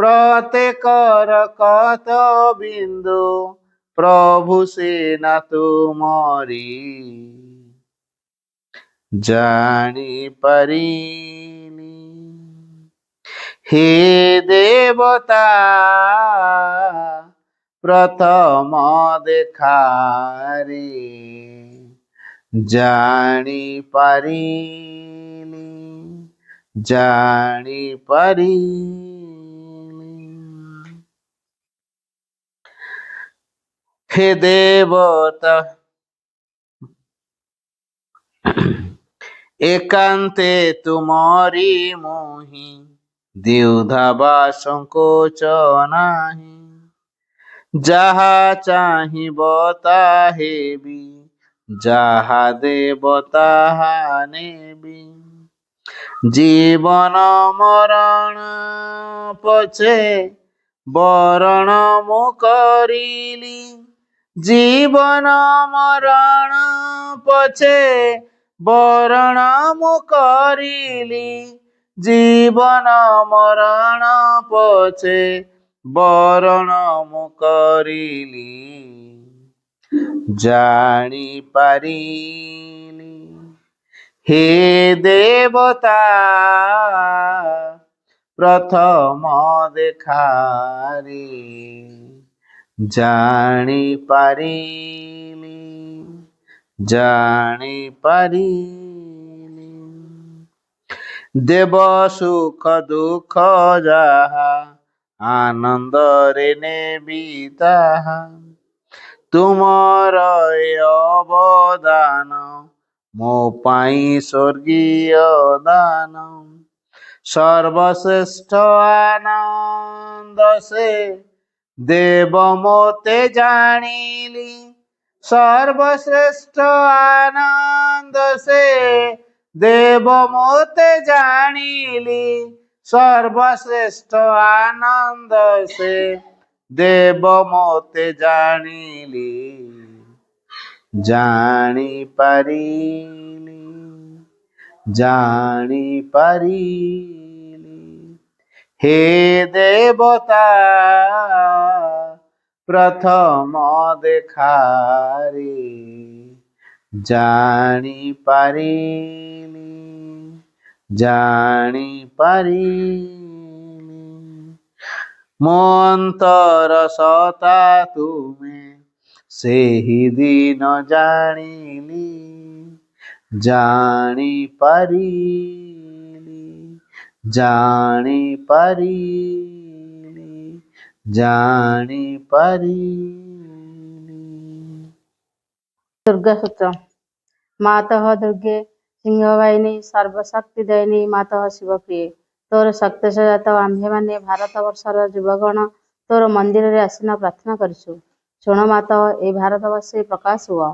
ପ୍ରତ୍ୟେକର କତ ବିନ୍ଦୁ ପ୍ରଭୁ ସେନା ତୁମରି ଜାଣିପାରିଲି। ହେ ଦେବତା ପ୍ରଥମ ଦେଖାରେ ଜାଣିପାରିଲି, ଜାଣିପାରିଲି। ହେ ଦେବତା ଏକାନ୍ତେ ତୁମରି ମୁହିଁ ଦ୍ୱିଧା ବା ସଂକୋଚ ନାହିଁ। ଯାହା ଚାହିଁବ ତାହେବି, ଯାହା ଦେବ ତାହା ନେବି। ଜୀବନ ମରଣ ପଛେ ବରଣ ମୁଁ କରିଲି, ଜୀବନ ମରଣ ପଛେ ବରଣ ମୁଁ କରିଲି। ଜୀବନ ମରଣ ପଛେ ବରଣ ମୁଁ କରିଲି, ଜାଣିପାରିଲି। ହେ ଦେବତା ପ୍ରଥମ ଦେଖାରେ ଜାଣିପାରିଲି, ଜାଣିପାରିଲି। ଦେବ ସୁଖ ଦୁଃଖ ଯାହା ଆନନ୍ଦରେ ନେବି ତାହା। ତୁମର ଏ ଅବଦାନ ମୋ ପାଇଁ ସ୍ୱର୍ଗୀୟ ଦାନ। ସର୍ବଶ୍ରେଷ୍ଠ ଆନନ୍ଦ ସେ ଦେବ ମୋତେ ଜାଣିଲି, ସର୍ବଶ୍ରେଷ୍ଠ ଆନନ୍ଦ ସେ ଦେବ ମୋତେ ଜାଣିଲି। ସର୍ବଶ୍ରେଷ୍ଠ ଆନନ୍ଦ ସେ ଦେବ ମୋତେ ଜାଣିଲି, ଜାଣିପାରିଲି, ଜାଣିପାରିଲି। ହେ ଦେବତା ପ୍ରଥମ ଦେଖାରେ ଜାଣିପାରିଲି, ଜାଣିପାରିଲି। ମୋ ଅନ୍ତର ସତା ତୁମେ ସେହି ଦିନ ଜାଣିଲି, ଜାଣିପାରିଲି, ଜାଣିପାରିଲି, ଜାଣିପାରିଲି। ଦୁର୍ଗା ସୂତ୍ର। ମାତଃ ଦୁର୍गे ସିଂହବାହିନୀ ସର୍ବଶକ୍ତି ଦାୟିନୀ ମାତଃ ଶିବପ୍ରିୟେ। ତୋର ଶକ୍ତିଶ ଜାତ ଆମ୍ଭେମାନେ ଭାରତବର୍ଷର ଯୁବଗଣ ତୋର ମନ୍ଦିରରେ ଆସୀନ ପ୍ରାର୍ଥନା କରିଛୁ। ଶୁଣ ମାତଃ, ଏ ଭାରତବର୍ଷେ ପ୍ରକାଶ ହୁଅ।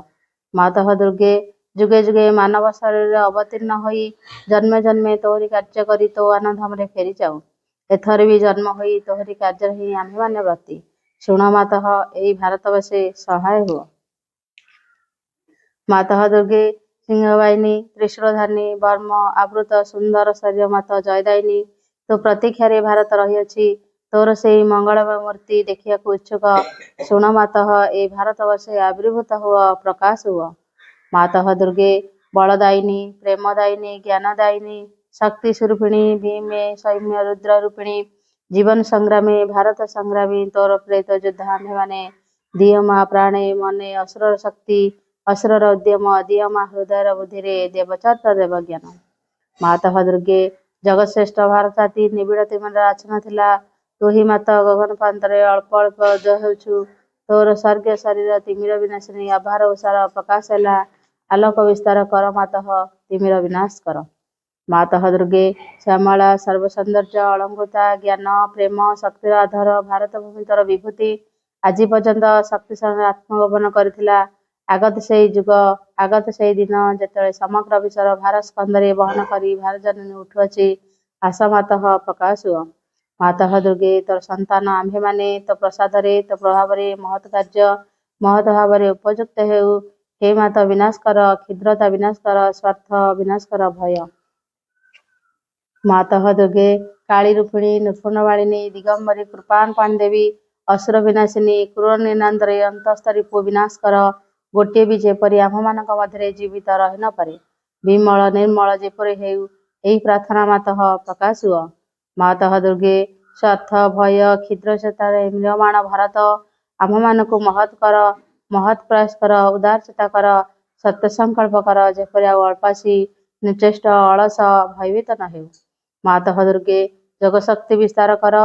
ମାତଃ ଦୁର୍ଗେ ଯୁଗେ ଯୁଗେ ମାନବ ଶରୀରରେ ଅବତୀର୍ଣ୍ଣ ହୋଇ ଜନ୍ମେ ଜନ୍ମେ ତୋହରି କାର୍ଯ୍ୟ କରି ତୋ ଆନନ୍ଦଧାମରେ ଫେରିଯାଉ। ଏଥର ବି ଜନ୍ମ ହୋଇ ତୋହରି କାର୍ଯ୍ୟରେ ହିଁ ଆମ୍ଭେମାନେ ବ୍ରତୀ। ଶୁଣ ମାତଃ, ଏଇ ଭାରତବର୍ଷେ ସହାୟ ହୁଅ। ମାତଃ ଦୁର୍ଗେ ସିଂହବାହିନୀ ତ୍ରିଶୂଳଧାରିଣୀ ବର୍ମ ଆବୃତ ସୁନ୍ଦର ଶରୀର ମାତଃ ଜୟଦାୟିନୀ, ତୋ ପ୍ରତୀକ୍ଷାରେ ଭାରତ ରହିଅଛି। ତୋର ସେହି ମଙ୍ଗଳମୟ ମୂର୍ତ୍ତି ଦେଖିବାକୁ ଇଚ୍ଛୁକ। ଶୁଣ ମାତଃ, ଏ ଭାରତବର୍ଷେ ଆବିର୍ଭୂତ ହୁଅ, ପ୍ରକାଶ ହୁଅ। ମାତଃ ଦୁର୍ଗେ ବଳଦାୟିନୀ ପ୍ରେମଦାୟିନୀ ଜ୍ଞାନଦାୟିନୀ ଶକ୍ତି ସ୍ୱରୂପିଣୀ ଭୀମେ ସୌମ୍ୟ ରୁଦ୍ର ରୂପିଣୀ ଜୀବନ ସଂଗ୍ରାମୀ ଭାରତ ସଂଗ୍ରାମୀ ତୋର ପ୍ରେରିତ ଯୋଦ୍ଧା ଆମ୍ଭେମାନେ। ଦିଅ ମା ପ୍ରାଣେ ମନେ ଅସୁରର ଶକ୍ତି, ଅସୁରର ଉଦ୍ୟମ ଦିଅ ମା ହୃଦୟର ବୁଦ୍ଧିରେ ଦେବଚରିତ ଦେବଜ୍ଞାନ। ମାତଃ ଦୁର୍ଗେ ଜଗତଶ୍ରେଷ୍ଠ ଭାରତାତି ନିବିଡ଼ ତିମିର ଆଚ୍ଛନ୍ନ ଥିଲା। ତୁ ହିଁ ମାତ ଗଗନ ପ୍ରାନ୍ତରେ ଅଳ୍ପ ଅଳ୍ପ ଉଦୟ ହେଉଛୁ। ତୋର ସ୍ୱର୍ଗୀୟ ଶରୀର ତିମିର ବିନାଶିନୀ ଆଭାର ଉଷାର ପ୍ରକାଶ ହେଲା। ଆଲୋକ ବିସ୍ତାର କର ମାତଃ, ତିମିର ବିନାଶ କର। ମାତଃ ଦୁର୍ଗେ ଶ୍ୟାମଳା ସର୍ବସୌନ୍ଦର୍ଯ୍ୟ ଅଳଙ୍କୃତା ଜ୍ଞାନ ପ୍ରେମ ଶକ୍ତିର ଆଧାର ଭାରତ ଭୂମି ତୋର ବିଭୂତି। ଆଜି ପର୍ଯ୍ୟନ୍ତ ଶକ୍ତି ଶରଣରେ ଆତ୍ମଗୋପନ କରିଥିଲା। ଆଗତ ସେହି ଯୁଗ, ଆଗତ ସେହି ଦିନ, ଯେତେବେଳେ ସମଗ୍ର ବିଶ୍ୱର ଭାର ସ୍କନ୍ଧରେ ବହନ କରି ଭାରତ ଜନନୀ ଉଠୁଅଛି। ଆସ ମାତଃ, ପ୍ରକାଶ ହୁଅ। ମାତଃ ଦୁର୍ଗେ ତୋର ସନ୍ତାନ ଆମ୍ଭେମାନେ ତୋ ପ୍ରସାଦରେ ତୋ ପ୍ରଭାବରେ ମହତ୍ କାର୍ଯ୍ୟ ମହତ୍ ଭାବରେ ଉପଯୁକ୍ତ ହେଉ। ହେ ମାତ ବିନାଶ କର କ୍ଷୁଦ୍ରତା ବିନାଶ କର ସ୍ୱାର୍ଥ ବିନାଶ କର ଭୟ। ମାତଃ ଦୁର୍ଗେ काली रूपिणी निर्फुणवालिनी दिगंबरी कृपाण पाणदेवी असुर विनाशिनी क्रूर निनांदरे अंतस्तरीपु विनाश कर गोटे भी जेपरी आम्भମାନଙ୍କ ମଧ୍ୟରେ जीवित रहि न पारे विमल निर्मल जेपरी हेउ ଏହି ପ୍ରାର୍ଥନା ମାତଃ ପ୍ରକାଶ ହୁଅ। ମାତଃ ଦୁର୍ଗେ ସ୍ୱାର୍ଥ ଭୟ କ୍ଷୁଦ୍ର ଚେତାରେ ମ୍ରିୟମାଣ ଭାରତ ଆମ୍ଭମାନଙ୍କୁ ମହତ୍ କର ମହତ୍ ପ୍ରୟାସ କର ଉଦାର ଚିତା କର ସତ୍ୟ ସଂକଳ୍ପ କର ଯେପରି ଆଉ ଅଳ୍ପାସି ନିଚେଷ୍ଟ ଅଳସ ଭୟଭୀତ ନ ହେଉ। ମାତଃ ଦୁର୍ଗେ ଯୋଗଶକ୍ତି ବିସ୍ତାର କର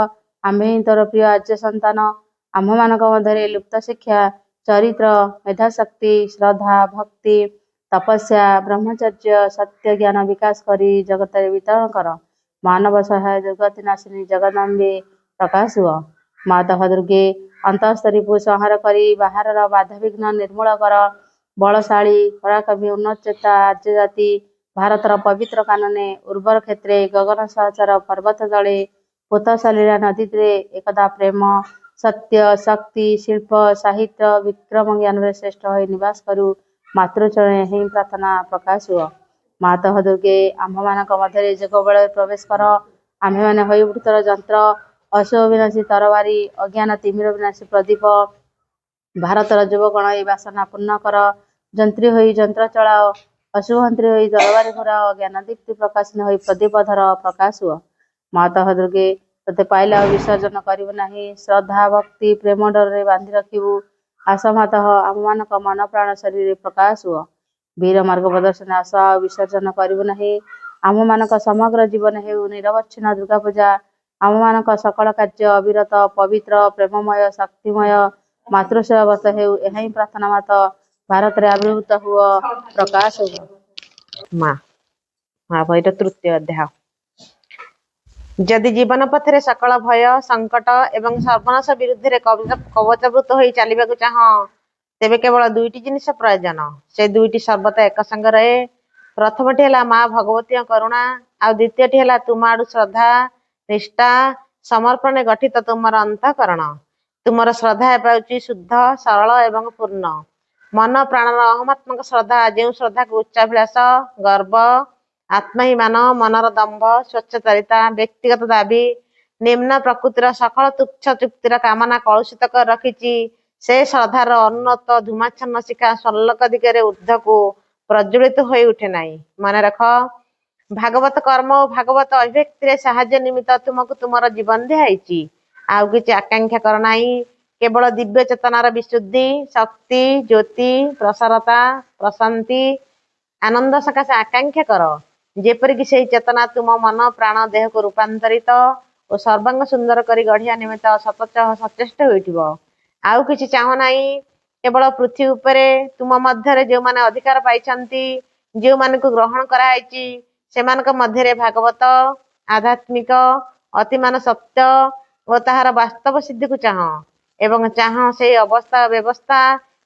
ଆମ୍ଭେ ହିଁ ତୋର ପ୍ରିୟ ଆର୍ଯ୍ୟ ସନ୍ତାନ ଆମ୍ଭମାନଙ୍କ ମଧ୍ୟରେ ଲୁପ୍ତ ଶିକ୍ଷା ଚରିତ୍ର ମେଧାଶକ୍ତି ଶ୍ରଦ୍ଧା ଭକ୍ତି ତପସ୍ୟା ବ୍ରହ୍ମଚର୍ଯ୍ୟ ସତ୍ୟ ଜ୍ଞାନ ବିକାଶ କରି ଜଗତରେ ବିତରଣ କର। ମାନବ ସହାୟ ଦୁର୍ଗତି ନାଶିନୀ ଜଗଦମ୍ବେ ପ୍ରକାଶ ହୁଅ। ମାତଃ ଦୁର୍ଗେ ଅନ୍ତଃସ୍ତରୀକୁ ସଂହାର କରି ବାହାରର ବାଧାବିଘ୍ନ ନିର୍ମୂଳ କର ବଳଶାଳୀ ପରାକର୍ମୀ ଉନ୍ନତଚେତା ଆର୍ଯ୍ୟ ଜାତି ଭାରତର ପବିତ୍ର କାନନେ ଉର୍ବର କ୍ଷେତ୍ରେ ଗଗନ ସହଚର ପର୍ବତ ତଳେ ପୋତସାଲିଳା ନଦୀ ତୀରେ ଏକଦା ପ୍ରେମ ସତ୍ୟ ଶକ୍ତି ଶିଳ୍ପ ସାହିତ୍ୟ ବିକ୍ରମ ଜ୍ଞାନରେ ଶ୍ରେଷ୍ଠ ହୋଇ ନିବାସ କରୁ ମାତୃଚରଣେ ହିଁ ପ୍ରାର୍ଥନା ପ୍ରକାଶ ହୁଅ। ମାତଃ ଦୁର୍ଗେ ଆମ୍ଭମାନଙ୍କ ମଧ୍ୟରେ ଯୋଗ ବଳରେ ପ୍ରବେଶ କର ଆମ୍ଭେମାନେ ହୋଇ ଉଠୁତର ଯନ୍ତ୍ର ଅଶୁଭ ବିନାଶୀ ତରବାରୀ ଅଜ୍ଞାନ ତିମିର ବିନାଶୀ ପ୍ରଦୀପ ଭାରତର ଯୁବଗଣ ଏହି ବାସନା ପୂର୍ଣ୍ଣ କର ଯନ୍ତ୍ରୀ ହୋଇ ଯନ୍ତ୍ର ଚଳାଅ ଅଶୁଭନ୍ତ୍ରୀ ହୋଇ ତରବାରୀ ଘୁରାଅ ଜ୍ଞାନ ଦୀପ୍ତି ପ୍ରକାଶିନୀ ହୋଇ ପ୍ରଦୀପ ଧର ପ୍ରକାଶ ହୁଅ। ମାତଃ ଦୁର୍ଗେ ତୋତେ ପାଇଲେ ଆଉ ବିସର୍ଜନ କରିବୁ ନାହିଁ ଶ୍ରଦ୍ଧା ଭକ୍ତି ପ୍ରେମ ଡୋରରେ ବାନ୍ଧି ରଖିବୁ ଆସ ମାତଃ ଆମମାନଙ୍କ ମନ ପ୍ରାଣ ଶରୀରରେ ପ୍ରକାଶ ହୁଅ। ବୀର ମାର୍ଗ ପ୍ରଦର୍ଶନ ଆସ ଆଉ ବିସର୍ଜନ କରିବୁ ନାହିଁ ଆମ୍ଭମାନଙ୍କ ସମଗ୍ର ଜୀବନ ହେଉ ନିରବଚ୍ଛିନ୍ନ ଦୁର୍ଗା ପୂଜା ଆମମାନଙ୍କ ସକଳ କାର୍ଯ୍ୟ ଅବିରତ ପବିତ୍ର ପ୍ରେମମୟ ଶକ୍ତିମୟ ମାତୃସେବା ବ୍ରତ ହେଉ ଏହା ହିଁ ପ୍ରାର୍ଥନା ମାତ ଭାରତରେ ଆବିର୍ଭୂତ ହୁଅ ପ୍ରକାଶ ହୁଅ। ମହାଭାରତ ତୃତୀୟ ଅଧ୍ୟାୟ। ଯଦି ଜୀବନ ପଥରେ ସକଳ ଭୟ ସଙ୍କଟ ଏବଂ ସର୍ବନାଶ ବିରୁଦ୍ଧରେ କବଚଭୂତ ହୋଇ ଚାଲିବାକୁ ଚାହଁ ତେବେ କେବଳ ଦୁଇଟି ଜିନିଷ ପ୍ରୟୋଜନ ସେ ଦୁଇଟି ସର୍ବଦା ଏକ ସାଙ୍ଗ ରହେ। ପ୍ରଥମଟି ହେଲା ମା ଭଗବତୀଙ୍କ କରୁଣା ଆଉ ଦ୍ୱିତୀୟଟି ହେଲା ତୁମ ଆଡୁ ଶ୍ରଦ୍ଧା ନିଷ୍ଠା ସମର୍ପଣରେ ଗଠିତ ତୁମର ଅନ୍ତଃକରଣ। ତୁମର ଶ୍ରଦ୍ଧା ହେବାଉଛି ଶୁଦ୍ଧ ସରଳ ଏବଂ ପୂର୍ଣ୍ଣ ମନ ପ୍ରାଣର ଅହମାତ୍ମକ ଶ୍ରଦ୍ଧା ଯେଉଁ ଶ୍ରଦ୍ଧାକୁ ଉଚ୍ଚାଭିଳାଷ ଗର୍ବ ଆତ୍ମାଭିମାନ ମନର ଦମ୍ଭ ସ୍ୱଚ୍ଛଚାରିତା ବ୍ୟକ୍ତିଗତ ଦାବି ନିମ୍ନ ପ୍ରକୃତିର ସକଳ ତୁଚ୍ଛ ଚୁକ୍ତିର କାମନା କଳୁଷିତ କରି ରଖିଛି ସେ ଶ୍ରଦ୍ଧାର ଅନୁନ୍ନତ ଧୂମାଚ୍ଛନ୍ନ ଶିଖା ସ୍ୱର୍ଲୋକ ଦିଗରେ ଊର୍ଦ୍ଧ୍ୱକୁ ପ୍ରଜ୍ୱଳିତ ହୋଇ ଉଠେ ନାହିଁ। ମନେ ରଖ ଭାଗବତ କର୍ମ ଓ ଭାଗବତ ଅଭିବ୍ୟକ୍ତିରେ ସାହାଯ୍ୟ ନିମିତ୍ତ ତୁମକୁ ତୁମର ଜୀବନ ଦିଆଯାଇଛି ଆଉ କିଛି ଆକାଂକ୍ଷା କର ନାହିଁ କେବଳ ଦିବ୍ୟ ଚେତନାର ବିଶୁଦ୍ଧି ଶକ୍ତି ଜ୍ୟୋତି ପ୍ରସାରତା ପ୍ରଶାନ୍ତି ଆନନ୍ଦ ସକାଶେ ଆକାଂକ୍ଷା କର ଯେପରିକି ସେହି ଚେତନା ତୁମ ମନ ପ୍ରାଣ ଦେହକୁ ରୂପାନ୍ତରିତ ଓ ସର୍ବାଙ୍ଗ ସୁନ୍ଦର କରି ଗଢ଼ିବା ନିମିତ୍ତ ସତତଃ ସଚେଷ୍ଟ ହୋଇଥିବ। ଆଉ କିଛି ଚାହୁଁ ନାହିଁ କେବଳ ପୃଥିବୀ ଉପରେ ତୁମ ମଧ୍ୟରେ ଯେଉଁମାନେ ଅଧିକାର ପାଇଛନ୍ତି ଯେଉଁମାନଙ୍କୁ ଗ୍ରହଣ କରାଯାଇଛି ସେମାନଙ୍କ ମଧ୍ୟରେ ଭାଗବତ ଆଧ୍ୟାତ୍ମିକ ଅତିମାନ ସତ୍ୟ ଓ ତାହାର ବାସ୍ତବ ସିଦ୍ଧିକୁ ଚାହଁ ଏବଂ ଚାହଁ ସେହି ଅବସ୍ଥା ବ୍ୟବସ୍ଥା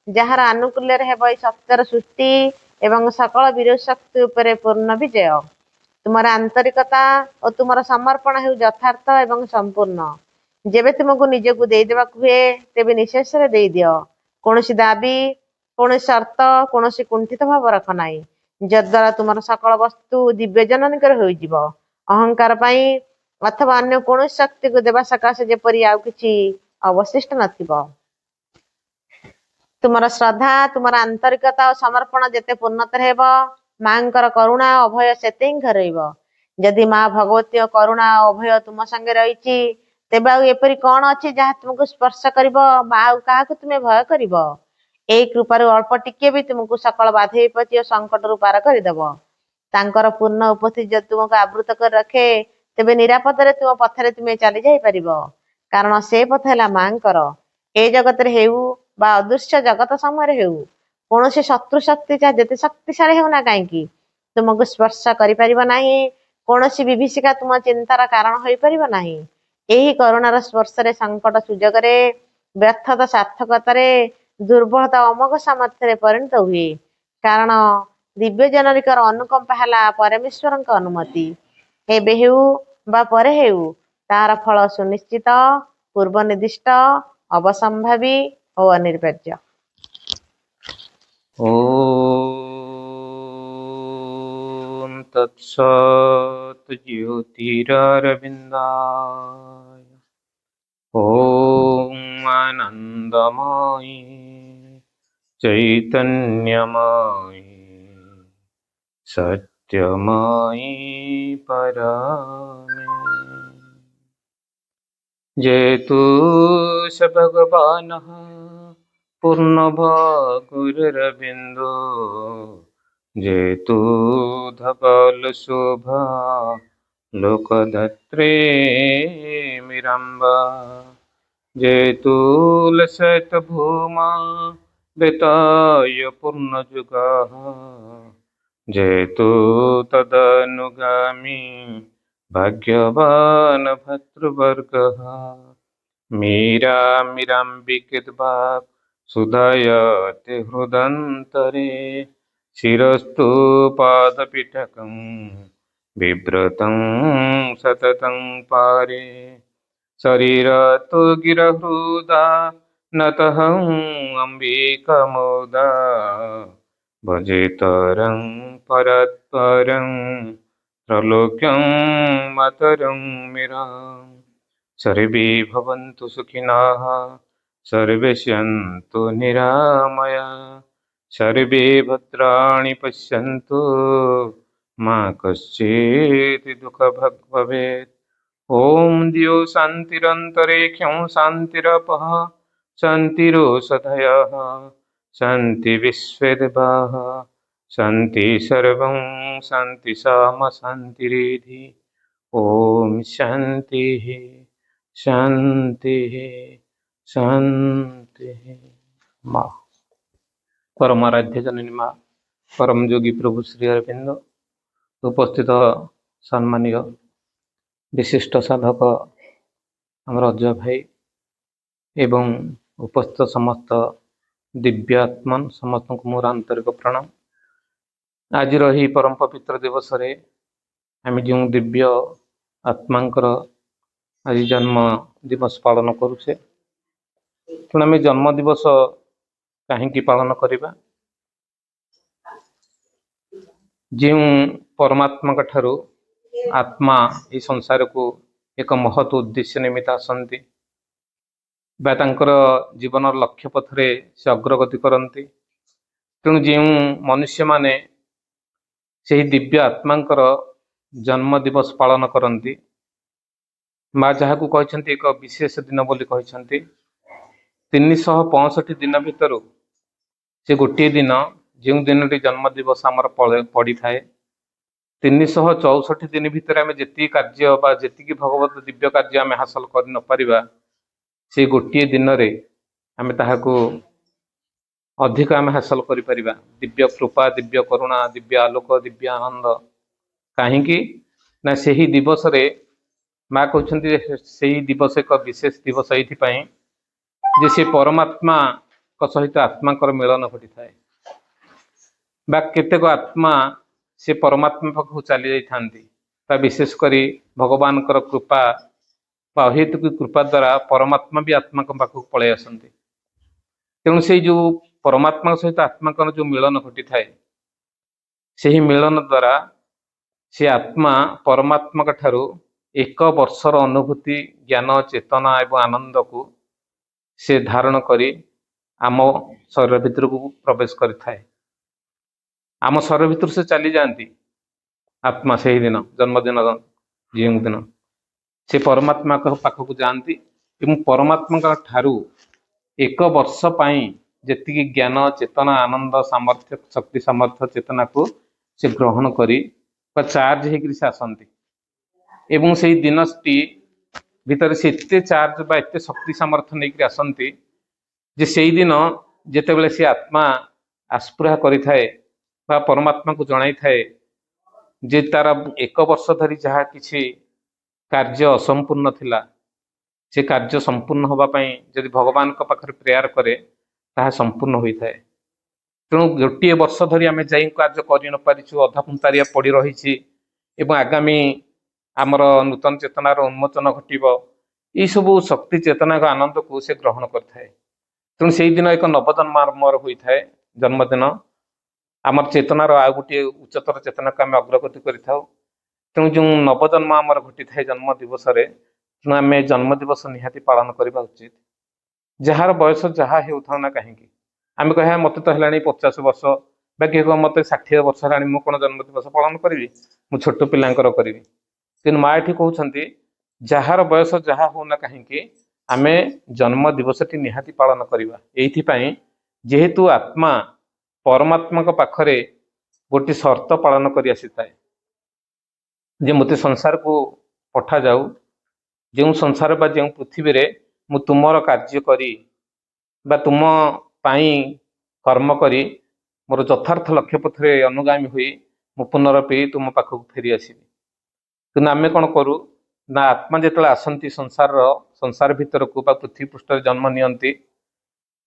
ଯାହାର ଆନୁକୂଲ୍ୟରେ ହେବ ଏହି ସତ୍ୟର ସୃଷ୍ଟି ଏବଂ ସକଳ ବିରୋଧ ଶକ୍ତି ଉପରେ ପୂର୍ଣ୍ଣ ବିଜୟ। ତୁମର ଆନ୍ତରିକତା ଓ ତୁମର ସମର୍ପଣ ହେଉ ଯଥାର୍ଥ ଏବଂ ସମ୍ପୂର୍ଣ୍ଣ। ଯେବେ ତୁମକୁ ନିଜକୁ ଦେଇଦେବାକୁ ହୁଏ ତେବେ ନିଶେଷରେ ଦେଇଦିଅ କୌଣସି ଦାବି କୌଣସି ସର୍ତ୍ତ କୌଣସି କୁଣ୍ଠିତ ଭାବ ରଖ ନାହିଁ ଯଦ୍ୱାରା ତୁମର ସକଳ ବସ୍ତୁ ଦିବ୍ୟଜନନୀକର ହୋଇଯିବ ଅହଙ୍କାର ପାଇଁ ଅଥବା ଅନ୍ୟ କୌଣସି ଶକ୍ତିକୁ ଦେବା ସକାଶେ ଯେପରି ଆଉ କିଛି ଅବଶିଷ୍ଟ ନଥିବ। ତୁମର ଶ୍ରଦ୍ଧା ତୁମର ଆନ୍ତରିକତା ଓ ସମର୍ପଣ ଯେତେ ପୂର୍ଣ୍ଣତର ହେବ ମାଙ୍କର କରୁଣା ଅଭୟ ସେତେ ହିଁ ଘରେଇବ। ଯଦି ମା ଭଗବତୀଙ୍କ କରୁଣା ଅଭୟ ତୁମ ସାଙ୍ଗେ ରହିଛି ତେବେ ଆଉ ଏପରି କଣ ଅଛି ଯାହା ତୁମକୁ ସ୍ପର୍ଶ କରିବ ବା ଆଉ କାହାକୁ ତୁମେ ଭୟ କରିବ। ଏହି କୃପାରୁ ଅଳ୍ପ ଟିକେ ବି ତୁମକୁ ସକଳ ବାଧା ବିପତ୍ତି ଓ ସଙ୍କଟରୁ ପାର କରିଦେବ। ତାଙ୍କର ପୂର୍ଣ୍ଣ ଉପସ୍ଥିତି ଯଦି ତୁମକୁ ଆବୃତ କରି ରଖେ ତେବେ ନିରାପଦରେ ତୁମ ପଥରେ ତୁମେ ଚାଲି ଯାଇପାରିବ କାରଣ ସେ ପଥ ହେଲା ମାଙ୍କର। ଏ ଜଗତରେ ହେଉ ବା ଅଦୃଶ୍ୟ ଜଗତ ସମୟରେ ହେଉ କୌଣସି ଶତ୍ରୁ ଶକ୍ତି ଯାହା ଯେତେ ଶକ୍ତିଶାଳୀ ହେଉନା କାହିଁକି ତୁମକୁ ସ୍ପର୍ଶ କରିପାରିବ ନାହିଁ କୌଣସି ବିଭୀଷିକା ତୁମ ଚିନ୍ତାର କାରଣ ହୋଇପାରିବ ନାହିଁ। ଏହି କରୁଣାର ସ୍ପର୍ଶରେ ସଙ୍କଟ ସୁଯୋଗରେ ବ୍ୟର୍ଥତା ସାର୍ଥକତାରେ ଦୁର୍ବଳତା ଅମୋଘ ସାମର୍ଥ୍ୟରେ ପରିଣତ ହୁଏ କାରଣ ଦିବ୍ୟଜନନୀଙ୍କର ଅନୁକମ୍ପା ହେଲା ପରମେଶ୍ୱରଙ୍କ ଅନୁମତି। ଏବେ ହେଉ ବା ପରେ ହେଉ ତାହାର ଫଳ ସୁନିଶ୍ଚିତ ପୂର୍ବ ନିର୍ଦ୍ଦିଷ୍ଟ ଅବସମ୍ଭାବୀ ଓ ଅନିବାର୍ଯ୍ୟ। ଓମ୍ ତତ୍ସତ୍। ज्योतिररविन्दाय ॐ आनन्दमयी चैतन्यमयी सत्यमयी परामे जयतु स भगवानः पूर्णभागुररविन्दो जयतु धवलशोभा लोकधत्रे मिरम्बा जयतु लसतभूमा बेताय पूर्णजुगाः जयतु तदनुगामी भाग्यवान् भर्तृवर्गः मीराम्बिकृतभाक् सुधयते हृदन्तरे शिरस्तु पादपिटकं बिभ्रतं सततं पारे शरीरतु गिरहृदा नतहं अम्बिकामोदा भजेतरं परत्परं त्रैलोक्यं मातरं मिराम् सर्वे भवन्तु सुखिनः सर्वे सन्तु निरामया सर्वे भद्राणि पश्यन्तु मा कश्चित् दुःखभाग् भवेत् ॐ द्यौ शान्तिरन्तरिक्षं शान्तिरपः शान्तिरोषधयः शान्ति विश्वेदेवाः शान्ति सर्वं शान्ति साम शान्तिरेधि ॐ शान्तिः शान्तिः शान्तिः माँ परमाराध्य जननी माँ परम योगी प्रभु श्री अरविंद उपस्थित सम्मानीय विशिष्ट साधक आमर अजय भाई एवं उपस्थित समस्त दिव्यात्मन समस्त को मोर आंतरिक प्रणाम आज ही परम पवित्र दिवस रे आम जो दिव्य आत्मांकर आज जन्म दिवस पालन करुचे तेणु आम जन्म दिवस कहीं पालन करवा जो परमात्मा ठारू आत्मा ये संसार को एक महत् उद्देश्य निमित्त आसती जीवन लक्ष्य पथरे से अग्रगति करती तेणु जो मनुष्य माने से दिव्य आत्मांकर जन्म दिवस पालन करती माँ जहाँ को कहते एक विशेष दिन बोली कहते 365 दिन भितर से गोटे दिन जो दिन जन्म दिवस आमर पड़ी थाए 364 दिन भितर आम जी कार्य जी भगवत दिव्य कार्य आम हासिल कर न पारिबा से गोटे दिन रे आम ताहाको अधिक आम हासिल कर पारिबा दिव्य कृपा दिव्य करुणा दिव्य आलोक दिव्य आनंद कहीं ना से ही दिवस रे माँ कहते से ही दिवस एक विशेष दिवस ये जे से परमात्मा सहित आत्माकर मिलन घटी थाए बा केतेक आत्मा से परमात्मा पाखु चली जाती विशेषकर भगवान कृपा अहेतुक कृपा द्वारा परमात्मा भी आत्मा पाखु पलि आसती तेणु से जो परमात्मा सहित आत्मा जो मिलन घटी थाए से ही मिलन द्वारा से आत्मा परमात्मा ठारू 1 वर्षर अनुभूति ज्ञान चेतना एवं आनंद को से धारण करी आम शरीर भितर को प्रवेश करिथाए आम शरीर भितर से चली जाती आत्मा से ही दिन जन्मदिन जो दिन से परमात्मा पाखक जाती परमात्मा ठारू 1 वर्ष जी ज्ञान चेतना आनंद सामर्थ्य शक्ति सामर्थ्य चेतना को से ग्रहण करी चार्ज होकर से आसती एवं से दिनटी भितर से एत चार्ज बा एत शक्ति सामर्थ्य नहीं आसती जे से दिन जिते से आत्मा आस्पृहा करें परमात्मा को जन थाए जे तार 1 वर्ष धरी जहाँ किसी कार्य असंपूर्ण थिला से कार्य संपूर्ण होगापाई जदि भगवान पाखे प्रेयर करे ताहा संपूर्ण होता है तेणु गोटे वर्ष धरी आम जा कार्य कर न पारिछु अधापुंतारिया पड़ रही आगामी आमर नूतन चेतनार उन्मोचन घटव यह सब शक्ति चेतना आनंद को से ग्रहण करें तेणु से दिन एक नवजन्म मोर होता है जन्मदिन आमर चेतनार आ गोटे उच्चतर चेतना को आम अग्रगति कर ତେଣୁ ଯେଉଁ ନବଜନ୍ମ ଆମର ଘଟିଥାଏ ଜନ୍ମ ଦିବସରେ, ତେଣୁ ଆମେ ଜନ୍ମ ଦିବସ ନିହାତି ପାଳନ କରିବା ଉଚିତ। ଯାହାର ବୟସ ଯାହା ହେଉଥାଉ ନା କାହିଁକି, ଆମେ କହିବା ମୋତେ ତ ହେଲାଣି 50 ବର୍ଷ, ବା କିଏ କହିବ ମୋତେ 60 ବର୍ଷ ହେଲାଣି, ମୁଁ କଣ ଜନ୍ମ ଦିବସ ପାଳନ କରିବି, ମୁଁ ଛୋଟ ପିଲାଙ୍କର କରିବି। କିନ୍ତୁ ମା ଏଠି କହୁଛନ୍ତି ଯାହାର ବୟସ ଯାହା ହଉନା କାହିଁକି ଆମେ ଜନ୍ମ ଦିବସଟି ନିହାତି ପାଳନ କରିବା। ଏଇଥିପାଇଁ ଯେହେତୁ ଆତ୍ମା ପରମାତ୍ମାଙ୍କ ପାଖରେ ଗୋଟିଏ ସର୍ତ୍ତ ପାଳନ କରି ଆସିଥାଏ ଯେ ମୋତେ ସଂସାରକୁ ପଠାଯାଉ, ଯେଉଁ ସଂସାର ବା ଯେଉଁ ପୃଥିବୀରେ ମୁଁ ତୁମର କାର୍ଯ୍ୟ କରି ବା ତୁମ ପାଇଁ କର୍ମ କରି ମୋର ଯଥାର୍ଥ ଲକ୍ଷ୍ୟ ପଥରେ ଅନୁଗାମୀ ହୋଇ ମୁଁ ପୁନରପି ତୁମ ପାଖକୁ ଫେରି ଆସିବି। କିନ୍ତୁ ଆମେ କଣ କରୁ ନା, ଆତ୍ମା ଯେତେବେଳେ ଆସନ୍ତି ସଂସାର ଭିତରକୁ ବା ପୃଥିବୀ ପୃଷ୍ଠରେ ଜନ୍ମ ନିଅନ୍ତି,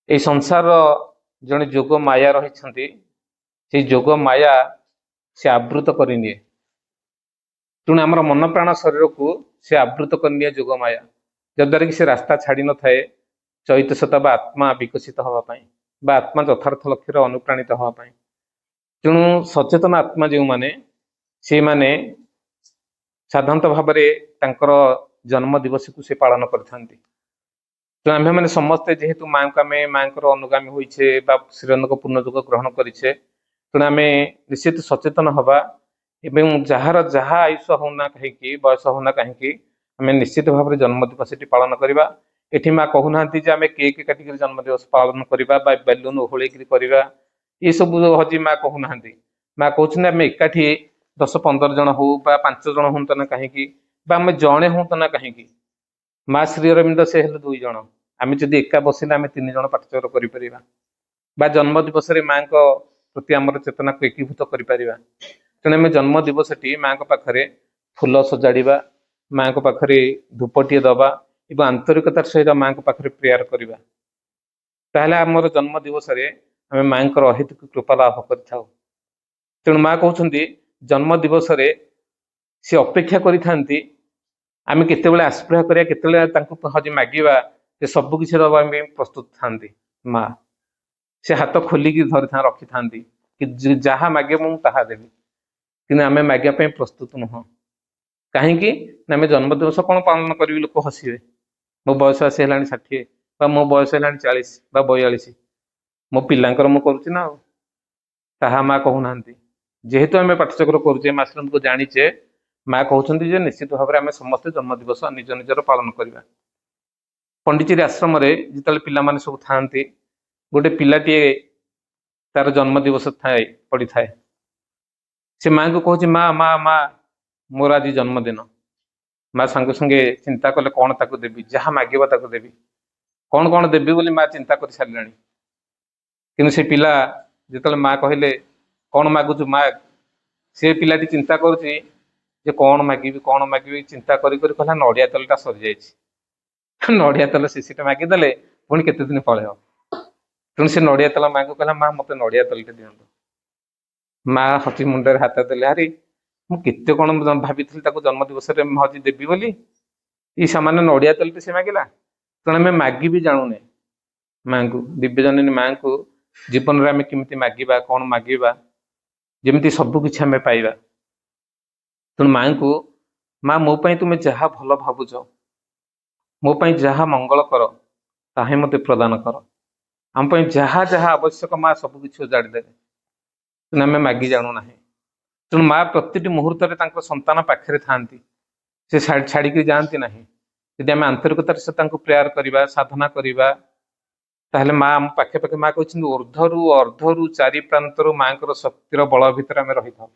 এই ସଂସାର ଜଣେ ଯୋଗ ମାୟା ରହିଛନ୍ତି, ସେଇ ଯୋଗ ମାୟା ସେ ଆବୃତ କରିନିଏ। ତେଣୁ ଆମର ମନ ପ୍ରାଣ ଶରୀରକୁ ସେ ଆବୃତ କରିନିଏ ଯୋଗ ମାୟା, ଯଦ୍ୱାରା କି ସେ ରାସ୍ତା ଛାଡ଼ି ନଥାଏ ଚୈତସତା ବା ଆତ୍ମା ବିକଶିତ ହେବା ପାଇଁ ବା ଆତ୍ମା ଯଥାର୍ଥ ଲକ୍ଷ୍ୟରେ ଅନୁପ୍ରାଣିତ ହେବା ପାଇଁ। ତେଣୁ ସଚେତନ ଆତ୍ମା ଯେଉଁମାନେ, ସେଇମାନେ ସାଧାରଣତଃ ଭାବରେ ତାଙ୍କର ଜନ୍ମ ଦିବସକୁ ସେ ପାଳନ କରିଥାନ୍ତି। ତେଣୁ ଆମ୍ଭେମାନେ ସମସ୍ତେ ଯେହେତୁ ଆମେ ମାଙ୍କର ଅନୁଗାମୀ ହୋଇଛେ ବା ଶ୍ରୀରଙ୍କ ପୂର୍ଣ୍ଣ ଯୋଗ ଗ୍ରହଣ କରିଛେ, ତେଣୁ ଆମେ ନିଶ୍ଚିତ ସଚେତନ ହବା ଏବଂ ଯାହାର ଯାହା ଆୟୁଷ ହଉନା କାହିଁକି, ବୟସ ହଉନା କାହିଁକି, ଆମେ ନିଶ୍ଚିତ ଭାବରେ ଜନ୍ମ ଦିବସଟି ପାଳନ କରିବା। ଏଠି ମା କହୁନାହାନ୍ତି ଯେ ଆମେ କେକ୍ କାଟିକରି ଜନ୍ମ ଦିବସ ପାଳନ କରିବା ବା ବେଲୁନ ଓହଳେଇକରି କରିବା, ଏସବୁ ହଜି ମା କହୁନାହାନ୍ତି। ମା କହୁଛନ୍ତି ଆମେ ଏକାଠି 10-15 ଜଣ ହଉ ବା 5 ଜଣ ହୁଅନ୍ତା ନା କାହିଁକି, ବା ଆମେ ଜଣେ ହୁଅନ୍ତା ନା କାହିଁକି। ମା ଶ୍ରୀ ଅରବିନ୍ଦ ସେ ହେଲେ 2 ଜଣ, ଆମେ ଯଦି ଏକା ବସିଲେ ଆମେ 3 ଜଣ ପାଠଚକ୍ର କରିପାରିବା ବା ଜନ୍ମ ଦିବସରେ ମାଙ୍କ ପ୍ରତି ଆମର ଚେତନାକୁ ଏକୀଭୂତ କରିପାରିବା। ତେଣୁ ଆମେ ଜନ୍ମ ଦିବସଟି ମାଙ୍କ ପାଖରେ ଫୁଲ ସଜାଡ଼ିବା, ମାଙ୍କ ପାଖରେ ଧୂପଟିଏ ଦବା ଏବଂ ଆନ୍ତରିକତାର ସହିତ ମାଙ୍କ ପାଖରେ ପ୍ରେୟାର କରିବା। ତାହେଲେ ଆମର ଜନ୍ମ ଦିବସରେ ଆମେ ମାଙ୍କର ଅହେତୁକ କୃପା ଲାଭ କରିଥାଉ। ତେଣୁ ମା କହୁଛନ୍ତି ଜନ୍ମ ଦିବସରେ ସେ ଅପେକ୍ଷା କରିଥାନ୍ତି ଆମେ କେତେବେଳେ ଆସ୍ପୃହା କରିବା, କେତେବେଳେ ତାଙ୍କୁ ହଜି ମାଗିବା, ସେ ସବୁ କିଛି ଦେବା ପାଇଁ ପ୍ରସ୍ତୁତ ଥାନ୍ତି। ମା ସେ ହାତ ଖୋଲିକି ରଖିଥାନ୍ତି କି ଯାହା ମାଗିବ ମୁଁ ତାହା ଦେବି, କିନ୍ତୁ ଆମେ ମାଗିବା ପାଇଁ ପ୍ରସ୍ତୁତ ନୁହଁ। କାହିଁକି ନା ଆମେ ଜନ୍ମ ଦିବସ କଣ ପାଳନ କରିବି, ଲୋକ ହସିବେ, ମୋ ବୟସ ଆସି ହେଲାଣି 60 ବା ମୋ ବୟସ ହେଲାଣି 40 ବା 42, ମୋ ପିଲାଙ୍କର ମୁଁ କରୁଛି ନା ଆଉ। ତାହା ମା କହୁନାହାନ୍ତି। ଯେହେତୁ ଆମେ ପାଠଚକ୍ର କରୁଛେ, ମାଷ୍ଟରଙ୍କୁ ଜାଣିଛେ, ମା କହୁଛନ୍ତି ଯେ ନିଶ୍ଚିତ ଭାବରେ ଆମେ ସମସ୍ତେ ଜନ୍ମ ଦିବସ ନିଜ ନିଜର ପାଳନ କରିବା। ପଣ୍ଡିଚେରୀ ଆଶ୍ରମରେ ଯେତେବେଳେ ପିଲାମାନେ ସବୁ ଥାଆନ୍ତି, ଗୋଟେ ପିଲାଟିଏ ତାର ଜନ୍ମ ଦିବସ ପଡ଼ିଥାଏ, ସେ ମାଙ୍କୁ କହୁଛି ମା ମା ମା ମୋର ଆଜି ଜନ୍ମଦିନ। ମା ସାଙ୍ଗେ ସାଙ୍ଗେ ଚିନ୍ତା କଲେ କଣ ତାକୁ ଦେବି, ଯାହା ମାଗିବ ତାକୁ ଦେବି, କଣ କଣ ଦେବି ବୋଲି ମା ଚିନ୍ତା କରି ସାରିଲାଣି। କିନ୍ତୁ ସେ ପିଲା ଯେତେବେଳେ ମା କହିଲେ କଣ ମାଗୁଛୁ ମା, ସେ ପିଲାଟି ଚିନ୍ତା କରୁଛି ଯେ କଣ ମାଗିବି ଚିନ୍ତା କରି କହିଲା ନଡିଆ ତେଲଟା ସରିଯାଇଛି। ନଡିଆ ତେଲ ଶିଶିଟା ମାଗିଦେଲେ ପୁଣି କେତେ ଦିନ ପଳେଇବ। ତେଣୁ ସେ ନଡିଆ ତେଲ ମାଙ୍କୁ କହିଲା ମା ମତେ ନଡିଆ ତେଲଟେ ଦିଅନ୍ତୁ। ମା ହସି ମୁଣ୍ଡରେ ହାତ ଦେଲେ, ଆରେ ମୁଁ କେତେ କଣ ଭାବିଥିଲି ତାକୁ ଜନ୍ମ ଦିବସରେ ହଜି ଦେବି ବୋଲି, ଏଇ ସାମାନ୍ୟ ନଡିଆ ତେଲଟେ ସେ ମାଗିଲା। ତେଣୁ ଆମେ ମାଗି ବି ଜାଣୁନେ ମାଙ୍କୁ, ଦିବ୍ୟଜନନୀ ମାଙ୍କୁ ଜୀବନରେ ଆମେ କେମିତି ମାଗିବା, କଣ ମାଗିବା ଯେମିତି ସବୁ କିଛି ଆମେ ପାଇବା। ତେଣୁ ମାଙ୍କୁ ମା ମୋ ପାଇଁ ତୁମେ ଯାହା ଭଲ ଭାବୁଛ, ମୋ ପାଇଁ ଯାହା ମଙ୍ଗଳ କର ତାହା ମତେ ପ୍ରଦାନ କର, ଆମ ପାଇଁ ଯାହା ଯାହା ଆବଶ୍ୟକ ମା ସବୁ କିଛି ଉଜାଡ଼ି ଦେବେ। ତେଣୁ ଆମେ ମାଗି ଜାଣୁନାହିଁ। ତେଣୁ ମା ପ୍ରତିଟି ମୁହୂର୍ତ୍ତରେ ତାଙ୍କ ସନ୍ତାନ ପାଖରେ ଥାଆନ୍ତି, ସେ ଛାଡ଼ିକି ଯାଆନ୍ତି ନାହିଁ। ଯଦି ଆମେ ଆନ୍ତରିକତାର ସହିତ ତାଙ୍କୁ ପ୍ରେୟାର କରିବା, ସାଧନା କରିବା, ତାହେଲେ ମା ଆମ ପାଖେ ପାଖେ। ମା କହିଛନ୍ତି ଅର୍ଦ୍ଧରୁ 4 ପ୍ରାନ୍ତରୁ ମାଙ୍କର ଶକ୍ତିର ବଳ ଭିତରେ ଆମେ ରହିଥାଉ।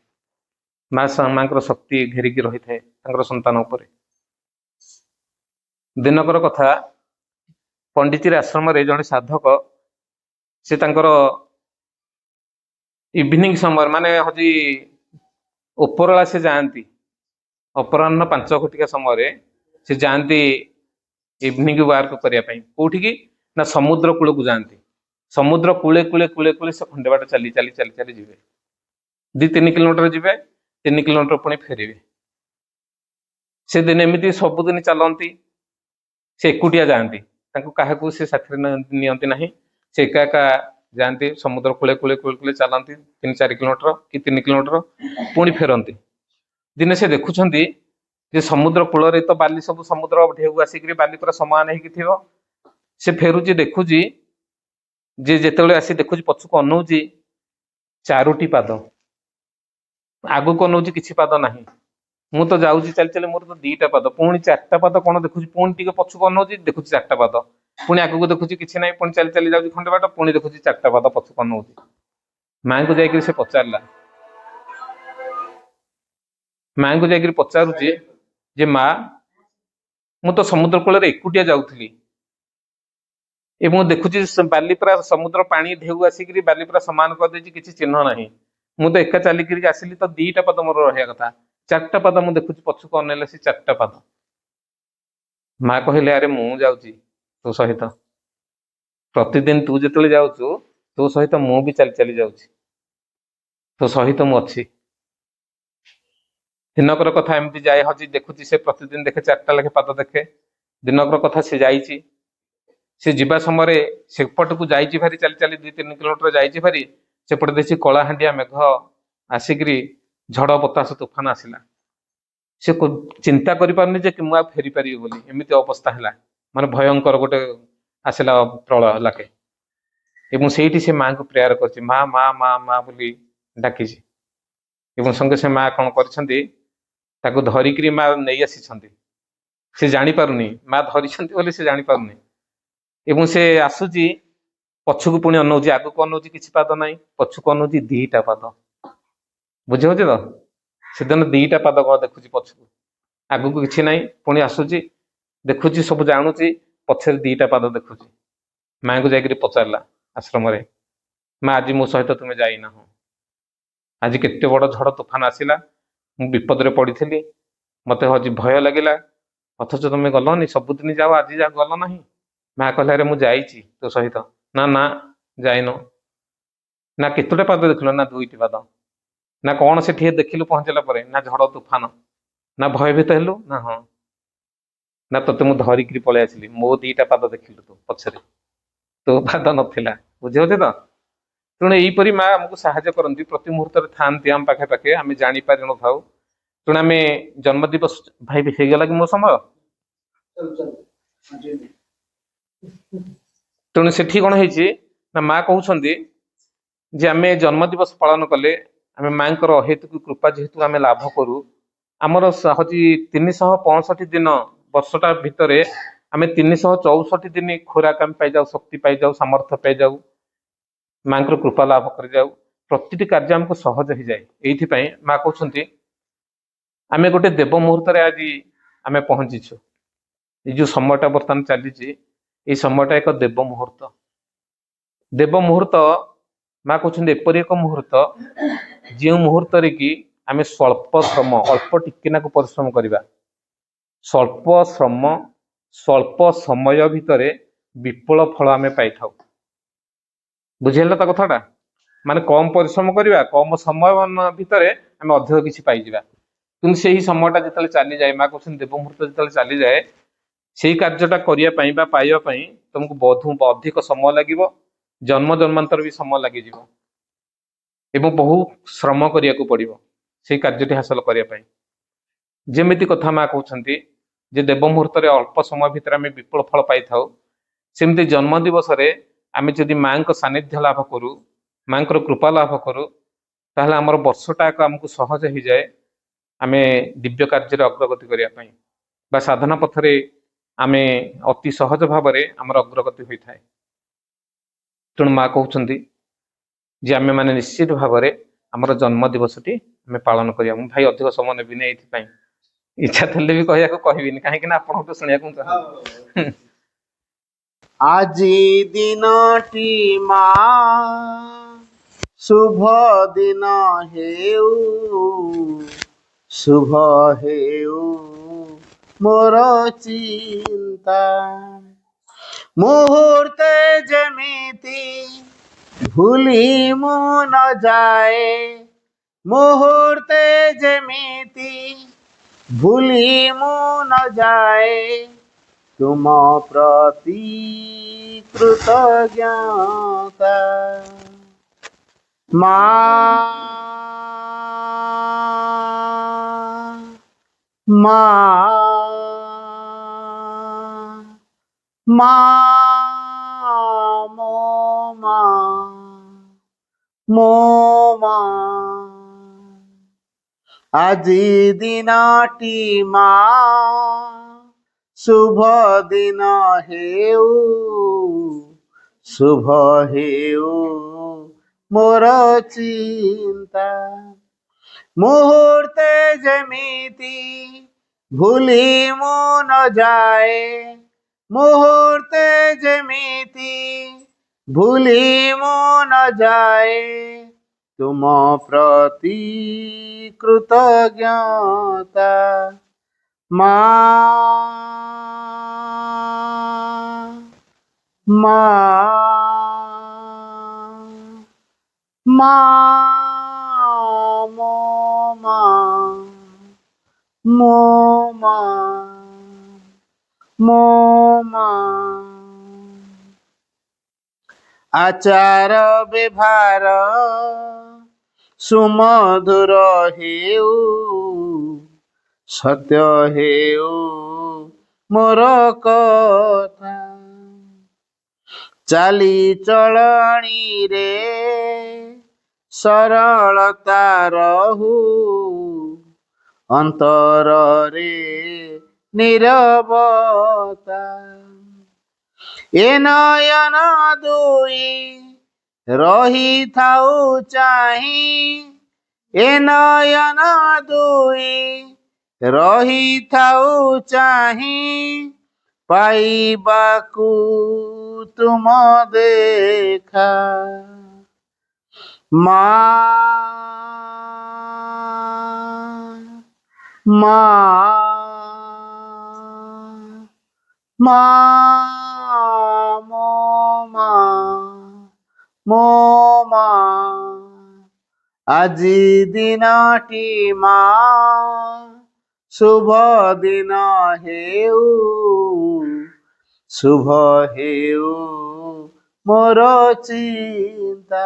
ମାଙ୍କର ଶକ୍ତି ଘେରିକି ରହିଥାଏ ତାଙ୍କର ସନ୍ତାନ ଉପରେ। ଦିନକର କଥା, ପଣ୍ଡିଚେରୀ ଆଶ୍ରମରେ ଜଣେ ସାଧକ, ସେ ତାଙ୍କର ଇଭିନିଂ ସମୟରେ ମାନେ ହଉଛି ଉପରବେଳା ସେ ଯାଆନ୍ତି, ଅପରାହ୍ନ 5 ଘଟିକା ସମୟରେ ସେ ଯାଆନ୍ତି ଇଭିନିଂ ୱାର୍କ କରିବା ପାଇଁ। କୋଉଠିକି ନା ସମୁଦ୍ର କୂଳକୁ ଯାଆନ୍ତି। ସମୁଦ୍ର କୂଳେ କୂଳେ କୂଳେ କୂଳେ ସେ ଖଣ୍ଡେ ବାଟ ଚାଲି ଚାଲି ଚାଲି ଚାଲି ଯିବେ, 2-3 କିଲୋମିଟର ଯିବେ, 3 କିଲୋମିଟର ପୁଣି ଫେରିବେ। ସେ ଦିନ ଏମିତି ସବୁଦିନ ଚାଲନ୍ତି। ସେ ଏକୁଟିଆ ଯାଆନ୍ତି, ତାଙ୍କୁ କାହାକୁ ସେ ସାଥିରେ ନିଅନ୍ତି ନାହିଁ। ସେ ଏକା ଏକା ଯାଆନ୍ତି, ସମୁଦ୍ର କୂଳେ କୂଳେ କୂଳେ କୂଳେ ଚାଲନ୍ତି 3-4 କିଲୋମିଟର କି 3 କିଲୋମିଟର, ପୁଣି ଫେରନ୍ତି। दिने से देखुछंती जे समुद्र कूल तो बाली सब समुद्र ढेउ आसिक बाली पूरा समान हो से फेरुची देखुची जे जेतेबेले आसी देखुची पछुक अनौची चारोटी पाद आगु को अनौची किछि पाद नाही मु तो जाऊँगी चली चली मोर तो दीटा पाद पुणी चारटा पाद कौन देखुची पुणी टे पछुक अनौची देखुची चारटा पाद पुणी आगु देखुची किछि नाही पुणी चली चली जाऊँगी खंडे बाट पुणी देखुची चारटा पाद पछुक अनौची माँ को जाकर से पचारा माँ को जाकर पचारुची जे माँ मु तो समुद्र कूल एकुटिया जाऊली एवं देखुची बाली पूरा समुद्र पानी ढेउ आसिक बाली पूरा सामान करदे किसी चिन्ह ना मु तो एका चलिक आसिली तो दीटा पद मोर रहा कथा चारटा पद मुझे देखुची पछुक अनेला से चारटा पद माँ कहले अरे मु जाऊँगी तो सहित प्रतिदिन तू जिते जाऊँ तो सहित मु भी चली चली जाऊँगी तो सहित मु अच्छी दिनकर कथा एमती जाए हजी देखुची से प्रतिदिन देखे चारटा लेखे पाद देखे दिनकर कथा से जाइए से जीवा समय सेपट को जाइए भारी चली चली 2-3 किलोमीटर जाइए भारी सेपटे देखी कलाहांडिया मेघ आसिक झड़ बतास तूफान आसला से चिंता करें जे कि मुझे फेरी पारि बोली एमती अवस्था है माने भयंकर गोटे आसला प्रलय लाके एवं से से माँ को प्रेयर कर माँ माँ माँ माँ बोली डाकी संगे से माँ कौन कर धरिकी माँ नहीं आसी से जापारुनी माँ धरी से जापारुनी एवं से आसूची पछुक पुणी अनौची आगक अनौची किसी पाद ना पछुक अनौची दीटा पाद बुझे तो से दिन दीटा पाद कौन देखुची पछुक आगक किसी ना पुणी आसूची देखुची सब जानूची पछरे दीटा पाद देखुची माँ को जाकर पचारा आश्रम माँ आज मो सहित तुम्हें जाइना आज केते बड़ झड़ तूफान आसला मु विपद रे पड़ी मत हज भय लगिला अथच तुम गलनी सबुदिन जाओ आज जा गल ना माँ कहला अरे मुझे तो सहित ना ना जाइन ना केतोटा पाद देखल ना 2टी पाद ना कौन से देखिलु पहुंचला परे ना झड़ तूफान ना भयभीत हेलु ना हाँ ना तोते मु धरिकी पलि आसिली मो 2टा पाद देखिलु तू पछरे तो पाद नथिला बुझे तो तेणु यहीपरि माँ आमको साहाय्य करती प्रति मुहूर्त थांती आम पाखे पाखे आम जापारि न था तेणु आम जन्मदिवस भाई होगला कि मो समय तेणु से कौन है माँ कहते जे आम जन्मदिवस पालन कले आम माँ अहेतुक कृपा जेहेतु आम लाभ करूँ आमर हजी 365 दिन वर्षटा भितर आम 364 दिन खोराक आम पाई जाऊ शक्ति पाई जाऊ सामर्थ्य पाई जाऊ माँ कृपा लाभ कर जाऊ प्रति कार्य आमको सहज हो जाए ये माँ कहते आम गोटे देव मुहूर्त आज आम पहुंचीछु ये जो समयटा बर्तमान चली ये समयटा एक देव मुहूर्त माँ कहते एपरी एक मुहूर्त जो मुहूर्त कि आम स्वल्प श्रम अल्प टिकेना को परिश्रम करवा स्वल्प श्रम स्वल्प समय भितर विपुल फल आम पाई था बुझेगा तो कथाटा माने कम परिश्रम करवा कम समय भितर आम अधिक किसी पाइबा कि से ही समयटा जो चली जाए माँ कहते देव मुहूर्त जो चली जाए से कार्यटा करने पाइबापी तुमको बहुत अधिक समय लगे जन्म जन्मांतर भी समय लगे एवं बहु श्रम करने को पड़ो से कार्यटी हासिल करने जमीती कथा माँ कहते जे देव मुहूर्त अल्प समय भितर आम विपुल फल पाई था सेमती जन्म दिवस आम जदि माँ सानिध्य लाभ करूँ माँ कृपा लाभ करूँ ताहले आमर वर्षटा आमको सहज हो जाए आम दिव्य कार्य अग्रगति करने बा साधना पथरे आम अति सहज भाव आमर अग्रगति होता है तेणु माँ कहते जे आम मैंने निश्चित भाव आमर जन्म दिवसटी आम पालन करिया भाई अधिक समय नेबी नहीं इच्छा थे भी कहबी कहीं आप तो शुणा चाहूँ আজি দিনটি মা শুভ দিন হেউ শুভ হেউ মোর চিন্তা মুহূর্তে যেমিতি ভুলি মু ন যায় মুহূর্তে যেমিতি ভুলি মু ন যায় तुम प्रति कृतज्ञता माँ মা মা মো মা ମୋ ମା ଆଜି ଦିନଟି ମା ଶୁଭ ଦିନ ହେଉ ଶୁଭ ହେଉ ମୋର ଚିନ୍ତା ମୁହୂର୍ତ୍ତେ ଯେମିତି ଭୁଲି ମୁଁ ନ ଯାଏ ମୁହୂର୍ତ୍ତେ ଯେମିତି ଭୁଲି ମୁଁ ନ ଯାଏ ତୁମ ପ୍ରତି କୃତଜ୍ଞତା ମା ମା ମା ମୋ ମା ମୋ ମା ମୋ ମା ଆଚାର ବ୍ୟବହାର ସୁମଧୁର ହେଉ ସତ୍ୟ ହେଉ ମୋର କଥା ଚାଲିଚଳଣିରେ ସରଳତା ରହୁ ଅନ୍ତରରେ ନିରବତା ଏ ନୟନ ଦୁଇ ରହିଥାଉ ଚାହିଁ ଏ ନୟନ ଦୁଇ ରହିଥାଉ ଚାହିଁ ପାଇବାକୁ ତୁମ ଦେଖା ମା ମା ମା ମୋ ମା ମୋ ମା ଆଜି ଦିନଟି ମା ଶୁଭ ଦିନ ହେଉ ଶୁଭ ହେଉ ମୋର ଚିନ୍ତା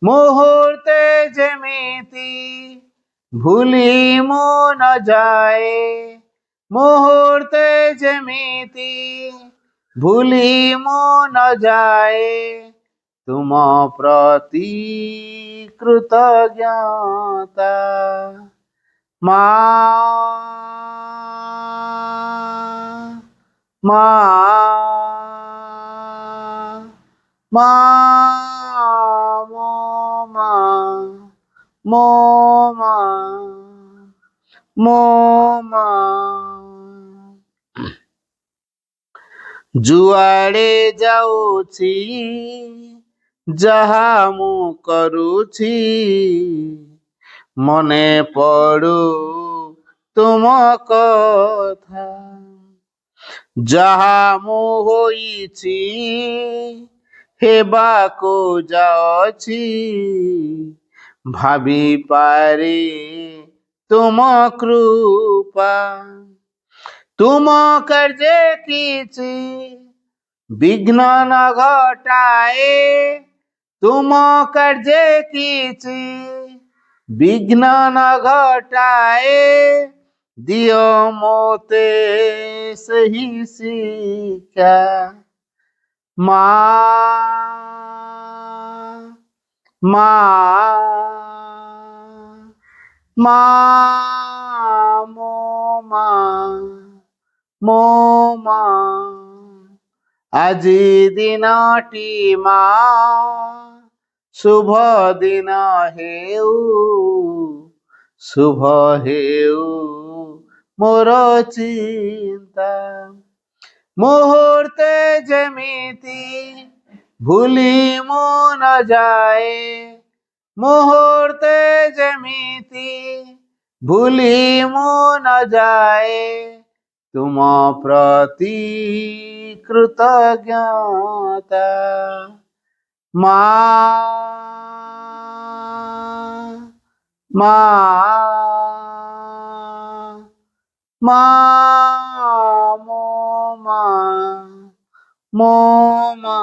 ମୁହୂର୍ତ୍ତେ ଯେମିତି ଭୁଲି ମୁଁ ନ ଯାଏ ମୁହୂର୍ତ୍ତେ ଯେମିତି ଭୁଲି ମୁଁ ନ ଯାଏ ତୁମ ପ୍ରତି କୃତଜ୍ଞତା ମା ମା ମା ମୋ ମା ମୋ ମା ମୋ ମା ଯୁଆଡ଼େ ଯାଉଛି ଯାହା ମୁଁ କରୁଛି ମନେ ପଡ଼ୁ ତୁମ କଥା ଯାହା ମୁଁ ହୋଇଛି ହେବାକୁ ଯାଉଛି ଭାବିପାରେ ତୁମ କୃପା ତୁମ କାର୍ଯ୍ୟ କିଛି ବିଘ୍ନ ନ ଘଟାଏ ତୁମ କାର୍ଯ୍ୟ କିଛି ବିଘ୍ନ ନ ଘଟାଏ ଦିଅ ମୋତେ ସେହି ଶିକ୍ଷା ମା ମା ମା ମୋ ମା ମୋ ମା ଆଜି ଦିନଟି ମା ଶୁଭ ଦିନ ହେଉ ଶୁଭ ହେଉ ମୋର ଚିନ୍ତା ମୁହୂର୍ତ୍ତେ ଯେମିତି ଭୁଲି ମୁଁ ନ ଯାଏ ମୁହୂର୍ତ୍ତେ ଯେମିତି ଭୁଲି ମୁଁ ନ ଯାଏ ତୁମ ପ୍ରତି କୃତଜ୍ଞତା ମା ମା ମା ମୋ ମା ମୋ ମା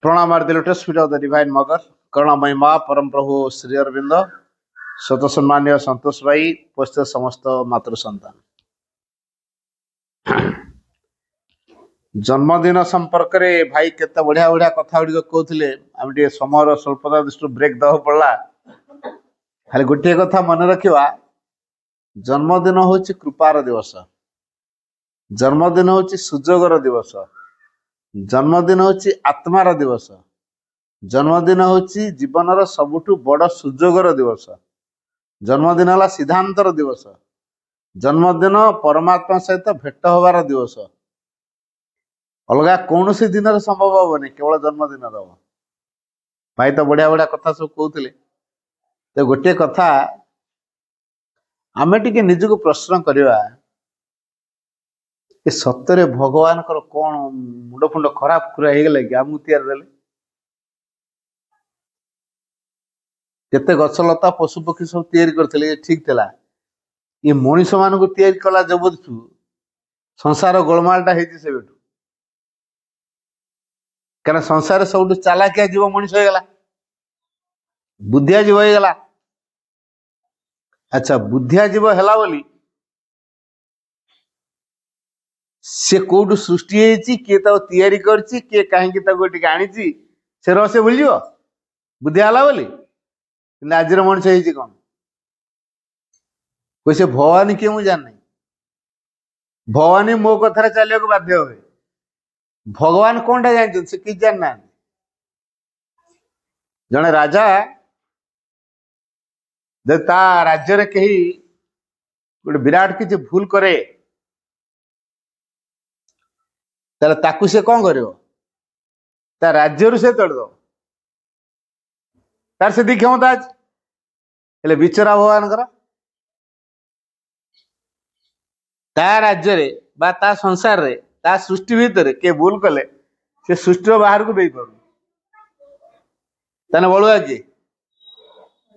Pranam are the lotus feet of the Divine Mother. करुणामयी परम प्रभु श्री अरविंद स्वत सम्मान्य संतोष भाई उपस्थित समस्त मातृ संतान जन्मदिन संपर्क रे भाई केते बढ़िया बढ़िया कथा गुड़िक कहते आम टे समय स्वल्पता दृष्टि ब्रेक दह पड़ा खाली गोटे कथा मन रखा जन्मदिन हूँ कृपार दिवस जन्मदिन हूँ सुजोगर दिवस जन्मदिन हूँ आत्मार दिवस जन्मदिन हूँ जीवनर सबुठु बड़ सुजोगर दिवस जन्मदिन है सिद्धांतर दिवस जन्मदिन परमात्मा सहित भेट होवार दिवस अलग कौन सी दिन संभव हेनी केवल जन्मदिन हम भाई तो बढ़िया बढ़िया कथा सब कहते तो गोटे कथा आमे टिके निजको प्रश्न करवा सत्य भगवान कौन मुंड फुंड खराब पूरा हो गला कि आमको तैयार देले केते गछलता पशु पक्षी सब तैयारी करते ठीक थिला ये मनीष मान को तैयारी कला जबरदस्तु संसार गोलमालटा है से बेटू क्या संसार सब चालाकिया जीव मनीष हो गला बुद्धिया जीव हो गला अच्छा बुद्धिया जीव है बोली से कौटू सृष्टि होती किए तैयारी करछि किए कहीं आनी से रहस्य भूल जाव बुद्धिया है बोली आज मनीष होती कौन कोई से भवानी किए मुझे जान भवानी मो कथार चलिया बाध्य हुए भगवान कौन टा जानते से कि जान ना जड़े राजा ता राज्य रे कहीं गोटे विराट किसी भूल करे ताकू से कौन कर राज्य से तोड़द तार से क्षमता अच्छे बिचरा भगवान ता राज्य रे बा ता संसार रे ता सृष्टि भितर के भूल कले से सृष्टि बाहर को दे पार बलुआ किए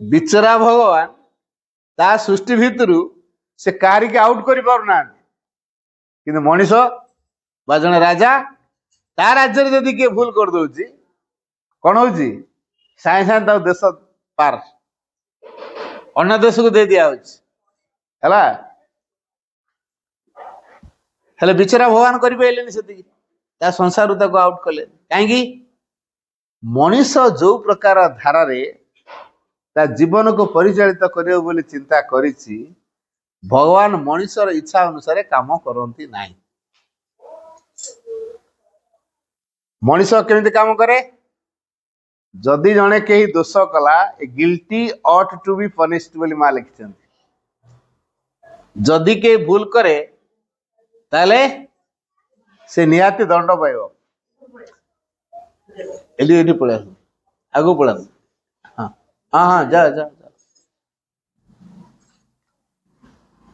बिचरा भगवान ता सृष्टि भितर से कारिक आउट कर पारना कि मनीष बा जने राजा ता राज्य जदि किए भूल कर दौची कौन हो साए साए देश पार अन्य देश को दे दिया हेले बिचरा भगवान करें से संसार आउट कले कहीं मनीष जो प्रकार धारा रे ता जीवन को परिचालित करियो बोली चिंता करिछि भगवान मनीषर इच्छा अनुसार काम करती नहीं मनीष केमिति काम करे जदि जने कहीं दोष कला guilty ought to be punished बोली माँ लिखिछन्ति जदि के भूल करे ताले से निहाती दंड पाइबो एली पड़ा आगु पड़ा हाँ हाँ हाँ जा जा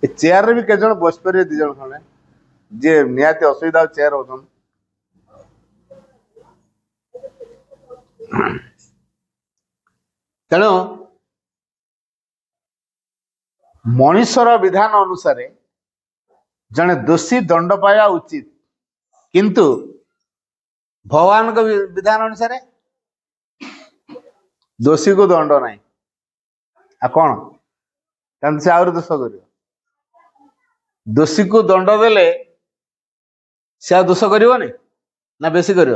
चेयर रे भी के जन बस पर दी जन खने जे निहाती असुविधा चेयर होछन तेणु मनीषर विधान अनुसार जने दोषी दंड पाया उचित किंतु भगवान को विधान अनुसार दोषी को दंड नहीं आ कौन से आउर दोष कर दोषी को दंड देले से आ दोष करनी ना बेसी कर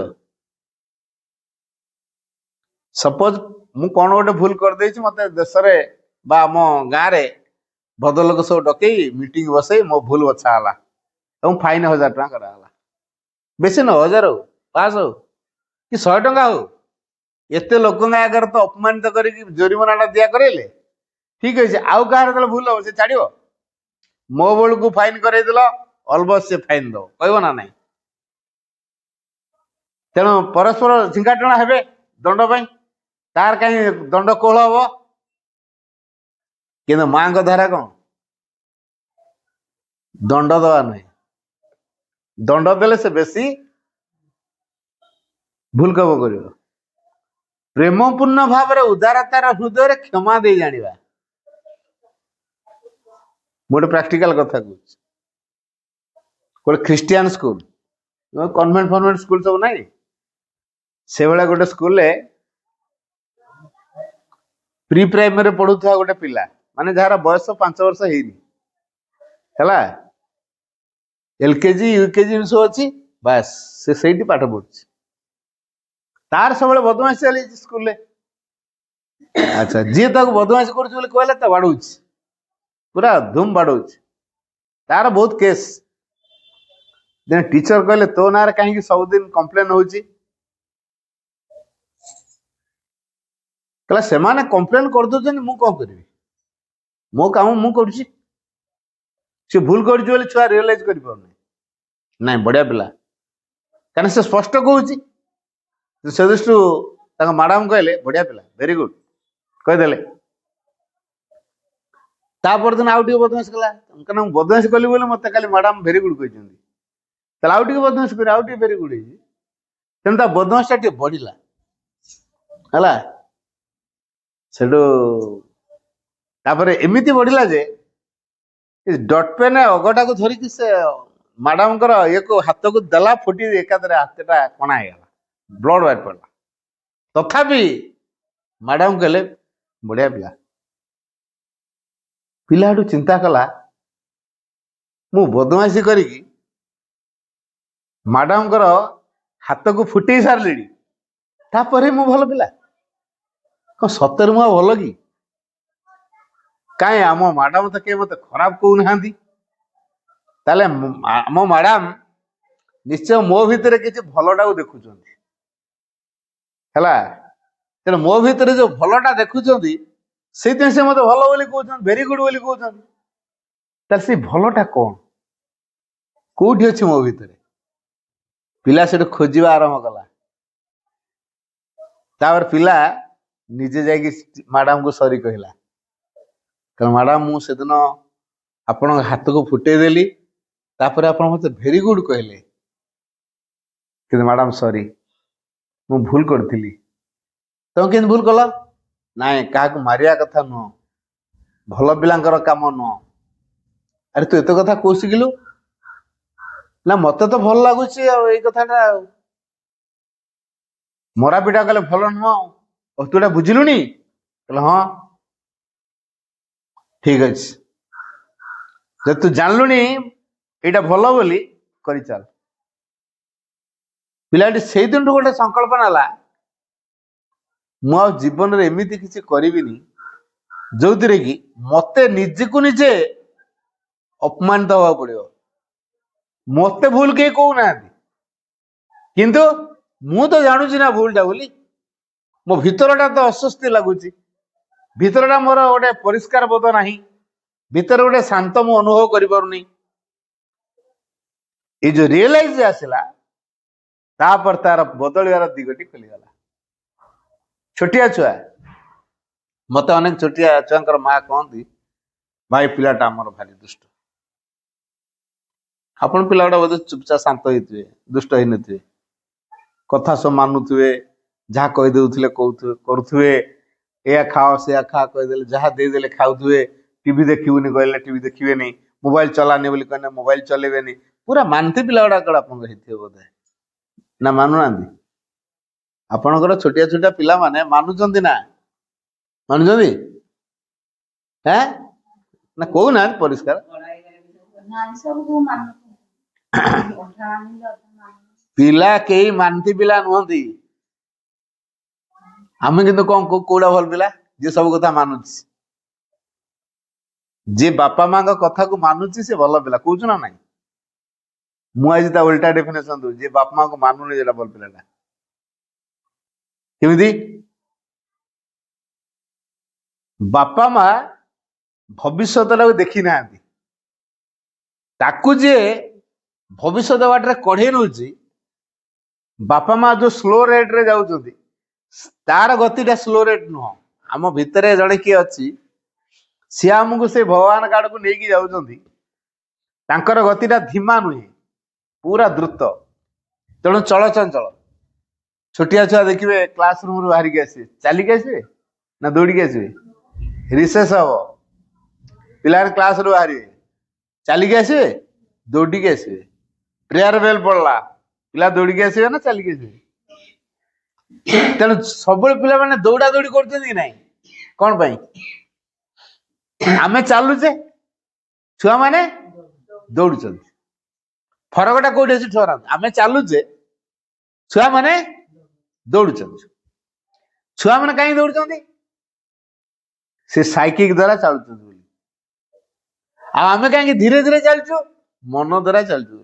सपोज मु कौन गोटे भूल कर देछि मते देश रे बा आम गाँव रे भद्रलोक सब डकई मीटिंग बसई मो भूल बछा हला और फाइन 1000 टका कराला बेसी न 1000 हो 500 हो कि 100 टका हो एते लोक आगे तो अपमानित करके जोरिमाना दिया करेले ठीक है आउ कह भूल हो से छाड़ मो बेल को फाइन करदेल अलबस से फाइन दो कह ना ना तेणु परस्पर झिंगाटणा हे दंड तार कहीं दंड कोहल हम कि माँ को धारा कौन दंड दवा नहीं दंड देले से बेसी भूल कब कर प्रेमपूर्ण भाव उदारतार हृदय क्षमा दे जानिबा गोटे प्रैक्टिकल कथा कहूँ गोटे ख्रिस्टियन स्कूल कन्वेंट फन्वेंट स्कूल सब ना से भाया गोटे स्कूल ପ୍ରି ପ୍ରାଇମେରୀ ପଢୁଥିବା ଗୋଟେ ପିଲା ମାନେ ଯାହାର ବୟସ 5 ବର୍ଷ ହେଇନି ହେଲା, LKG UKG ସବୁ ଅଛି, ବାସ୍ ସେ ସେଇଠି ପାଠ ପଢୁଛି। ତାର ସବୁବେଳେ ବଦମାସି ଚାଲିଛି ସ୍କୁଲରେ। ଆଚ୍ଛା, ଯିଏ ତାକୁ ବଦମାସି କରୁଛି ବୋଲି କହିଲେ ତା ବାଡଉଛି, ପୁରା ଧୁମ ବାଡଉଛି। ତାର ବହୁତ କେସ୍। ଦିନେ ଟିଚର କହିଲେ ତୋ ନାଁରେ କାହିଁକି ସବୁଦିନ କମ୍ପ୍ଲେନ ହଉଛି? କହିଲା ସେମାନେ କମ୍ପ୍ଲେନ କରିଦଉଛନ୍ତି, ମୁଁ କଣ କରିବି? ମୋ କାମ ମୁଁ କରୁଛି। ସେ ଭୁଲ କରୁଛି ବୋଲି ଛୁଆ ରିଅଲାଇଜ କରିପାରୁନି। ନାଇଁ, ବଢିଆ ପିଲା, କାରଣ ସେ ସ୍ପଷ୍ଟ କହୁଛି। ସେ ଦୃଷ୍ଟିରୁ ତାଙ୍କ ମ୍ୟାଡାମ କହିଲେ ବଢିଆ ପିଲା, ଭେରି ଗୁଡ କହିଦେଲେ। ତା ପରଦିନ ଆଉ ଟିକେ ବଦମାସି କଲା, କାରଣ ମୁଁ ବଦମାସି କଲି ବୋଲି ମତେ କାଲି ମ୍ୟାଡାମ ଭେରି ଗୁଡ କହିଛନ୍ତି। ତାହେଲେ ଆଉ ଟିକେ ବଦମାସି କରି ଆଉ ଟିକେ ଭେରି ଗୁଡ ହେଇଛି। ତେଣୁ ତା ବଦମାସି ଟା ଟିକେ ବଢିଲା ହେଲା। ସେଠୁ ତାପରେ ଏମିତି ବଢିଲା ଯେ ଡଟ୍ ପେନ୍ ଅଗଟାକୁ ଧରିକି ସେ ମ୍ୟାଡାମଙ୍କର ଇଏକୁ ହାତକୁ ଦେଲା, ଫୁଟି ଏକାଥରେ ହାତଟା କଣା ହେଇଗଲା, ବ୍ଲଡ ବାହାରି ପଡିଲା। ତଥାପି ମ୍ୟାଡାମ କହିଲେ ବଢିଆ ପିଲା। ପିଲାଠୁ ଚିନ୍ତା କଲା, ମୁଁ ବଦମାସି କରିକି ମ୍ୟାଡାମଙ୍କର ହାତକୁ ଫୁଟେଇ ସାରିଲିଣି, ତାପରେ ମୁଁ ଭଲ ପିଲା? କଣ ସତରେ ମୁଁ ଆଉ ଭଲ କି? କାହିଁ ଆମ ମ୍ୟାଡାମ ତ କେହି ମତେ ଖରାପ କହୁନାହାନ୍ତି। ତାହେଲେ ଆମ ମ୍ୟାଡାମ ନିଶ୍ଚୟ ମୋ ଭିତରେ କିଛି ଭଲଟାକୁ ଦେଖୁଛନ୍ତି ହେଲା। ତେଣୁ ମୋ ଭିତରେ ଯୋଉ ଭଲଟା ଦେଖୁଛନ୍ତି, ସେଇଥିପାଇଁ ସେ ମତେ ଭଲ ବୋଲି କହୁଛନ୍ତି, ଭେରି ଗୁଡ ବୋଲି କହୁଛନ୍ତି। ତାହେଲେ ସେଇ ଭଲଟା କଣ, କୋଉଠି ଅଛି ମୋ ଭିତରେ? ପିଲା ସେଠୁ ଖୋଜିବା ଆରମ୍ଭ କଲା। ତାପରେ ପିଲା ନିଜେ ଯାଇକି ମ୍ୟାଡାମକୁ ସରି କହିଲା, କାରଣ ମ୍ୟାଡାମ ମୁଁ ସେଦିନ ଆପଣଙ୍କ ହାତକୁ ଫୁଟେଇ ଦେଲି, ତାପରେ ଆପଣ ମତେ ଭେରି ଗୁଡ କହିଲେ, କିନ୍ତୁ ମ୍ୟାଡାମ ସରି, ମୁଁ ଭୁଲ କରିଥିଲି। ତମେ କେମିତି ଭୁଲ କଲ? ନାଇଁ, କାହାକୁ ମାରିବା କଥା ନୁହଁ, ଭଲ ପିଲାଙ୍କର କାମ ନୁହଁ। ଆରେ ତୁ ଏତେ କଥା କୋଉ ଶିଖିଲୁ? ନା ମତେ ତ ଭଲ ଲାଗୁଛି ଆଉ ଏଇ କଥାଟା। ଆଉ ମରା ପିଟା କଲେ ଭଲ ନୁହଁ, ତୁ ଏଟା ବୁଝିଲୁଣି? କହିଲେ ହଁ ଠିକ ଅଛି, ଯଦି ତୁ ଜାଣିଲୁଣି ଏଇଟା ଭଲ ବୋଲି, କରିଚାଲ। ପିଲାଟି ସେଇଦିନଠୁ ଗୋଟେ ସଂକଳ୍ପ ନେଲା, ମୁଁ ଆଉ ଜୀବନରେ ଏମିତି କିଛି କରିବିନି ଯୋଉଥିରେ କି ମତେ ନିଜକୁ ନିଜେ ଅପମାନିତ ହବାକୁ ପଡିବ। ମତେ ଭୁଲ କେହି କହୁନାହାନ୍ତି, କିନ୍ତୁ ମୁଁ ତ ଜାଣୁଛି ନା ଭୁଲଟା ବୋଲି। ମୋ ଭିତରଟା ତ ଅସ୍ୱସ୍ତି ଲାଗୁଛି, ଭିତରଟା ମୋର ଗୋଟେ ପରିଷ୍କାର ବୋଧ ନାହିଁ, ଭିତରେ ଗୋଟେ ଶାନ୍ତ ମୁଁ ଅନୁଭବ କରିପାରୁନି। ଏଇ ଯୋଉ ରିଏଲାଇଜ ଆସିଲା, ତାପରେ ତାର ବଦଳିବାର ଦିଗଟି ଖୋଲିଗଲା। ଛୋଟିଆ ଛୁଆ, ମତେ ଅନେକ ଛୋଟିଆ ଛୁଆଙ୍କର ମା କହନ୍ତି, ଭାଇ ପିଲାଟା ଆମର ଭାରି ଦୁଷ୍ଟ। ଆପଣ ପିଲା ଗୁଡା ବୋଧେ ଚୁପଚାପ ଶାନ୍ତ ହେଇଥିବେ, ଦୁଷ୍ଟ ହେଇନଥିବେ, କଥା ସବୁ ମାନୁଥିବେ, ଯାହା କହିଦଉଥିଲେ କରୁଥିବେ, ଏୟା ଖାଅ ସେୟା ଖା କହିଦେଲେ ଯାହା ଦେଇଦେଲେ ଖାଉଥିବେ, ଟିଭି ଦେଖିବୁନି କହିଲେ ଟିଭି ଦେଖିବେନି, ମୋବାଇଲ ଚଲାନି ବୋଲି କହିଲେ ମୋବାଇଲ ଚଲେଇବେନି। ପୁରା ମାନନ୍ତି ପିଲା ଗୁଡାକ ଆପଣଙ୍କ ହେଇଥିବେ ବୋଧେ, ନା ମାନୁନାହାନ୍ତି? ଆପଣଙ୍କର ଛୋଟିଆ ଛୋଟିଆ ପିଲାମାନେ ମାନୁଛନ୍ତି ନା? ମାନୁଛନ୍ତି ନା କହୁନାହାନ୍ତି ପରିଷ୍କାର? ପିଲା କେହି ମାନନ୍ତି ପିଲା ନୁହନ୍ତି। ଆମେ କିନ୍ତୁ କଣ କୋଉଟା ଭଲ ପିଲା? ଯିଏ ସବୁ କଥା ମାନୁଛି, ଯିଏ ବାପା ମାଙ୍କ କଥାକୁ ମାନୁଛି, ସେ ଭଲ ପିଲା। କହୁଛୁ ନା ନାଇଁ? ମୁଁ ଆଜି ତା ଓଲଟା ଡେଫିନେସନ ଦଉଛି, ଯିଏ ବାପା ମାଙ୍କୁ ମାନୁନି ସେଟା ଭଲ ପିଲାଟା। କେମିତି? ବାପା ମା ଭବିଷ୍ୟତଟାକୁ ଦେଖି ନାହାନ୍ତି, ତାକୁ ଯିଏ ଭବିଷ୍ୟତ ବାଟରେ କଢେଇ ନଉଛି, ବାପା ମା ଯୋଉ ସ୍ଲୋ ରେଟରେ ଯାଉଛନ୍ତି, ତାର ଗତିଟା ସ୍ଲୋ ରେଟ ନୁହଁ। ଆମ ଭିତରେ ଜଣେ କିଏ ଅଛି, ସିଏ ଆମକୁ ସେ ଭଗବାନ କାଡକୁ ନେଇକି ଯାଉଛନ୍ତି। ତାଙ୍କର ଗତିଟା ଧୀମା ନୁହେଁ, ପୁରା ଦ୍ରୁତ। ତେଣୁ ଚଳଚଞ୍ଚଳ। ଛୋଟିଆ ଛୁଆ ଦେଖିବେ କ୍ଲାସ ରୁମରୁ ବାହାରିକି ଆସିବେ, ଚାଲିକି ଆସିବେ ନା ଦୌଡ଼ିକି ଆସିବେ? ରିସେସ ହବ, ପିଲାମାନେ କ୍ଲାସରୁ ବାହାରିବେ, ଚାଲିକି ଆସିବେ ଦୌଡ଼ିକି ଆସିବେ। ପ୍ରେୟାର ବେଲ ପଡିଲା, ପିଲା ଦୌଡ଼ିକି ଆସିବେ ନା ଚାଲିକି ଆସିବେ? ତେଣୁ ସବୁବେଳେ ପିଲାମାନେ ଦୌଡ଼ା ଦୌଡ଼ି କରୁଛନ୍ତି କି ନାଇଁ? कौन पाई आमे चालुचे छुआ माने दौड़ुचंती फरकटा कोठी अछि ठहरा आमे चालुचे छुआ माने दौड़ुचंती छुआ माने काई दौड़ुचंती से साइकिल द्वारा चालुचंती बोली आ आमे काई धीरे धीरे चलचु मन द्वारा चलचु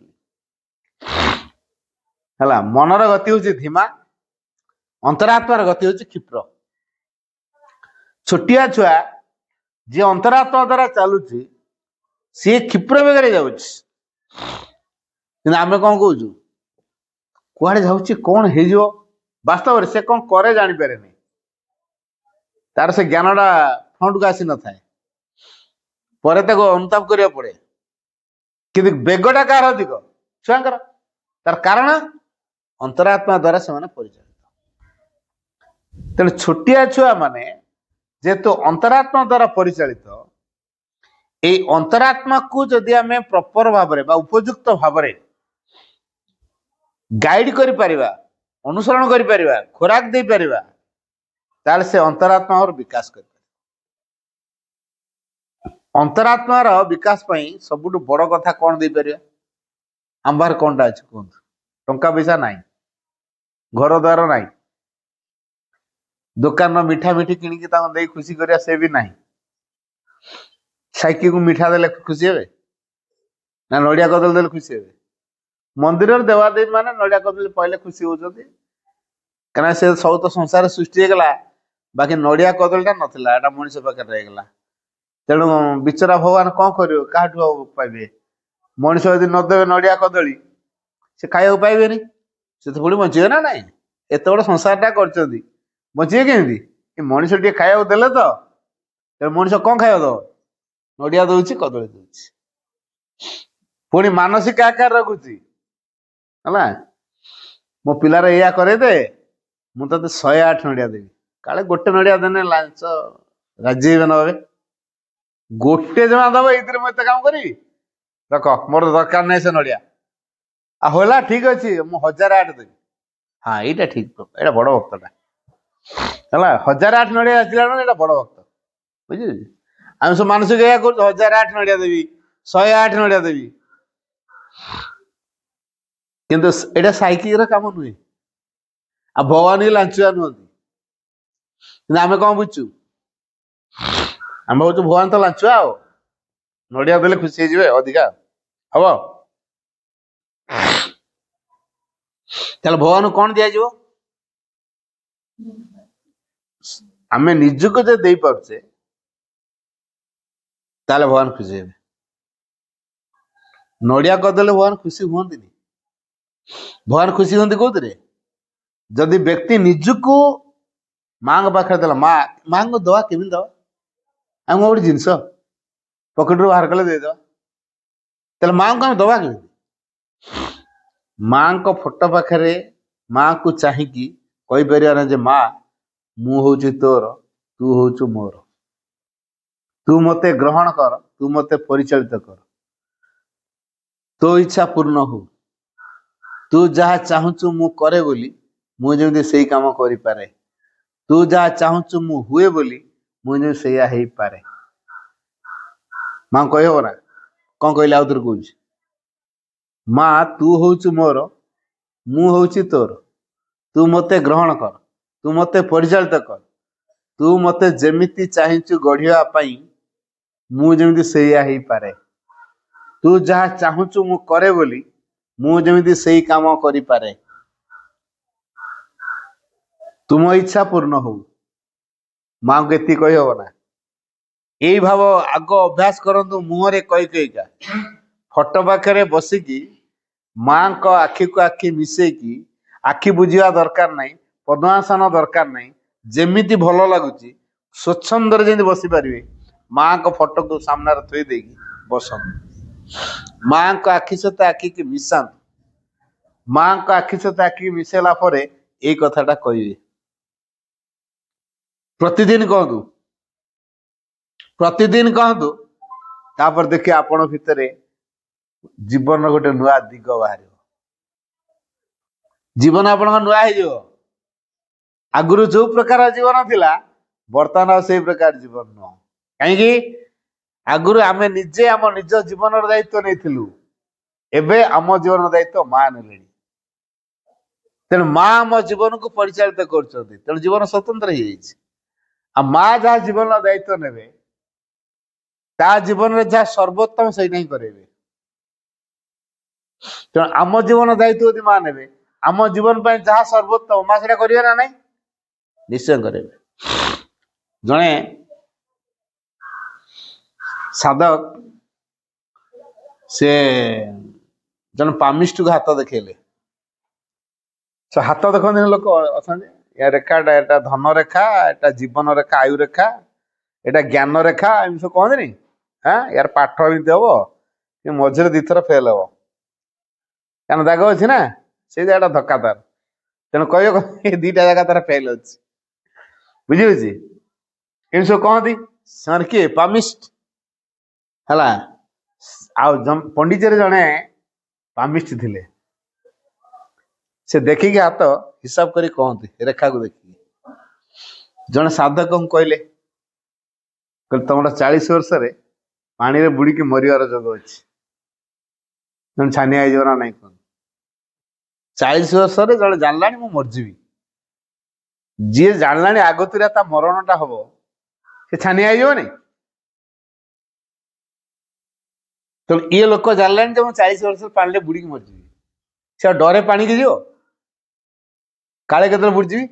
हला मनर गति होची धीमा अंतरात्मार गति होची क्षिप्र छोटिया छुआ जे अंतरात्मा द्वारा चलुची सी क्षिप्र बेगरे जाउची आमे कौन कहूँ कुआड़े जाऊँ कौन हो वास्तव से कौन करे जानी पारे नहीं तार से ज्ञानटा फ्रंट को आसी न थाए पर अनुताप करिया पड़े कि बेगटा कार अधिक छुआंकर तार कारण अंतरात्मा द्वारा से परिचालित तेणु छोटिया छुआ माने जेहेतु अंतरात्मा द्वारा परिचालित ए अंतरात्मा को जदि आमे प्रॉपर भाव में उपयुक्त भाव में गाइड करि परिबा अनुसरण करि परिबा खोराक दे परिबा ताल से अंतरात्मा और विकास कर अंतरात्मा रो विकास पई सबुठु बड़ कथा कोन दे परिबा आंबार कोनटा अछि कोन टंका पैसा नाही घर द्वार नाही दुकान में मीठा मीठी किणी के तांग दे खुशी करिया से भी नाही साइकिल को मीठा देले खुशी हेबे ना नडिया कदल देले खुशी हेबे मंदिर देवादेवी माने नडिया कदली पहले खुशी होती कहना से सब तो संसार सृष्टि होगला बाकी नडिया कदलीटा नथिला एटा मनुष्य पाखे रहीगला तेणु बिचरा भगवान कौन कर पाइबे मनुष्य यदि नदेवे नडिया कदली से खाया पाइबे से तो पुणी बचे ना नाई एत बड़ संसारटा कर बचे केमी मनुष्य टे खाया देले तो मनुष्य कौन खाया दब नडिया दौची कदली दौची पुणी मानसिक आकार रखुची है मो पिलार या करे दे मुझे 108 नड़िया देवी काले गोटे नड़िया देने लांच राजी हे गोटे जमा दब ये मुझे काम करी रख मोर दरकार नहीं से नड़िया होला ठीक अच्छे मुझे 1008 देवी हाँ यहाँ ठीक यहाँ बड़ भक्तटा है 1008 नड़िया आसला बड़ भक्त बुझे आम सब मानसिक या कर 1008 नड़िया देवी 108 नड़िया देवी किंतु एटा साइकिल काम नुहे आ भगवान ही लांचुआ नुहति आम कौन बुझु आम भावु भगवान तो लांचुआ आ नड़िया देले खुशी हो अधिका हम चल भगवान कौन दिज्व आम निजुक जो दे पारे ताले भगवान खुशी हे नड़िया करदेले भगवान खुशी हमें भगवान खुशी होती कौन जदि व्यक्ति निजुक माँ पाखे देला माँ को दवा केमी दवा आम गोटे जिनस पकेट रू बाहर कले देदेवा तेल माँ को आम दवा केमी माँ को फोटो पाखे माँ को चाहिकी कहीपर माँ मु हूँ तोर तू हूँ मोर तू मते ग्रहण कर तू मते परिचालित कर तो इच्छा पूर्ण हो तू जहाँ चाहूचु मु करे बोली मुझे से काम करि पारे तू जहाँ चाहूचु मु हुए बोली मुझे से पारे माँ कह ना कौन कहले आउ थे कह माँ तू हूँ मोर मु हूँ तोर तू मते ग्रहण कर तू मते परिचालित कर तू मते जेमिति चाहिचु गढ़िया पाई मुझे से पारे तू जहाँ चाहूचु मु करे बोली मुझे से काम करि पारे तुम इच्छा पूर्ण हो माँ को एति कही हम ना यही भाव आग अभ्यास करतु मुहरे कहीका फोटो पाखे बसिकी माँ को आखि को आखि मिसेकी आखि बुझा दरकार नहीं पद्मासन दरकार नहीं जेमिति भल लगुच स्वच्छंदर जमी बस पारे माँ को फोटो को सामने थोई देगी बसंत माँ को आखि सहित आखि की मिसात माँ को आखि सहित आखि मिसेला यही कथाटा कहे प्रतिदिन कहतु तापर देखिए आपण भितर जीवन गोटे नुआ दिग बाहर जीवन आपण नुआ हो आगुरी जो प्रकार जीवन थिला ବର୍ତ୍ତମାନ ଆଉ ସେଇ ପ୍ରକାର ଜୀବନ ନୁହଁ। କାହିଁକି? ଆଗରୁ ଆମେ ନିଜେ ଆମ ନିଜ ଜୀବନର ଦାୟିତ୍ୱ ନେଇଥିଲୁ, ଏବେ ଆମ ଜୀବନର ଦାୟିତ୍ୱ ମା ନେଲେଣି। ତେଣୁ ମା ଆମ ଜୀବନକୁ ପରିଚାଳିତ କରୁଛନ୍ତି, ତେଣୁ ଜୀବନ ସ୍ୱତନ୍ତ୍ର ହେଇଯାଇଛି। ଆଉ ମା ଯାହା ଜୀବନର ଦାୟିତ୍ୱ ନେବେ, ତା ଜୀବନରେ ଯାହା ସର୍ବୋତ୍ତମ ସେଇଟା ହିଁ କରେଇବେ। ତେଣୁ ଆମ ଜୀବନ ଦାୟିତ୍ୱ ଯଦି ମା ନେବେ, ଆମ ଜୀବନ ପାଇଁ ଯାହା ସର୍ବୋତ୍ତମ ମା ସେଇଟା କରିବେ ନା ନାଇଁ? ନିଶ୍ଚୟ କରିବେ। ଜଣେ ସାଧକ ସେ ଜଣେ ପାମିଷ୍ଟକୁ ହାତ ଦେଖେଇଲେ। ସେ ହାତ ଦେଖନ୍ତି ଲୋକ ଅଛନ୍ତି, ଏ ରେଖାଟା ଏଟା ଧନ ରେଖା, ଏଟା ଜୀବନ ରେଖା, ଆୟୁ ରେଖା, ଏଟା ଜ୍ଞାନ ରେଖା, ଏମିତି ସବୁ କହନ୍ତିନି। ୟାର ପାଠ ଏମିତି ହବ, ମଝିରେ 2 ଥର ଫେଲ ହବ, କାରଣ ଦାଗ ଅଛି ନା, ସେଇ ଜାଗାଟା ଧକ୍କା ତାର। ତେଣୁ କହିବ ଏ 2ଟା ଜାଗା ତାର ଫେଲ ଅଛି, ବୁଝିହଉଛି? ଏମିତି ସବୁ କହନ୍ତି। ସେମାନେ କିଏ? ପାମିଷ୍ଟ ହେଲା। ଆଉ ପଣ୍ଡିଚେରୀ ଜଣେ ପାମିଷ୍ଟ ଥିଲେ। ସେ ଦେଖିକି ହାତ ହିସାବ କରି କହନ୍ତି, ରେଖାକୁ ଦେଖିକି। ଜଣେ ସାଧକଙ୍କୁ କହିଲେ ତମର 40 ବର୍ଷରେ ପାଣିରେ ବୁଡିକି ମରିବାର ଯୋଗ ଅଛି, ଜଣେ ଛାନିଆ ହେଇଯିବ ନା ନାଇଁ? 40 ବର୍ଷରେ ଜଣେ ଜାଣିଲାଣି ମୁଁ ମରିଯିବି, ଯିଏ ଜାଣିଲାଣି ଆଗତୁରା ତା ମରଣଟା ହବ, ସେ ଛାନିଆ ହେଇଯିବନି? ତ ଇଏ ଲୋକ ଜାଣିଲାଣି ଯେ ମୁଁ 40 ବର୍ଷରେ ପାଣିରେ ବୁଡିକି ମରିଯିବି, ସେ ଆଉ ଡରେ ପାଣିକି ଯିବ? କାଳେ କେତେବେଳେ ବୁଡିଯିବି?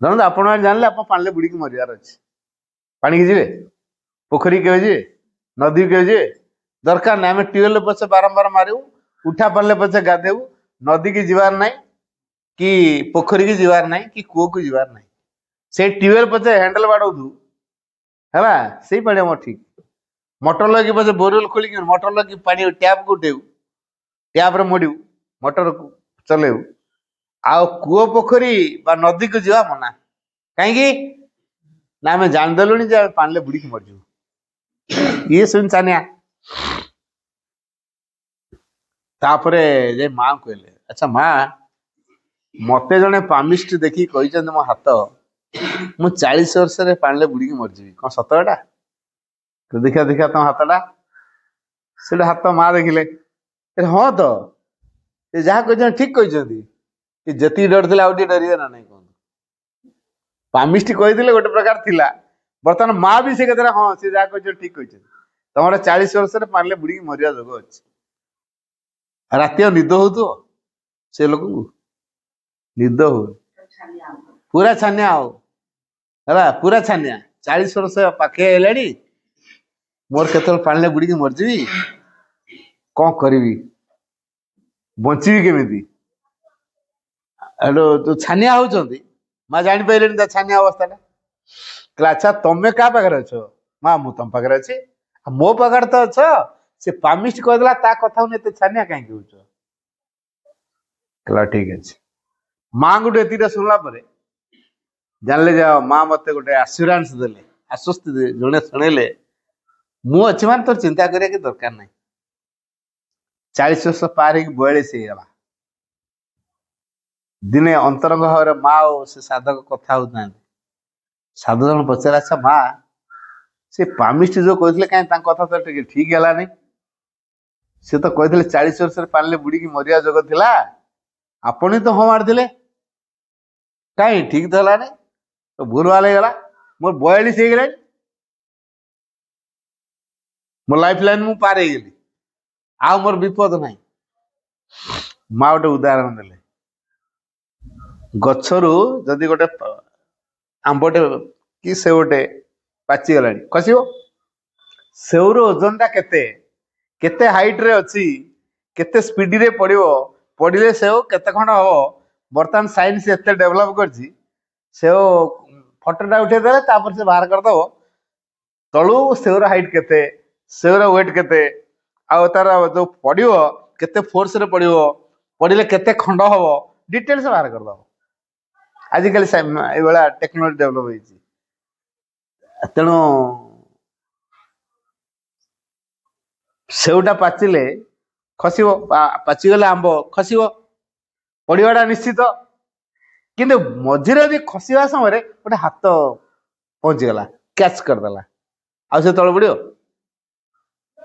ଧରନ୍ତୁ ଆପଣ ଜାଣିଲେ ଆପଣ ପାଣିରେ ବୁଡିକି ମରିବାର ଅଛି, ପାଣିକି ଯିବେ? ପୋଖରୀକି କେବେ ଯିବେ? ନଦୀକୁ କେବେ ଯିବେ? ଦରକାର ନାହିଁ। ଆମେ ଟ୍ୟୁବୱେଲ ପଛେ ବାରମ୍ବାର ମାରିବୁ, ଉଠା ପାଣିଲେ ପଛେ ଗାଧେଇବୁ, ନଦୀକି ଯିବାର ନାହିଁ, କି ପୋଖରୀକି ଯିବାର ନାହିଁ, କି କୂଅକୁ ଯିବାର ନାହିଁ। ସେଇ ଟ୍ୟୁବୱେଲ ପଛେ ହ୍ୟାଣ୍ଡେଲ ବାଡଉଥିବୁ, ହେଲା, ସେଇ ପାଣି ଆମର ଠିକ। ମଟର ଲଗେଇ ପଛେ ବୋରୱେଲ ଖୋଲିକି ମଟର ଲଗେଇ ପାଣି ଟ୍ୟାପକୁ ଉଠେଇବୁ, ଟ୍ୟାପରେ ମୋଡିବୁ, ମଟରକୁ ଚଲେଇବୁ। ଆଉ କୂଅ ପୋଖରୀ ବା ନଦୀକୁ ଯିବା ମନା। କାହିଁକି ନା ଆମେ ଜାଣିଦେଲୁଣି ଯେ ଆମେ ପାଣିରେ ବୁଡିକି ମରିଯିବୁ। ଇଏ ଶୁଣି ଛାନିଆ। ତାପରେ ଯେ ମା କହିଲେ, ଆଚ୍ଛା ମା, ମତେ ଜଣେ ପାମିଷ୍ଟ ଦେଖିକି କହିଛନ୍ତି ମୋ ହାତ, ମୁଁ 40 ବର୍ଷରେ ପାଣିରେ ବୁଡିକି ମରିଯିବି, କଣ ସତ ଏଟା? ଦେଖିଆ ଦେଖିଆ ତମ ହାତଟା। ସେଟା ହାତ ମା ଦେଖିଲେ, ହଁ ତ, ସେ ଯାହା କହିଛନ୍ତି ଠିକ କହିଛନ୍ତି। ଯେତିକି ଡରିଥିଲେ ଆଉ ଟିକେ ଡରିବେ ନା ନାଇଁ କୁହନ୍ତୁ? ପାମିଷ୍ଟ କହିଥିଲେ ଗୋଟେ ପ୍ରକାର ଥିଲା, ବର୍ତ୍ତମାନ ମା ବି ସେ କଥାରେ ହଁ ସେ ଯାହା କହିଛନ୍ତି ଠିକ କହିଛନ୍ତି। ତମର 40 ବର୍ଷରେ ପାଣିରେ ବୁଡିକି ମରିବା ଯୋଗ ଅଛି। ରାତି ଆଉ ନିଦ ହଉଥିବ ସେ ଲୋକଙ୍କୁ? ନିଦ ହଉ, ପୁରା ଛାନିଆ ଆଉ, ହେଲା, ପୁରା ଛାନିଆ। 40 ବର୍ଷ ପାଖେ ହେଲାଣି, ମୋର କେତେବେଳେ ପାଣିରେ ବୁଡିକି ମରିଯିବି, କଣ କରିବି, ବଞ୍ଚିବି କେମିତି? ଏଠୁ ଛାନିଆ ହଉଛନ୍ତି। ମା ଜାଣିପାରିଲେନି ତା ଛାନିଆ ଅବସ୍ଥାଟା। ଆଚ୍ଛା ତମେ କାହା ପାଖରେ ଅଛ? ମା ମୁଁ ତମ ପାଖରେ ଅଛି। ମୋ ପାଖରେ ତ ଅଛ, ସେ ପାମିଷ୍ଟ କହିଦେଲା, ତା କଥାକୁ ଏତେ ଛାନିଆ କାହିଁକି ହଉଛ? କହିଲା ଠିକ ଅଛି। ମାଙ୍କଠୁ ଏତିକିଟା ଶୁଣିଲା ପରେ ଜାଣିଲେ ଯେ ମା ମତେ ଗୋଟେ ଆସୁରାନ୍ସ ଦେଲେ, ଆଶ୍ୱସ୍ତି ଜଣେ ଶୁଣେଇଲେ, ମୁଁ ଅଛି ମାନେ ତୋର ଚିନ୍ତା କରିବା କିଛି ଦରକାର ନାହିଁ। 40 ବର୍ଷ ପାର ହେଇକି 42 ହେଇଗଲା। ଦିନେ ଅନ୍ତରଙ୍ଗ ଭାବରେ ମା ଆଉ ସେ ସାଧକ କଥା ହଉଥାନ୍ତି। ସାଧୁ ଜଣ ପଚାରେ, ଆଚ୍ଛା ମା, ସେ ପାମିଷ୍ଟ ଯୋଉ କହିଥିଲେ କାହିଁ ତାଙ୍କ କଥା ତ ଟିକେ ଠିକ ହେଲାନି? ସେ ତ କହିଥିଲେ 40 ବର୍ଷରେ ପାଣିରେ ବୁଡିକି ମରିବା ଯୋଗ ଥିଲା, ଆପଣ ତ ହଁ ମାରିଥିଲେ, କାହିଁ ଠିକ ତ ହେଲାନି, ଭୁଲ ଭାଲ ହେଇଗଲା। ମୋର 42 ହେଇଗଲାଣି, ମୋ ଲାଇଫ ଲାଇନ ମୁଁ ପାର ହେଇଗଲି, ଆଉ ମୋର ବିପଦ ନାହିଁ। ମା ଗୋଟେ ଉଦାହରଣ ଦେଲେ, ଗଛରୁ ଯଦି ଗୋଟେ ଆମ୍ବଟେ କି ସେଓଟେ ପାଚିଗଲାଣି, ଖସିବ। ସେଓର ଓଜନଟା କେତେ, କେତେ ହାଇଟରେ ଅଛି, କେତେ ସ୍ପିଡରେ ପଡିବ, ପଡିଲେ ସେଓ କେତେ ଖଣ୍ଡ ହବ, ବର୍ତ୍ତମାନ ସାଇନ୍ସ ଏତେ ଡେଭଲପ କରିଛି। ସେଓ ଫଟୋଟା ଉଠେଇଦେଲେ ତାପରେ ସେ ବାହାର କରିଦବ ତଳୁ ସେଓର ହାଇଟ କେତେ, ସେଓର ୱେଟ କେତେ, ଆଉ ତାର ଯୋଉ ପଡିବ କେତେ ଫୋର୍ସରେ ପଡିବ, ପଡିଲେ କେତେ ଖଣ୍ଡ ହବ, ଡିଟେଲ୍ସ ବାହାର କରିଦବ। ଆଜିକାଲି ଏଇଭଳିଆ ଟେକ୍ନୋଲୋଜି ଡେଭଲପ ହେଇଛି। ତେଣୁ ସେଉଟା ପାଚିଲେ ଖସିବ, ପାଚିଗଲେ ଆମ୍ବ ଖସିବ, ପଡିବାଟା ନିଶ୍ଚିତ। କିନ୍ତୁ ମଝିରେ ଯଦି ଖସିବା ସମୟରେ ଗୋଟେ ହାତ ପହଞ୍ଚିଗଲା, କ୍ୟାଚ୍ କରିଦେଲା, ଆଉ ସେ ତଳେ ପଡ଼ିବ?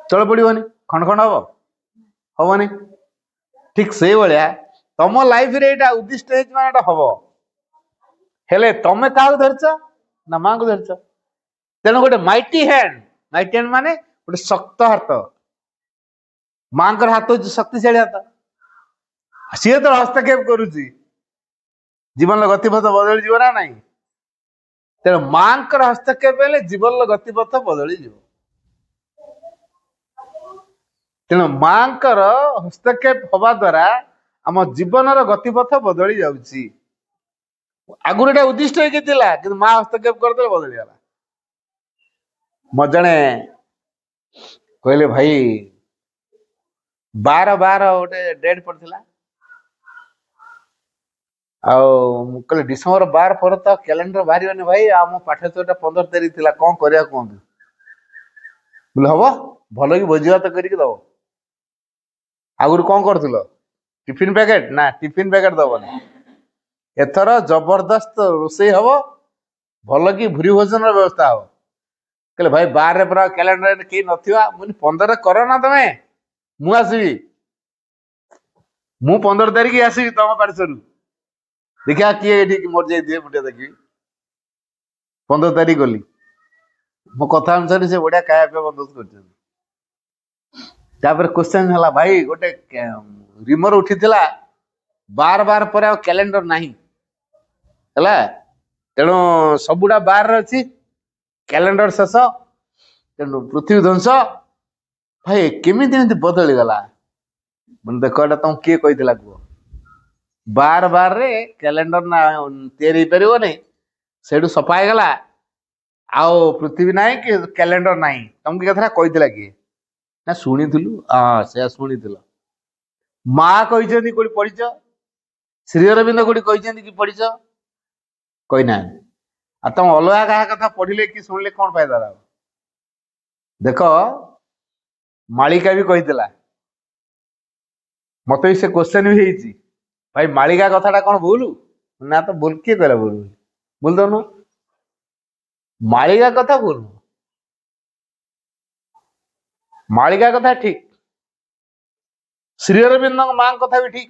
ତଳେ ପଡ଼ିବନି, ଖଣ୍ଡ ଖଣ୍ଡ ହବନି। ଠିକ ସେଇଭଳିଆ ତମ ଲାଇଫରେ ଏଇଟା ଉଦ୍ଦିଷ୍ଟ ହେଇଛି ମାନେ ଏଇଟା ହବ। ହେଲେ ତମେ କାହାକୁ ଧରିଛ? ନା ମାଙ୍କୁ ଧରିଛ। ତେଣୁ ଗୋଟେ ମାଇଟି ହ୍ୟାଣ୍ଡ ମାନେ ଗୋଟେ ଶକ୍ତ ହାତ। ମାଙ୍କର ହାତ ହଉଛି ଶକ୍ତିଶାଳୀ ହାତ। ସିଏ ତ ହସ୍ତକ୍ଷେପ କରୁଛି, ଜୀବନର ଗତିପଥ ବଦଳିଯିବ ନା ନାହିଁ? ତେଣୁ ମାଙ୍କର ହସ୍ତକ୍ଷେପ ହେଲେ ଜୀବନର ଗତିପଥ ବଦଳିଯିବ। ତେଣୁ ମାଙ୍କର ହସ୍ତକ୍ଷେପ ହବା ଦ୍ୱାରା ଆମ ଜୀବନର ଗତିପଥ ବଦଳି ଯାଉଛି। ଆଗରୁ ଏଟା ଉଦ୍ଦିଷ୍ଟ ହେଇକି ଥିଲା, କିନ୍ତୁ ମା ହସ୍ତକ୍ଷେପ କରିଦେଲେ ବଦଳିଗଲା। ମୋ ଜଣେ କହିଲେ ଭାଇ 12/12 ଗୋଟେ ଡେଟ୍ ପଡିଥିଲା, ଆଉ ମୁଁ କହିଲି ଡିସେମ୍ବର 12 ପରେ ତ କ୍ୟାଲେଣ୍ଡର ବାହାରିବନି ଭାଇ, ଆଉ ମୋ ପାଠ୍ୟଚଟା 15 ତାରିଖ ଥିଲା, କଣ କରିବା କୁହନ୍ତୁ? ବୋଲେ ହବ, ଭଲ କି ଭୋଜି ଭାତ କରିକି ଦବ। ଆଗରୁ କଣ କରୁଥିଲ? Tiffin packet? ନା, ଟିଫିନ ପ୍ୟାକେଟ ଦବନି। ଏଥର ଜବରଦସ୍ତ ରୋଷେଇ ହବ, ଭଲ କି ଭୂରି ଭୋଜନର ବ୍ୟବସ୍ଥା ହବ। କହିଲେ ଭାଇ 12ରେ ପୁରା କ୍ୟାଲେଣ୍ଡର କେହି ନଥିବା। ମୁଁ 15ରେ କର ନା ତମେ, ମୁଁ ଆସିବି। ମୁଁ 15 ତାରିଖ ଆସିବି ତମ ପାର୍ଶ୍ୱରୁ, ଦେଖିବା କିଏ ଏଠି ମରିଯାଇଥିବେ ମୁଁ ଟିକେ ଦେଖିବି। 15 ତାରିଖ ଗଲି, ମୋ କଥା ଅନୁସାରେ ସେ ବଢିଆ ଖାଇବା ପିଇବା ବନ୍ଦୋବସ୍ତ କରିଛନ୍ତି। ତାପରେ କ୍ୱେଶ୍ଚନ ହେଲା, ଭାଇ ଗୋଟେ ରିମର ଉଠିଥିଲା 12/12 ପରେ ଆଉ କ୍ୟାଲେଣ୍ଡର ନାହିଁ ହେଲା, ତେଣୁ ସବୁଟା 12ରେ ଅଛି, କ୍ୟାଲେଣ୍ଡର ଶେଷ, ତେଣୁ ପୃଥିବୀ ଧ୍ୱଂସ। ଭାଇ କେମିତି ଏମିତି ବଦଳିଗଲା? ମାନେ ଦେଖ, ଏଟା ତମକୁ କିଏ କହିଥିଲା କୁହ? 12/12ରେ କ୍ୟାଲେଣ୍ଡର ନା ତିଆରି ହେଇପାରିବନି, ସେଇଠୁ ସଫା ହେଇଗଲା, ଆଉ ପୃଥିବୀ ନାହିଁ କି କ୍ୟାଲେଣ୍ଡର ନାହିଁ। ତମକୁ କଥାଟା କହିଥିଲା କିଏ? ନା ଶୁଣିଥିଲୁ? ସେୟା ଶୁଣିଥିଲ। ମା କହିଛନ୍ତି କୋଉଠି ପଢିଛ? ଶ୍ରୀ ଅରବିନ୍ଦ କୋଉଠି କହିଛନ୍ତି କି ପଢିଛ? କହିନାହାନ୍ତି। ଆଉ ତମ ଅଲଗା କାହା କଥା ପଢିଲେ କି ଶୁଣିଲେ କଣ ଫାଇଦା ହବ? ଦେଖ, ମାଳିକା ବି କହିଥିଲା, ମତେ ବି ସେ କ୍ୱେଶ୍ଚନ ବି ହେଇଛି, ଭାଇ ମାଳିକା କଥାଟା କଣ ଭୁଲ? ନା ତ ଭୁଲ, କିଏ କହିଲା ଭୁଲ? ଭୁଲ ତ ନୁହଁ, ମାଳିକା କଥା ଭୁଲ, ମାଳିକା କଥା ଠିକ, ଶ୍ରୀ ଅରବିନ୍ଦଙ୍କ ମାଙ୍କ କଥା ବି ଠିକ।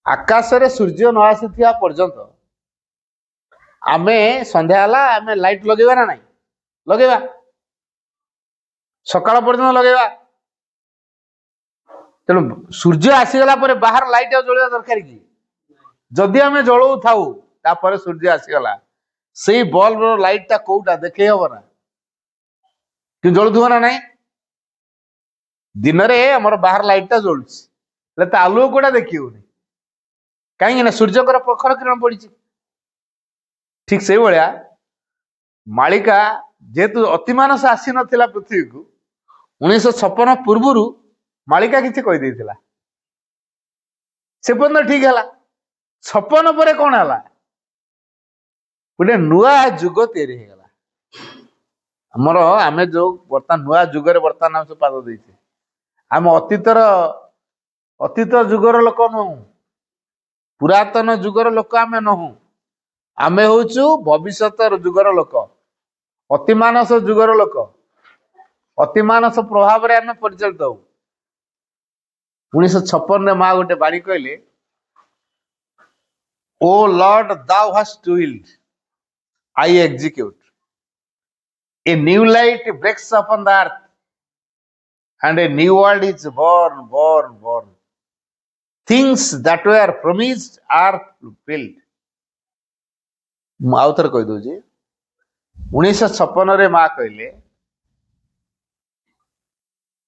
ଆକାଶରେ ସୂର୍ଯ୍ୟ ନ ଆସିଥିବା ପର୍ଯ୍ୟନ୍ତ ଆମେ ସନ୍ଧ୍ୟା ହେଲା, ଆମେ ଲାଇଟ ଲଗେଇବା ନା ନାହିଁ? ଲଗେଇବା, ସକାଳ ପର୍ଯ୍ୟନ୍ତ ଲଗେଇବା। ତେଣୁ ସୂର୍ଯ୍ୟ ଆସିଗଲା ପରେ ବାହାର ଲାଇଟ ଆଉ ଜଳିବା ଦରକାର କି? ଯଦି ଆମେ ଜଳଉଥାଉ, ତାପରେ ସୂର୍ଯ୍ୟ ଆସିଗଲା, ସେଇ ବଲ୍ବର ଲାଇଟଟା କୋଉଟା ଦେଖେଇ ହବ ନା? କିନ୍ତୁ ଜଳୁଥିବ ନା ନାହିଁ? ଦିନରେ ଆମର ବାହାର ଲାଇଟଟା ଜଳୁଛି, ହେଲେ ତା ଆଲୁଅ କୋଉଟା ଦେଖି ହଉନି, କାହିଁକି ନା ସୂର୍ଯ୍ୟଙ୍କର ପ୍ରଖର କିରଣ ପଡିଛି। ଠିକ ସେଇଭଳିଆ ମାଳିକା, ଯେହେତୁ ଅତିମାନସ ଆସିନଥିଲା ପୃଥିବୀକୁ, 1956 ପୂର୍ବରୁ ମାଳିକା କିଛି କହିଦେଇଥିଲା, ସେ ପର୍ଯ୍ୟନ୍ତ ଠିକ ହେଲା। 56 ପରେ କଣ ହେଲା? ଗୋଟେ ନୂଆ ଯୁଗ ତିଆରି ହେଇଗଲା ଆମର। ଆମେ ଯୋଉ ବର୍ତ୍ତମାନ ନୂଆ ଯୁଗରେ ବର୍ତ୍ତମାନ ଆମେ ସବୁ ପାଦ ଦେଇଛେ, ଆମେ ଅତୀତ ଯୁଗର ଲୋକ ନୁହଁ, ପୁରାତନ ଯୁଗର ଲୋକ ଆମେ ନୁହଁ, ଆମେ ହଉଛୁ ଭବିଷ୍ୟତ ଯୁଗର ଲୋକ, ଅତିମାନସ ଯୁଗର ଲୋକ। ଅତିମାନସ ପ୍ରଭାବରେ ଆମେ ପରିଚାଳିତ ହଉ। 1956ରେ ମା ଗୋଟେ ବାଣୀ କହିଲେ, ଓ Lord thou hast willed, I execute. A new light breaks upon the earth and a new world is born. Things that were promised are fulfilled. ମୁଁ ଆଉ ଥରେ କହିଦଉଛି, 1956ରେ ମା କହିଲେ,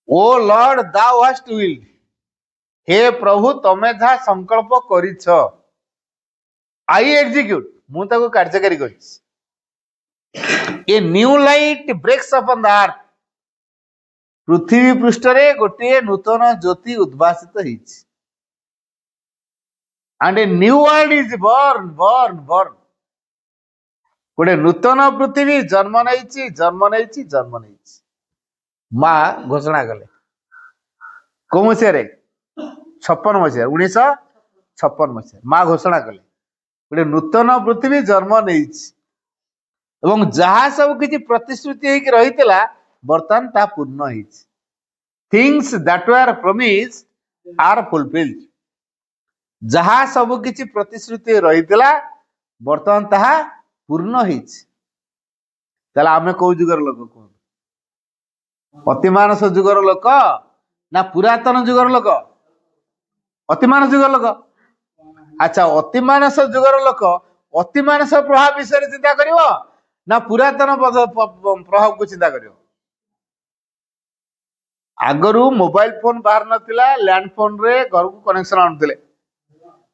ଓ ଲର୍ଡ thou hast willed, ହେ ପ୍ରଭୁ ତମେ ଯାହା ସଂକଳ୍ପ କରିଛ, I execute, ମୁଁ ତାକୁ କାର୍ଯ୍ୟକାରୀ କରିଛି। A new light breaks upon the earth, ପୃଥିବୀ ପୃଷ୍ଠରେ ଗୋଟିଏ ନୂତନ ଜ୍ୟୋତି ଉଦ୍ଭାସିତ ହେଇଛି। And a new world is born, ଗୋଟେ ନୂତନ ପୃଥିବୀ ଜନ୍ମ ନେଇଛି। ମା ଘୋଷଣା କଲେ କୋଉ ମସିହାରେ? 56 ମସିହାରେ, 1956 1956 ମା ଘୋଷଣା କଲେ ଗୋଟେ ନୂତନ ପୃଥିବୀ ଜନ୍ମ ନେଇଛି ଏବଂ ଯାହା ସବୁ କିଛି ପ୍ରତିଶ୍ରୁତି ହେଇକି ରହିଥିଲା ବର୍ତ୍ତମାନ ତାହା ପୂର୍ଣ୍ଣ ହେଇଛି। ଥିଙ୍ଗସ୍ ଦ୍ୟାଟ୍ ୱେର୍ ପ୍ରମିସ୍ଡ ଆର୍ ଫୁଲଫିଲ୍ଡ। ଯାହା ସବୁ କିଛି ପ୍ରତିଶ୍ରୁତି ରହିଥିଲା ବର୍ତ୍ତମାନ ତାହା ପୂର୍ଣ୍ଣ ହେଇଛି। ତାହେଲେ ଆମେ କୋଉ ଯୁଗର ଲୋକ କୁହନ୍ତୁ? ଅତିମାନସ ଯୁଗର ଲୋକ ନା ପୁରାତନ ଯୁଗର ଲୋକ? ଅତିମାନସ ଯୁଗର ଲୋକ। ଆଚ୍ଛା, ଅତିମାନସ ଯୁଗର ଲୋକ ଅତିମାନସ ପ୍ରଭାବ ବିଷୟରେ ଚିନ୍ତା କରିବ ନା ପୁରାତନ ପ୍ରଭାବକୁ ଚିନ୍ତା କରିବ? ଆଗରୁ ମୋବାଇଲ ଫୋନ ବାହାର ନଥିଲା, ଲ୍ୟାଣ୍ଡ ଫୋନରେ ଘରକୁ କନେକ୍ସନ ଆଣୁଥିଲେ।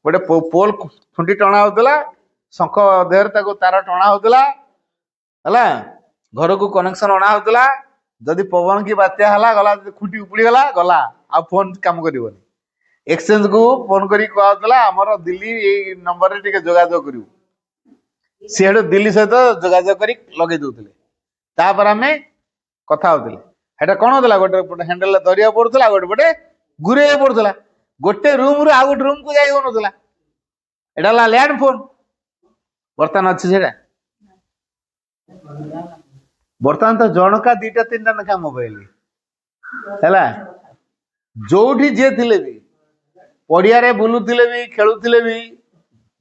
ଗୋଟେ ପୋଲ ଖୁଣ୍ଟି ଟଣା ହଉଥିଲା, ଶଙ୍ଖ ଦେହରେ ତାକୁ ତାର ଟଣା ହଉଥିଲା, ହେଲା, ଘରକୁ କନେକ୍ସନ ଅଣା ହଉଥିଲା। ଯଦି ପବନ କି ବାତ୍ୟା ହେଲା ଗଲା, ଯଦି ଖୁଣ୍ଟି ଉପୁଡ଼ିଗଲା ଗଲା, ଆଉ ଫୋନ କାମ କରିବନି। ଏକ୍ସଚେଞ୍ଜ କୁ ଫୋନ କରି କୁହାଯାଉଥିଲା ଆମର ଦିଲ୍ଲୀ ଏଇ ନମ୍ବରରେ ଟିକେ ଯୋଗାଯୋଗ କରିବୁ। ସିଆଡୁ ଦିଲ୍ଲୀ ସହିତ ଯୋଗାଯୋଗ କରି ଲଗେଇ ଦଉଥିଲେ, ତାପରେ ଆମେ କଥା ହଉଥିଲେ। ସେଟା କଣ ହଉଥିଲା? ଗୋଟେ ପଟେ ହ୍ୟାଣ୍ଡେଲ ଧରିବାକୁ ପଡୁଥିଲା, ଗୋଟେ ପଟେ ଘୁରେଇବାକୁ ପଡୁଥିଲା। ଗୋଟେ ରୁମରୁ ଆଉ ଗୋଟେ ରୁମକୁ ଯାଇ ହଉନଥିଲା। ଏଟା ହେଲା ଲ୍ୟାଣ୍ଡ ଫୋନ। ବର୍ତ୍ତମାନ ଅଛି ସେଇଟା? ବର୍ତ୍ତମାନ ତ ଜଣକା 2ଟା 3ଟା ଲେଖା ମୋବାଇଲ ହେଲା। ଯୋଉଠି ଯିଏ ଥିଲେ ବି, ପଡିଆରେ ବୁଲୁଥିଲେ ବି, ଖେଳୁଥିଲେ ବି,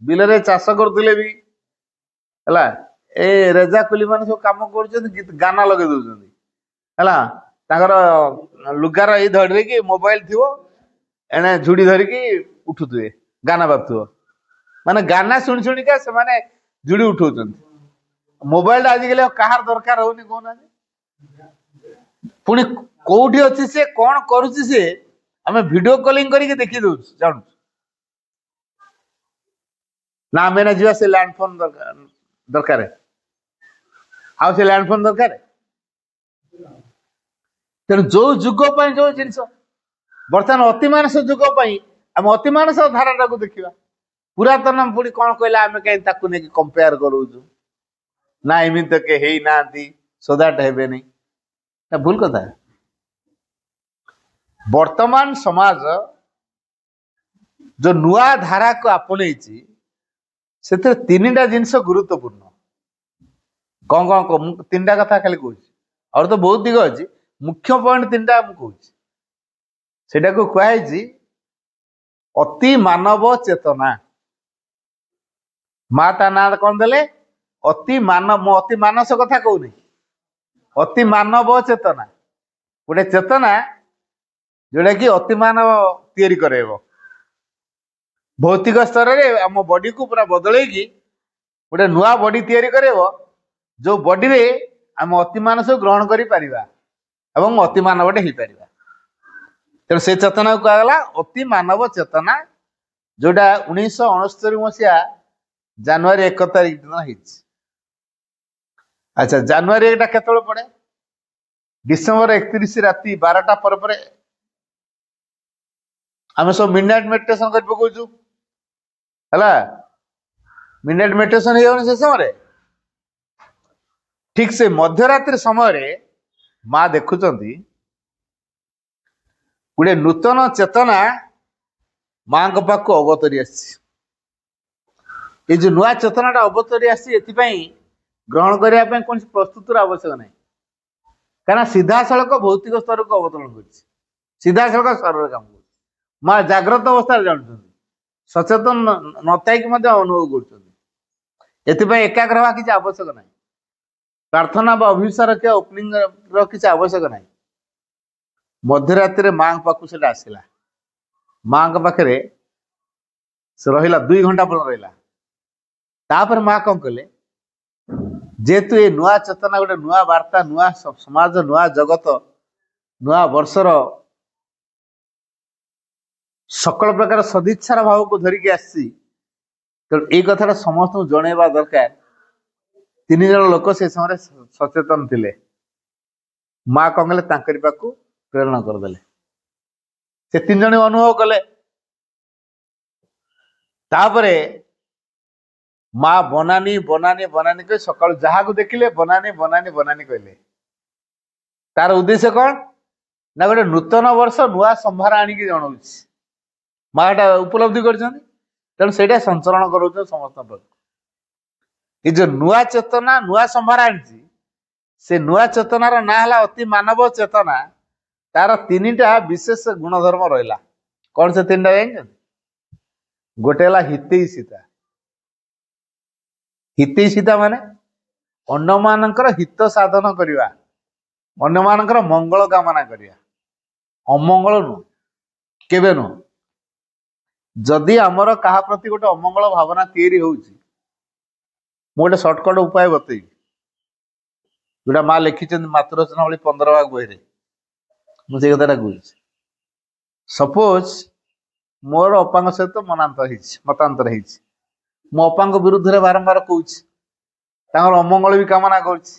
ବିଲରେ ଚାଷ କରୁଥିଲେ ବି, ହେଲା, ଏ ରେଜା କୁଲି ମାନେ ସବୁ କାମ କରୁଛନ୍ତି, ଗାନା ଲଗେଇ ଦଉଛନ୍ତି, ହେଲା। ତାଙ୍କର ଲୁଗାର ଏଇ ଧଡ଼ିକି ମୋବାଇଲ ଥିବ, ଏଣେ ଝୁଡି ଧରିକି ଉଠୁଥିବେ, ଗାନା ବାଜୁଥିବ। ମାନେ ଗାନା ଶୁଣି ଶୁଣିକା ସେମାନେ ଝୁଡି ଉଠଉଛନ୍ତି। ମୋବାଇଲ ଆଜିକାଲି କାହାର ଦରକାର ହଉନି କହୁନାହାନ୍ତି? ପୁଣି କୋଉଠି ଅଛି ସେ, କଣ କରୁଛି ସେ, ଆମେ ଭିଡିଓ କଲିଂ କରିକି ଦେଖି ଦଉଛୁ, ଜାଣୁଛୁ। ନା ଆମେ ନା ଯିବା ସେ ଲ୍ୟାଣ୍ଡ ଫୋନ ଦରକାର, ଆଉ ସେ ଲ୍ୟାଣ୍ଡ ଫୋନ ଦରକାର? ତେଣୁ ଯୋଉ ଯୁଗ ପାଇଁ ଯୋଉ ଜିନିଷ, ବର୍ତ୍ତମାନ ଅତିମାନସ ଯୁଗ ପାଇଁ ଆମେ ଅତିମାନସ ଧାରାଟାକୁ ଦେଖିବା। ପୁରାତନ ପୁଣି କଣ କହିଲା, ଆମେ କାହିଁ ତାକୁ ନେଇକି କମ୍ପେୟାର କରୁଛୁ? ନା ଏମିତି ତ କେହି ହେଇନାହାନ୍ତି, ସଦାଟ ହେବେନି। ଭୁଲ କଥା। ବର୍ତ୍ତମାନ ସମାଜ ଯୋଉ ନୂଆ ଧାରାକୁ ଆପଣେଇଛି, ସେଥିରେ 3ଟା ଜିନିଷ ଗୁରୁତ୍ୱପୂର୍ଣ୍ଣ। କଣ କଣ ମୁଁ 3ଟା କଥା ଖାଲି କହୁଛି, ଆଉ ତ ବହୁତ ଦିଗ ଅଛି, ମୁଖ୍ୟ ପଏଣ୍ଟ 3ଟା ମୁଁ କହୁଛି। ସେଟାକୁ କୁହାଯାଇଛି ଅତି ମାନବ ଚେତନା। ମା ତା ନାଁ କଣ ଦେଲେ? ଅତି ମାନବ। ମୁଁ ଅତି ମାନସ କଥା କହୁନି, ଅତି ମାନବ ଚେତନା। ଗୋଟେ ଚେତନା ଯୋଉଟା କି ଅତି ମାନବ ତିଆରି କରେଇବ। ଭୌତିକ ସ୍ତରରେ ଆମ ବଡିକୁ ପୁରା ବଦଳେଇକି ଗୋଟେ ନୂଆ ବଡି ତିଆରି କରେଇବ, ଯୋଉ ବଡିରେ ଆମେ ଅତି ମାନସକୁ ଗ୍ରହଣ କରିପାରିବା ଏବଂ ଅତି ମାନବଟେ ହେଇପାରିବା। ତେଣୁ ସେ ଚେତନାକୁ କୁହାଗଲା ଅତି ମାନବ ଚେତନା, ଯୋଉଟା 1969 ମସିହା ଜାନୁଆରୀ 1 ତାରିଖ ଦିନ ହେଇଛି। ଆଚ୍ଛା, ଜାନୁଆରୀ 1ଟା କେତେବେଳେ ପଡେ? ଡିସେମ୍ବର 31 ରାତି 12ଟା ପରେ ଆମେ ସବୁ ମିଡନାଇଟ୍ ମେଡିଟେସନ କରି ପକଉଛୁ, ହେଲା। ମିଡନାଇଟ୍ ମେଡିଟେସନ ହେଇଯାଉନି ସେ ସମୟରେ? ଠିକ ସେ ମଧ୍ୟରାତ୍ରି ସମୟରେ ମା ଦେଖୁଛନ୍ତି ଗୋଟେ ନୂତନ ଚେତନା ମାଙ୍କ ପାଖକୁ ଅବତରି ଆସିଛି। ଏଇ ଯୋଉ ନୂଆ ଚେତନାଟା ଅବତରି ଆସିଛି, ଏଥିପାଇଁ ଗ୍ରହଣ କରିବା ପାଇଁ କୌଣସି ପ୍ରସ୍ତୁତିର ଆବଶ୍ୟକ ନାହିଁ। କାରଣ ସିଧାସଳଖ ଭୌତିକ ସ୍ତରକୁ ଅବତରଣ କରିଛି, ସିଧାସଳଖ ସ୍ତରରେ କାମ କରୁଛି। ମା ଜାଗ୍ରତ ଅବସ୍ଥାରେ ଜାଣୁଛନ୍ତି, ସଚେତନ ନଥାଇକି ମଧ୍ୟ ଅନୁଭବ କରୁଛନ୍ତି। ଏଥିପାଇଁ ଏକାଗ୍ର ହେବା କିଛି ଆବଶ୍ୟକ ନାହିଁ। ପ୍ରାର୍ଥନା ବା ଅଭିସାର କିମ୍ବା ଓପନିଂ ର କିଛି ଆବଶ୍ୟକ ନାହିଁ। ମଧ୍ୟରାତ୍ରିରେ ମାଙ୍କ ପାଖକୁ ସେଟା ଆସିଲା। ମାଙ୍କ ପାଖରେ ସେ ରହିଲା, 2 ଘଣ୍ଟା ପର୍ଯ୍ୟନ୍ତ ରହିଲା। ତାପରେ ମା କଣ କଲେ? ଯେହେତୁ ଏ ନୂଆ ଚେତନା, ଗୋଟେ ନୂଆ ବାର୍ତ୍ତା, ନୂଆ ସମାଜ, ନୂଆ ଜଗତ, ନୂଆ ବର୍ଷର ସକଳ ପ୍ରକାର ସଦିଚ୍ଛାର ଭାବକୁ ଧରିକି ଆସିଛି, ତେଣୁ ଏଇ କଥାଟା ସମସ୍ତଙ୍କୁ ଜଣେଇବା ଦରକାର। 3 ଜଣ ଲୋକ ସେ ସମୟରେ ସଚେତନ ଥିଲେ। ମା କଣ କଲେ? ତାଙ୍କରି ପାଖକୁ ପ୍ରେରଣ କରିଦେଲେ। ସେ 3 ଜଣ ଅନୁଭବ କଲେ। ତାପରେ ମା ବନାନୀ ବନାନୀ ବନାନୀ କହି ସକାଳୁ ଯାହାକୁ ଦେଖିଲେ ବନାନୀ ବନାନୀ ବନାନୀ କହିଲେ। ତାର ଉଦ୍ଦେଶ୍ୟ କଣ? ନା ଗୋଟେ ନୂତନ ବର୍ଷ ନୂଆ ସମ୍ଭାର ଆଣିକି ଜଣଉଛି। ମା ଏଟା ଉପଲବ୍ଧି କରିଛନ୍ତି। ତେଣୁ ସେଇଟା ସଞ୍ଚରଣ କରୁଛ ସମସ୍ତଙ୍କ ପାଖକୁ। ଏ ଯୋଉ ନୂଆ ଚେତନା ନୂଆ ସମ୍ଭାର ଆଣିଛି, ସେ ନୂଆ ଚେତନାର ନାଁ ହେଲା ଅତି ମାନବ ଚେତନା। ତାର ତିନିଟା ବିଶେଷ ଗୁଣଧର୍ମ ରହିଲା। କଣ ସେ ତିନିଟା ଜାଣିଛନ୍ତି? ଗୋଟେ ହେଲା ହିତୈଷିତା। ହିତୈଷିତା ମାନେ ଅନ୍ୟମାନଙ୍କର ହିତ ସାଧନ କରିବା, ଅନ୍ୟମାନଙ୍କର ମଙ୍ଗଳ କାମନା କରିବା, ଅମଙ୍ଗଳ ନୁହଁ, କେବେ ନୁହଁ। ଯଦି ଆମର କାହା ପ୍ରତି ଗୋଟେ ଅମଙ୍ଗଳ ଭାବନା ତିଆରି ହଉଛି, ମୁଁ ଗୋଟେ ସର୍ଟକଟ ଉପାୟ ବତେଇବି, ଯୋଉଟା ମା ଲେଖିଛନ୍ତି ମାତୃରଚନାବଳୀ 15 ଭାଗ ବହିରେ। ମୁଁ ସେଇ କଥାଟା କହୁଛି। ସପୋଜ ମୋର ଅପାଙ୍କ ସହିତ ମତାନ୍ତର ହେଇଛି, ମୋ ଅପାଙ୍କ ବିରୁଦ୍ଧରେ ବାରମ୍ବାର କହୁଛି, ତାଙ୍କର ଅମଙ୍ଗଳ ବି କାମନା କରୁଛି,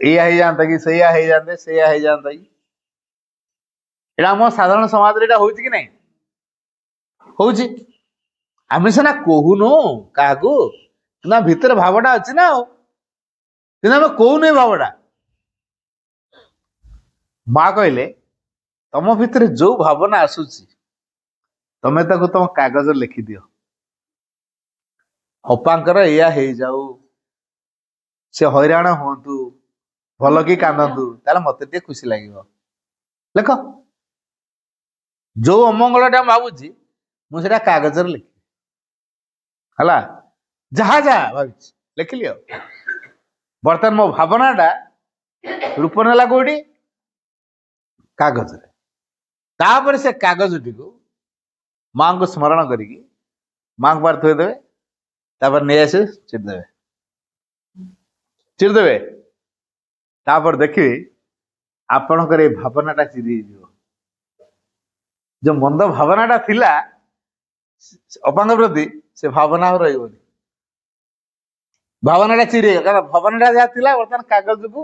ଏଇଆ ହେଇଯାଆନ୍ତା କି, ସେଇଆ ହେଇଯାନ୍ତେ, ସେଇଆ ହେଇଯାନ୍ତା କି। ଏଇଟା ଆମ ସାଧାରଣ ସମାଜରେ ଏଇଟା ହଉଛି କି ନାଇଁ? ହଉଛି। ଆମେ ସିନା କହୁନୁ କାହାକୁ, କିନ୍ତୁ ଆମ ଭିତରେ ଭାବଟା ଅଛି ନା ଆଉ, କିନ୍ତୁ ଆମେ କହୁନୁ ଏ ଭାବଟା। ମା କହିଲେ ତମ ଭିତରେ ଯୋଉ ଭାବନା ଆସୁଛି ତମେ ତାକୁ ତମ କାଗଜରେ ଲେଖିଦିଅ। ଅପାଙ୍କର ଏଇଆ ହେଇଯାଉ, ସେ ହଇରାଣ ହୁଅନ୍ତୁ, ଭଲ କି କାନ୍ଦନ୍ତୁ, ତାହେଲେ ମତେ ଟିକେ ଖୁସି ଲାଗିବ। ଲେଖ। ଯୋଉ ଅମଙ୍ଗଳଟା ଭାବୁଛି ମୁଁ ସେଟା କାଗଜରେ ଲେଖି ହେଲା, ଯାହା ଯାହା ଭାବିଛି ଲେଖିଲି। ଆଉ ବର୍ତ୍ତମାନ ମୋ ଭାବନାଟା ରୂପ ନେଲା କୋଉଠି? କାଗଜରେ। ତାପରେ ସେ କାଗଜଟିକୁ ମାଙ୍କୁ ସ୍ମରଣ କରିକି ମାଙ୍କ ପାଖରେ ଥୋଇଦେବେ, ତାପରେ ନେଇ ଆସି ଚିରିଦେବେ। ତାପରେ ଦେଖିବେ ଆପଣଙ୍କର ଏଇ ଭାବନାଟା ଚିରି ହେଇଯିବ। ଯୋଉ ମନ୍ଦ ଭାବନାଟା ଥିଲା ଅପାଙ୍କ ପ୍ରତି, ସେ ଭାବନା ଆଉ ରହିବନି। ଭାବନାଟା ଚିରି ହେଇଗଲା, କାରଣ ଭାବନାଟା ଯାହା ଥିଲା ବର୍ତ୍ତମାନ କାଗଜକୁ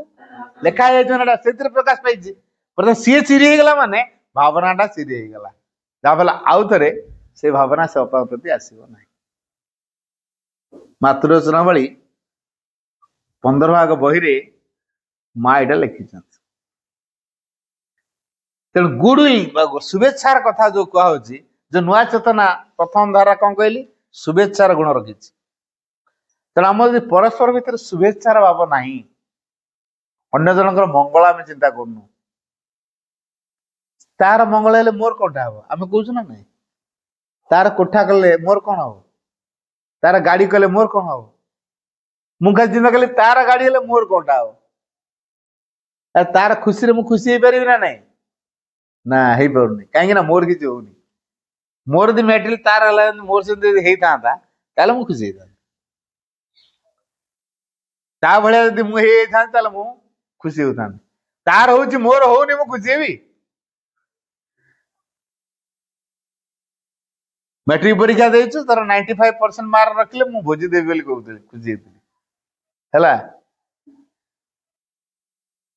ଲେଖା ହେଇଯାଇଛି, ସେଥିରେ ପ୍ରକାଶ ପାଇଛି। ବର୍ତ୍ତମାନ ସିଏ ଚିରି ହେଇଗଲା ମାନେ ଭାବନାଟା ଚିରି ହେଇଗଲା। ଯାହାଫଳରେ ଆଉ ଥରେ ସେ ଭାବନା ସେ ଅପାଙ୍କ ପ୍ରତି ଆସିବ ନାହିଁ। ମାତୃରଚନାବଳୀ 15 ଭାଗ ବହିରେ ମା ଏଇଟା ଲେଖିଛନ୍ତି। ତେଣୁ ଗୁଡୱିଲ ଶୁଭେଚ୍ଛାର କଥା ଯୋଉ କୁହାହଉଛି, ଯୋଉ ନୂଆ ଚେତନା ପ୍ରଥମ ଧାରା କଣ କହିଲି? ଶୁଭେଚ୍ଛାର ଗୁଣ ରଖିଛି। ତେଣୁ ଆମର ଯଦି ପରସ୍ପର ଭିତରେ ଶୁଭେଚ୍ଛାର ଭାବ ନାହିଁ, ଅନ୍ୟ ଜଣଙ୍କର ମଙ୍ଗଳ ଆମେ ଚିନ୍ତା କରୁନୁ, ତାର ମଙ୍ଗଳ ହେଲେ ମୋର କଣଟା ହବ ଆମେ କହୁଛୁ ନା ନାଇଁ? ତାର କୋଠା କଲେ ମୋର କଣ ହବ? ତାର ଗାଡି କଲେ ମୋର କଣ ହବ? ମୁଁ ଖାଲି ଚିନ୍ତା କଲି ତାର ଗାଡି ହେଲେ ମୋର କଣଟା ହବ? ତାର ଖୁସିରେ ମୁଁ ଖୁସି ହେଇପାରିବି ନା ନାଇଁ? ନା, ହେଇପାରୁନି। କାହିଁକି ନା ମୋର କିଛି ହଉନି। ମୋର ଯଦି ମ୍ୟାଟେରିଆଲ ତାର ହେଲା, ମୋର ସେମିତି ଯଦି ହେଇଥାନ୍ତା ତାହେଲେ ମୁଁ ଖୁସି ହେଇଥାନ୍ତି। ତା ଭଳିଆ ଯଦି ମୁଁ ହେଇଥାନ୍ତି ତାହେଲେ ମୁଁ ଖୁସି ହଉଥାନ୍ତି। ତାର ହଉଛି, ମୋର ହଉନି, ମୁଁ ଖୁସି ହେବି? ମ୍ୟାଟ୍ରିକ ପରୀକ୍ଷା ଦେଇଛୁ, ତାର 95% ମାର୍କ ରଖିଲେ ମୁଁ ଭୋଜି ଦେବି ବୋଲି କହୁଥିଲି, ଖୁସି ହେଇଥିଲି ହେଲା।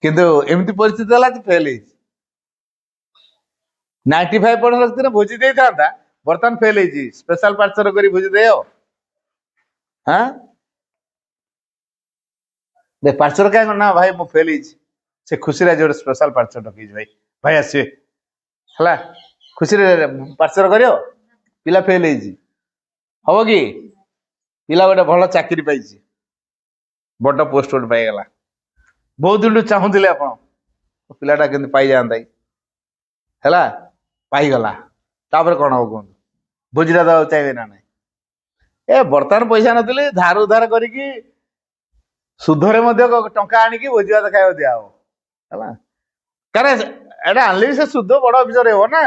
କିନ୍ତୁ ଏମିତି ପରିସ୍ଥିତି ହେଲା ଯେ ଫେଲ ହେଇଛି। 95% ରଖିଥିଲେ ଭୋଜି ଦେଇଥାନ୍ତା, ବର୍ତ୍ତମାନ ଫେଲ ହେଇଛି। ସ୍ପେଶାଲ ପାର୍ସଲ କରି ଭୋଜି ଦେୟ। ପାର୍ସଲ କାହିଁ ନା ଭାଇ ମୁଁ ଫେଲ ହେଇଛି, ସେ ଖୁସିରେ ଆଜି ଗୋଟେ ସ୍ପେଶାଲ ପାର୍ସଲ ଡକେଇଛି, ଭାଇ ଭାଇ ଆସିବେ ହେଲା, ଖୁସିରେ ପାର୍ସଲ କରିବ। ପିଲା ଫେଲ ହେଇଛି, ହବ କି? ପିଲା ଗୋଟେ ଭଲ ଚାକିରି ପାଇଛି, ବଡ ପୋଷ୍ଟ ଗୋଟେ ପାଇଗଲା। ବହୁତ ଦିନଠୁ ଚାହୁଁଥିଲେ ଆପଣ ପିଲାଟା କେମିତି ପାଇଯାଆନ୍ତା ହେଲା, ପାଇଗଲା। ତାପରେ କଣ ହବ କୁହନ୍ତୁ? ଭୋଜିଟା ଦେବାକୁ ଚାହିଁବେ ନା ନାଇଁ? ବର୍ତ୍ତମାନ ପଇସା ନଥିଲେ ଧାର ଉଧାର କରିକି ସୁଧରେ ମଧ୍ୟ ଟଙ୍କା ଆଣିକି ଭୋଜି ଭାତ ଖାଇବାକୁ ଦିଆହବ ହେଲା। କାରଣ ଏଟା ଆଣିଲେ ବି ସେ ସୁଧ ବଡ ଅଫିସର ହେବ ନା,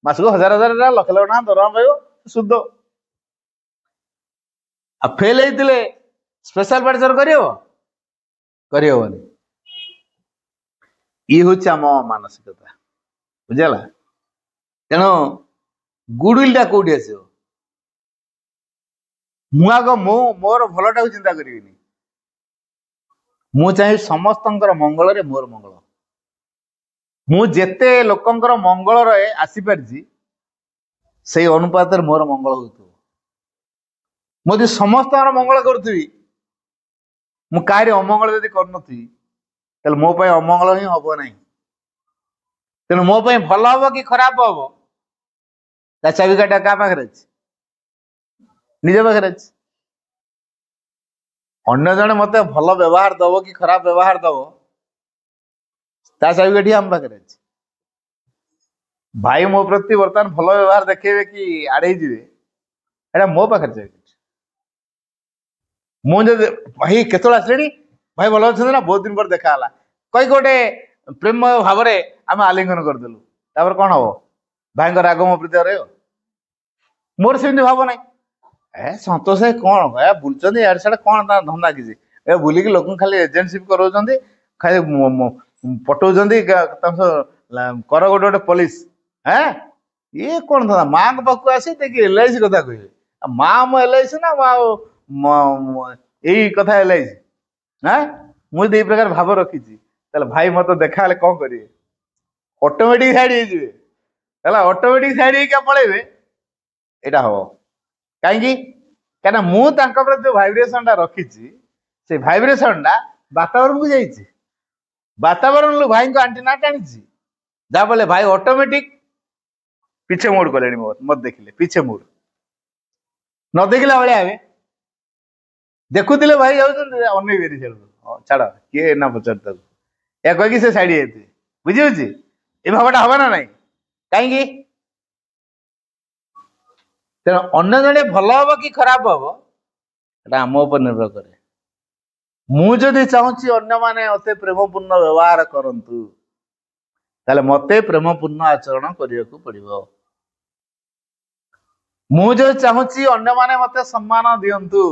ମାସକୁ 1000 ଟଙ୍କା, ଲକ୍ଷ ଲକ୍ଷ ଟଙ୍କା ଦରମା ପାଇବ ସୁଧ। ଆଉ ଫେଲ ହେଇଥିଲେ ସ୍ପେଶାଲ ପାର୍ସଲ କରିହବନି। ଇଏ ହଉଛି ଆମ ମାନସିକତା, ବୁଝିଗଲା? ତେଣୁ ଗୁଡୱିଲ ଟା କୋଉଠି ଆସିବ? ମୁଁ ଆଗ ମୋର ଭଲଟାକୁ ଚିନ୍ତା କରିବିନି, ମୁଁ ଚାହିଁବି ସମସ୍ତଙ୍କର ମଙ୍ଗଳରେ ମୋର ମଙ୍ଗଳ। ମୁଁ ଯେତେ ଲୋକଙ୍କର ମଙ୍ଗଳରେ ଆସିପାରିଛି, ସେଇ ଅନୁପାତରେ ମୋର ମଙ୍ଗଳ ହଉଥିବ। ମୁଁ ଯଦି ସମସ୍ତଙ୍କର ମଙ୍ଗଳ କରୁଥିବି, ମୁଁ କାହାରି ଅମଙ୍ଗଳ ଯଦି କରୁନଥିବି, ତାହେଲେ ମୋ ପାଇଁ ଅମଙ୍ଗଳ ହିଁ ହବ ନାହିଁ। ତେଣୁ ମୋ ପାଇଁ ଭଲ ହବ କି ଖରାପ ହବ, ତା ଚାବିକାଠି କାହା ପାଖରେ ଅଛି? निज पाखे अच्छी अन्य जने मत भल व्यवहार दब कि खराब व्यवहार दब ता चाबिकाठी आम पाखे अच्छी भाई मो प्रति बर्तमान भल व्यवहार देखेबे कि आड़े जीवे एटा मो पाखे चाबिकाठी मुझे भाई केतल आसले भाई भल अच्छे ना बहुत दिन पर देखा कई गोटे प्रेममय भाव आम आलिंगन करदेलु तापर कौन हम भाई राग मो प्रति रहा मोर से भाव ना ए सतोष कौन ए बुलूँ यार साढ़े कौन धंदा किसी ए बुलिक लोक खाली एजेंटशिप कराऊँ खाली पटाऊँ कर गोटे गोटे पुलिस है ये कौन धंदा माँ पाक आसी देखिए LIC कथा कहे माँ मो LIC ना यही कथा LIC हाँ मुझे प्रकार भाव रखी भाई मत देखा कौन करेंगे ऑटोमेटिक साइड है ऑटोमेटिक साइड क्या पलैबे यहाँ हम कहीं मुझे जो भाइब्रेशन रखी से भाइब्रेशन वातावरण को जाइए वातावरण भाई को आंटीना टाणी जहाँ बोले भाई ऑटोमेटिक पीछे मोड़ कले मत देखिले पीछे मोड़ न देखला भाई देखुले भाई जाऊन छाड़ किए ना पचार या कहीकि से साइड जाते बुझे ये भावटा हम ना नाई कहीं तेना अन्य जड़े भल हम कि खराब हम एटा आम उपर निर्भर करे मुझे चाहूँगी अन्य माने मते प्रेमपूर्ण व्यवहार करंतु ताले मते प्रेमपूर्ण आचरण करने को पड़िबो मुझे चाहूँगी अन्य माने मते सम्मान दियंतु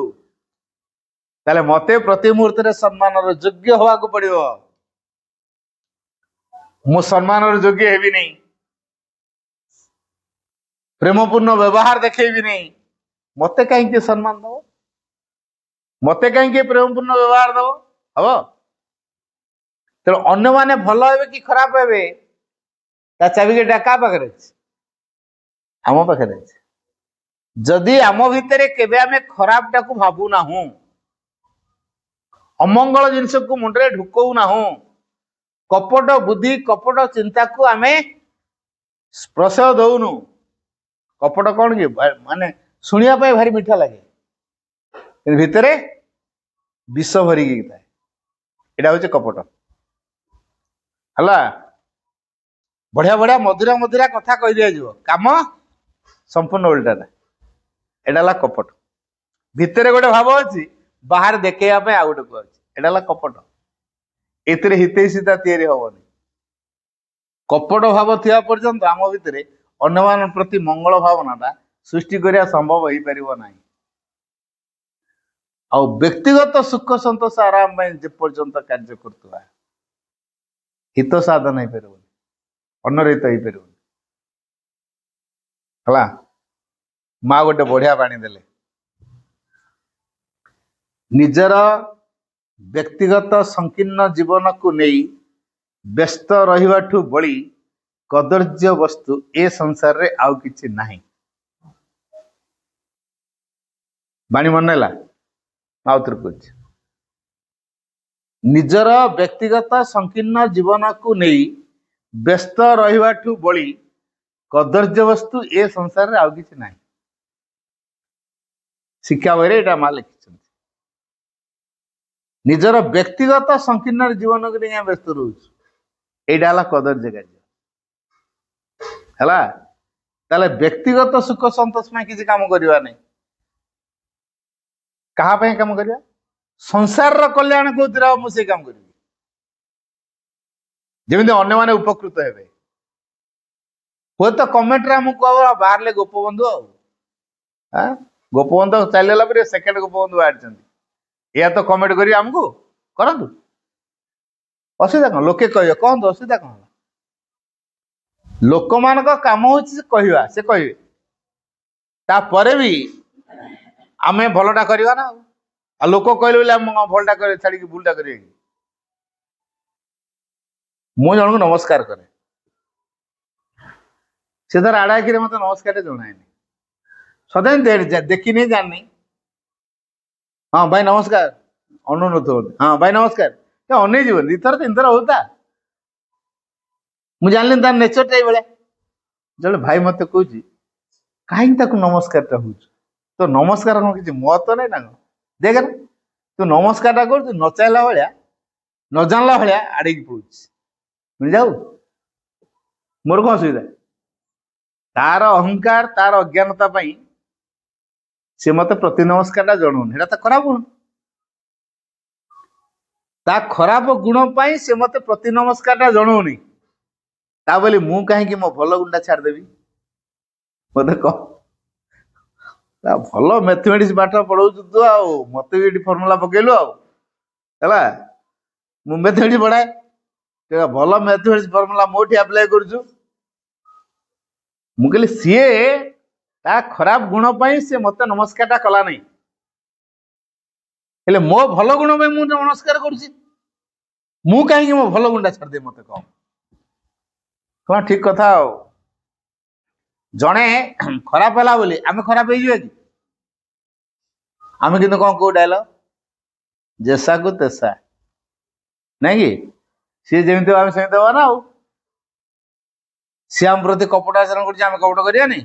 ताले मते प्रति मुहूर्त रे सम्मान योग्य होवा को पड़िबो मु सम्मान योग्य हेबी नहीं प्रेमपूर्ण व्यवहार देखेबी नहीं मते कहीं सम्मान दब मते कहीं प्रेमपूर्ण व्यवहार दब हम तेणु अन्य माने भल हे कि खराब हे चाबिकाठी क्या पाखे आम पाखे जदि आम भितर केबे आमे खराब टा को भावु ना अमंगल जिनस को मुंडे ढुकऊ ना कपट बुद्धि कपट चिंता को आमे प्रशय दौनु कपट कौन कि माने शुणिया भारी मीठा लगे भितर विष भरिकी थाए यहाँ हूँ कपट है बढ़िया बढ़िया मधुरा मधुरा कथा कह दिया काम संपूर्ण उल्टा एटा कपट भितर गोटे भाव अच्छी बाहर देखा आउ गोटे अच्छी एटा कपट एतिर हितैषिता तैयारी हेनी कपट भाव थिया पर्यंत आम भितर अन्य मान प्रति मंगल भावना सृष्टि करिया संभव हो पारिबो नाही आ व्यक्तिगत सुख संतोष आराम जे पर्यंत कार्य करतुवा हित साधन हो पार अनरित हो पार है माँ गोटे बढ़िया पानी देले निजर व्यक्तिगत संकीर्ण जीवन को नहीं व्यस्त रहिबाठु बड़ी कदर्य वस्तु ए संसार रे आउ किछि नाही बाणी मनला आउतर कुछ निजर व्यक्तिगत संकीर्ण जीवन को नहीं व्यस्त रहिबाठु बड़ी कदर्य वस्तु ए संसार रे आउ किछि नाही शिक्षा बहिरे एटा मा लिखिछन निजर व्यक्तिगत संकीर्ण जीवन को नहीं व्यस्त रहउछ एटा हला कदर्य कार्य है व्यक्तिगत सुख संतोष में किसी काम करवा नहीं कहा काम करवा संसार कल्याण कौन मुझे काम करी जमी अन्य माने उपकृत हे हूँ तो कमेंट रे आमको बाहर ले गोपबंधु गोपबंधु चलला सेकेंड गोपबंधु बाहर या तो कमेंट करी आमको करंतु असुविधा कौन लोके कह कहतु असुविधा कौन लोक मान काम हो कहवा से कहे तापर भी आमे भलटा करवा ना आ लोक कहले बोले आम भलटा कर छाड़ी भूलटा कर मु जन को नमस्कार करे से तार आड़ा कि मत नमस्कार जनाए सदा देखी नहीं जानी हाँ भाई नमस्कार अनुरोध हाँ भाई नमस्कार अनै जीवन दीथर तीन थर होता मुझे जानी तार नेचर टाइम भाई मत कह कहीं नमस्कार हूँ तो नमस्कार कौन किसी मत नहीं ना देख ना तू नमस्कार टा कर न चाहला भाया न जानला भाया आड़े पड़ू जाऊ मोर कौन असुविधा तार अहंकार तार अज्ञानता से मत प्रति नमस्कार टा जनाऊनी तो खराब गुण ता खराब गुण से मत प्रति नमस्कार टा जनाऊनी ता बोली मु कहीं मो भल गुण टा छाड़देवी मत कह भल मैथमेटिक्स पाठ पढ़ाऊ तू मत भी फर्मुला पकेलु आला मु मैथमेटिक्स पढ़ाए भल मैथमेटिक्स फर्मुला मोटी आप्लाय करुचु मु कहली सीए ता खराब गुण से मत नमस्कार टा कला नहीं हेले मो भल गुण मु नमस्कार करुची मु कहीं मो भल गुण टा छाड़ दे मत कह कौन ठीक कथा जड़े खराब है बोली आम खराब हो आम कि कौन कौ डायलॉग जेसा को तेसा नहीं कि सी जमी आम सेमती हवा ना सी आम प्रति कपट आचरण कर कपट करियानी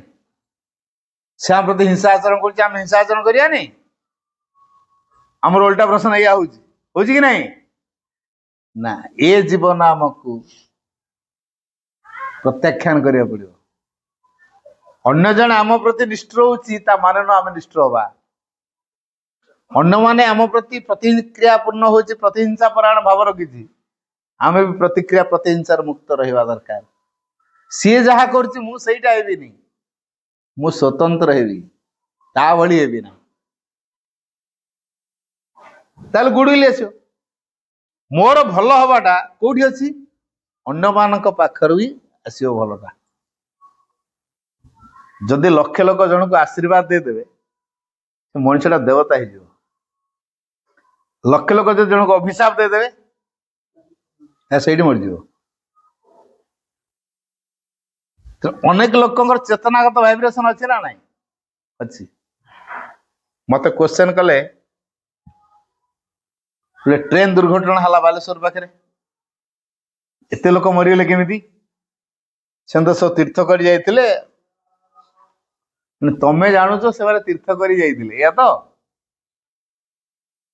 सी आम प्रति हिंसा आचरण कर हिंसा आचरण करियानी आमर उल्टा प्रश्न या हूँ कि नहीं ना ए जीवन आमको प्रत्याख्यान करिया पड़ियो अन्य जन आम प्रति निष्ठुर होची ता माने न आम निष्ठुर हवा अन्य माने आम प्रति प्रतिक्रिया पूर्ण होची प्रतिहिंसा परायण भाव रखी आम भी प्रतिक्रिया प्रतिहिंसार मुक्त रहिबा दरकार सी जहा करची मु सेटा हेबिनी मु स्वतंत्र हेबी ता भली हेबी ना ताल गुडुली आसो मोर भल हवाटा कोठी अछि अन्य मानक पाखरु ही आसीओ भलटा जदि लक्ष लोक जन को आशीर्वाद देदेवे मनुष्यटा देवता हो लक्ष लोक जन को अभिशाप देदेवे से मरज तो अनेक लोक चेतनागत भाइब्रेशन अच्छी ना नहीं अच्छी मत क्वेश्चन कले ट्रेन दुर्घटना है बालेश्वर पाखे एत लोक मरीगले केमी से तो सब तीर्थ कर जाइए तमें जानुच से तीर्थ करी जाइए या तो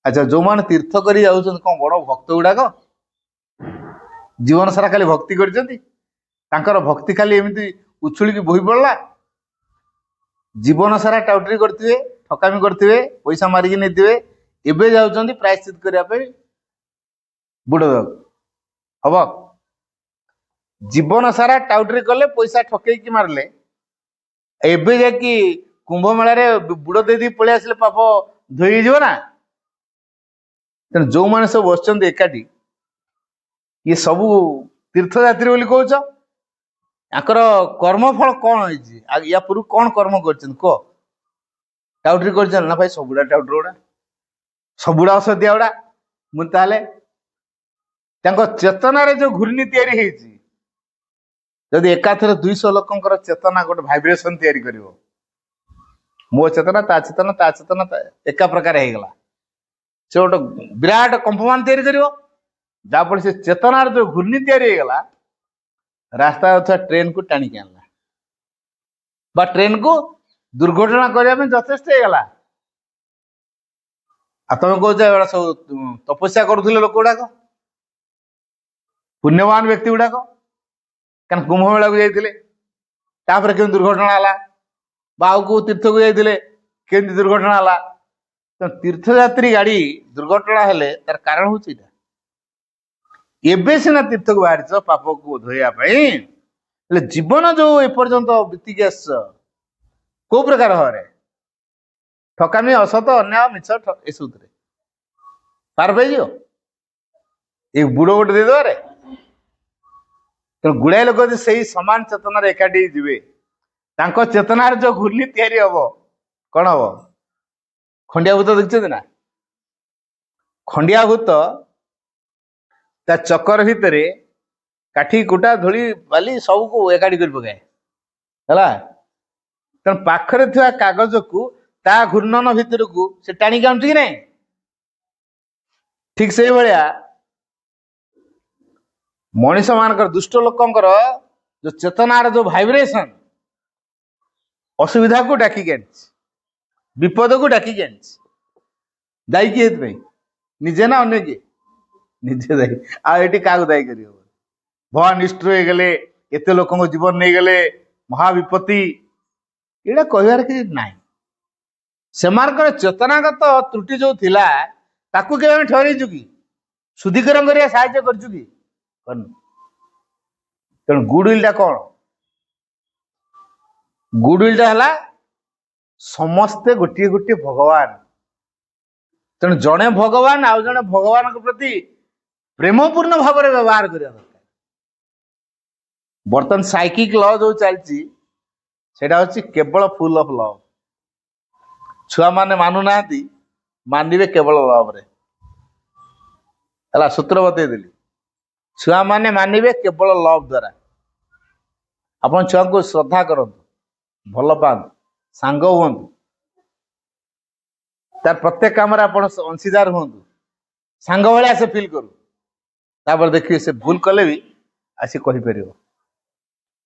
अच्छा जो मैंने तीर्थ करी जाउछन कौन बड़ भक्त गुड़ाक जीवन सारा खाली भक्ति कर भक्ति खाली एमती उछुल बोही पड़ला जीवन सारा टाउटरी करते ठकामी करते पैसा मारिकी नहीं एबे जाउछन प्रायश्चित करने बुड़ हम जीवन सारा टाउटरी कले पैसा ठकई मारले एबे जाकि कुंभ मेला बुड़ दे पलि आसले पाप धोई ना तेणु जो मैंने सब बस एकाठी ये सबू तीर्थयात्री बोली कौच याकर कर्मफल कौन है या पूर्व कौन कर्म कर कह टाउटरी कर ना भाई सबुड़ा टाउटर गुड़ा सबुड़ा असदिया गुड़ा मुझे चेतनार जो घूर्णी तैयारी जदि एकाथर 200 लोकंकर चेतना गोटे भाइब्रेशन तैयारी करिवो मो चेतना ता एका प्रकार हेगला से गोटे विराट कंपमान तैयारी करिवो जाफल से चेतनार जो घूर्णी तैयारी हेगला रास्ता अथवा ट्रेन को टाणी के आनला बा ट्रेन को दुर्घटना करने में यथेष्ट हेगला आ तुम कह सब तपस्या करुले लोक गुड़ाक पुण्यवान व्यक्ति गुड़ाक क्या कुंभ मेला को जाइए केम दुर्घटना है बाहू तीर्थ को जाइए केमती दुर्घटना है तो तीर्थयात्री गाड़ी दुर्घटना हेले तार कारण हूँ एबे सीना तीर्थ को बाहर पाप को धोइया जीवन जो एपर्यंत बीतिक आस को प्रकार भाव ठकामी असत अन्याय मिछ एसबू पार पाई ये बुड़ गोटे देदेवे तेणु गुड़ाए लोक से सामान चेतनार एकाठी जीवे चेतनार जो घूर्णी तैयारी हम कौन हम खंडिया भूत देखते ना खंडिया भूत ता चक्कर भितर काठी कुटा धूली बाली सब को एकाठी कर पकाए है तेणु पाखरे थिबा कागज को ता घूर्णन भितर को से टाणी आनुची कि नहीं ठीक से भाया मनीष मान दुष्ट लोकंकर जो चेतनार जो भाइब्रेशन असुविधा को डाकिक विपद को डाकी दायी किए निजे ना अन्य किए निजे दायी आठी क्या दायी कर भगवान निष्ठुर हो गले एत लोक जीवन नहीं गले महाविपत्ति ये कहबार कि ना सेमानकर चेतनागत त्रुटि जो थिला ताकू के ठहरईचु कि शुद्धिकरण करिया साहाय्य करचु कि तेणु गुडविल कौन गुडविल है समस्ते गोटे गोटे भगवान तेणु जड़े भगवान आउ जड़े भगवान प्रति प्रेमपूर्ण भाव में व्यवहार करिया दरकार बर्तमान साइकिक लॉ जो चलती सेटा होची केवल फुल ऑफ लव छुआ माने मानु नाहंती मानिबे केवल लव रे हला सूत्र बतई देली छुआ माने मानिबे केवल लव द्वारा अपन छुआ को श्रद्धा करंतु भल पांतु सांग हुंतु तार प्रत्येक काम अपन अंशीदार हुंतु सांग भलिया से फील करू तापर देखिए से भूल कले भी आसी कहि परियो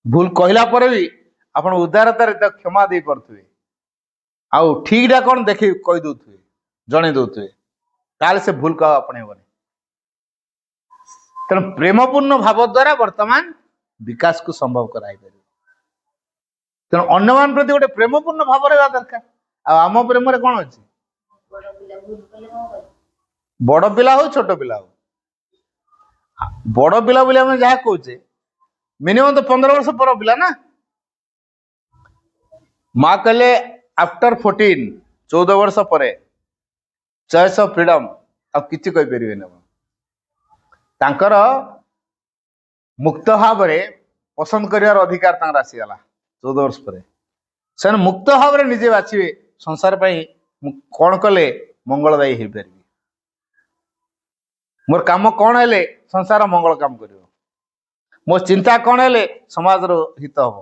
भूल कहला पर भी अपन उदारतार क्षमा दे पारे आउ ठीक टा कौन देख कही दौथे जन दौथे ताल से भूल का अपने तेणु प्रेमपूर्ण भाव द्वारा वर्तमान विकास को संभव कराई पार तेणु अन्य मान प्रति गोटे प्रेमपूर्ण भाव रहा दरकार आम प्रेम कौन अच्छे बड़ पिला हो छोट पिला हो बड़ पिला बोले आम जहाँ कहे मिनिमम तो 15 वर्ष पर पिला ना माँ कहले आफ्टर 14 वर्ष पर चॉइस ऑफ फ्रीडम अब किसी कही पारे मुक्त भाव पसंद कर अधिकार आसीगला 14 वर्ष पर से मुक्त भाव निजे बाछे संसार कौन कले मंगलदायी हो पारि मोर काम कौन है संसार मंगल काम कर मो चिंता कौन है समाज हित हम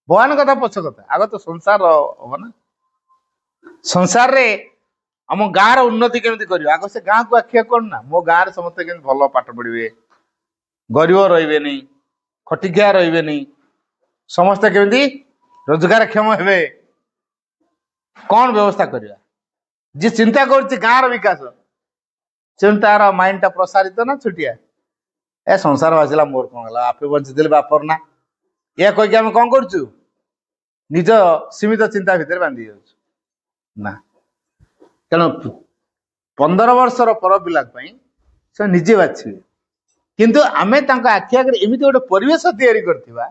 भगवान कथा पछ कथा आग तो संसार हम ना संसार रे आम गाँव उन्नति केमती कर आग से गाँव को आखिया कौन ना मो गाँव समस्त के भल पाठ पढ़े गरीब रे खटिकिया रे समस्ते केमती रोजगार क्षम हे कौन व्यवस्था करवा जी चिंता कर गाँव विकास से तार माइंड टा प्रसारित ना छुटिया ए संसार बासिला मोर कौन है आपे बंची बापर ना या कहीकि आम कौन करुचु निज सीमित चिंता भितर बांधी ना तेणु 15 वर्षर पर पिला से निजे बाछे किंतु आमे तांका आखि आगे एमती गोटे परिवेश तैयारी करथिबा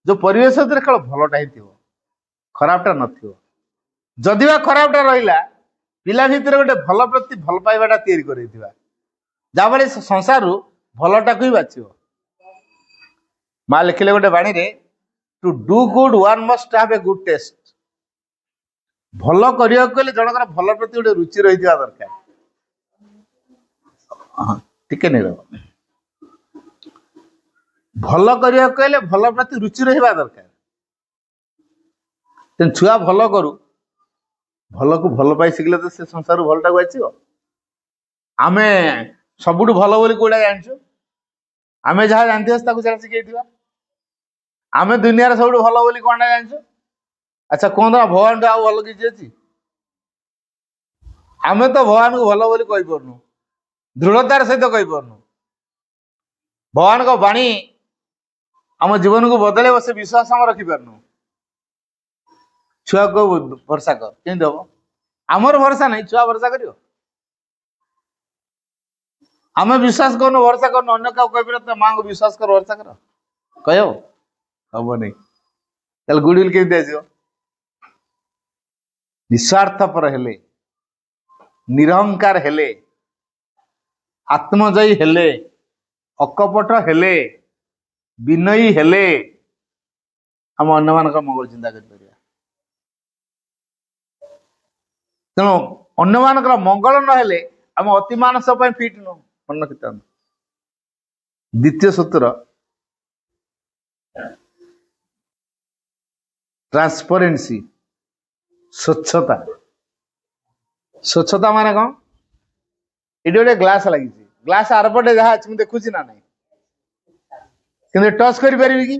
जो परिवेश केवल भलटा ही खराबटा न जदिवा खराबटा रहिला पिला भितर गोटे भल प्रति भल पाइबाटा तैयारी करथिबा जाबले संसार भलटा को ही बाछिबो माँ लिखिले गोटे बाणी रे to do good one must have a good taste भल करिया कहले जनकर भल प्रति गोटे रुचि रही दरकार टिके नहीं भल करिया कहले भल प्रति रुचि रहा दरकार तेन छुआ भल करू भल को भल पाई शिखले तो से संसार भलटा को आछिबो आमे सबुठ भल बोली कोड़ा जानछु आमे जहाँ जानते जहाँ शिखा आमे दुनिया सब भल बोली कौन जानछु अच्छा कौन भगवान आउ भल किसी अच्छी आमे तो भगवान को भल बोली कही पारनु दृढ़तार सहित कही पारनु भगवान को बाणी आम जीवन को बदले से विश्वास आम रखी पारनु छुआ को भरसा कर केमती हम आमर भरसा नहीं छुआ भरसा करियो आमे विश्वास करनु भरसा करनु अन्य क्या कह तो माँ को विश्वास कर भरसा कर कह हम नहीं चल गुडविल केमती आसो निस्वार्थपर हेले निरहंकार हेले आत्मजयी हेले अकपट हेले विनयी हेले हम अन्य मान मंगल चिंता कर तेणु अन्य मान मंगल न हेले आम अति मानस फिट नु मन रखी द्वितीय सूत्र ट्रांसपेरेंसी स्वच्छता स्वच्छता माने कौन ये गोटे ग्लास लगी ग्लास आरपटे जहाँ अच्छी देखुची ना नहीं कि टच करी कि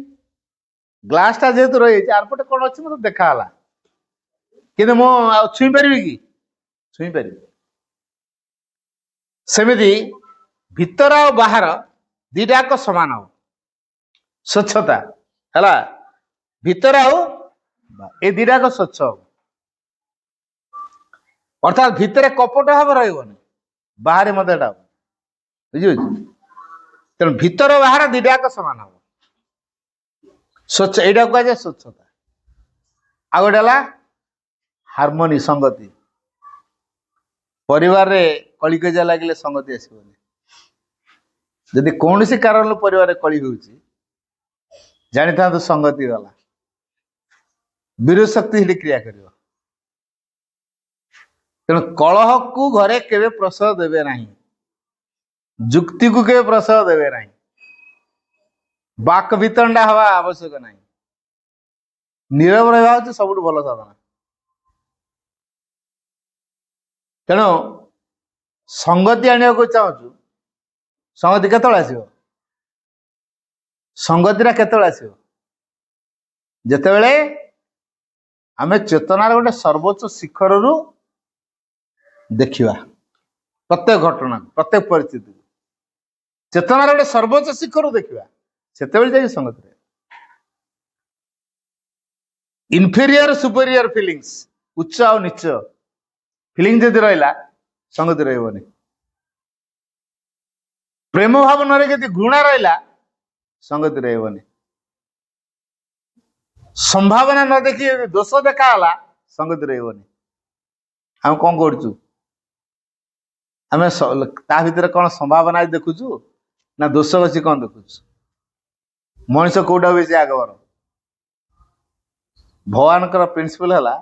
ग्लास टा जेहेतु रही आरपटे कौन अच्छी मतलब देखा କିନ୍ତୁ ମୁଁ ଆଉ ଛୁଇଁ ପାରିବି କି? ଛୁଇଁ ପାରିବି। ସେମିତି ଭିତର ଆଉ ବାହାର ଦିଟାକ ସମାନ ହବ। ସ୍ୱଚ୍ଛତା ହେଲା, ଭିତର ଆଉ ଏ ଦିଟାକ ସ୍ୱଚ୍ଛ ହବ। ଅର୍ଥାତ୍ ଭିତରେ କପଟ ଭାବ ରହିବନି, ବାହାରେ ମଧ୍ୟ ଏଟା ହବ। ବୁଝିପାରୁଛି? ତେଣୁ ଭିତର ବାହାର ଦିଟାକ ସମାନ ହବ। ସ୍ୱଚ୍ଛ, ଏଇଟା କୁହାଯାଏ ସ୍ୱଚ୍ଛତା। ଆଉ ଗୋଟେ ହେଲା ହାରମୋନି, ସଂଗତି। ପରିବାରରେ କଳିକଜିଆ ଲାଗିଲେ ସଂଗତି ଆସିବନି। ଯଦି କୌଣସି କାରଣରୁ ପରିବାରରେ କଳି ହେଉଛି, ଜାଣିଥାନ୍ତୁ ସଂଗତି ଗଲା, ବିରୋଧ ଶକ୍ତି ସେଠି କ୍ରିୟା କରିବ। ତେଣୁ କଳହକୁ ଘରେ କେବେ ପ୍ରଶ୍ରୟ ଦେବେ ନାହିଁ, ଯୁକ୍ତିକୁ କେବେ ପ୍ରଶ୍ରୟ ଦେବେ ନାହିଁ, ବାକ ବିତଣ୍ଡା ହେବା ଆବଶ୍ୟକ ନାହିଁ। ନୀରବ ରହିବା ହେଉଛି ସବୁଠୁ ଭଲ ସାଧନା। ତେଣୁ ସଂଗତି ଆଣିବାକୁ ଚାହୁଁଛୁ, ସଂଗତି କେତେବେଳେ ଆସିବ? ସଂଗତିଟା କେତେବେଳେ ଆସିବ? ଯେତେବେଳେ ଆମେ ଚେତନାର ଗୋଟେ ସର୍ବୋଚ୍ଚ ଶିଖରରୁ ଦେଖିବା ପ୍ରତ୍ୟେକ ଘଟଣା, ପ୍ରତ୍ୟେକ ପରିସ୍ଥିତି ଚେତନାର ଗୋଟେ ସର୍ବୋଚ୍ଚ ଶିଖରରୁ ଦେଖିବା, ସେତେବେଳେ ଯାଇକି ସଂଗତି ରହିବ। ଇନଫେରିୟର ସୁପେରିୟର ଫିଲିଙ୍ଗସ୍, ଉଚ୍ଚ ଆଉ ନିଚ ଫିଲିଙ୍ଗ ଯଦି ରହିଲା, ସଂଗତି ରହିବନି। ପ୍ରେମ ଭାବ ନରେ ଯଦି ଘୃଣା ରହିଲା, ସଂଗତି ରହିବନି। ସମ୍ଭାବନା ନ ଦେଖି ଯଦି ଦୋଷ ଦେଖାହେଲା, ସଂଗତି ରହିବନି। ଆମେ କଣ କରୁଛୁ? ଆମେ ତା ଭିତରେ କଣ ସମ୍ଭାବନା ଦେଖୁଛୁ ନା ଦୋଷ ବସି କଣ ଦେଖୁଛୁ? ମଣିଷ କୋଉଟା ବେଶୀ ଆଗବର? ଭଗବାନଙ୍କର ପ୍ରିନ୍ସିପଲ ହେଲା,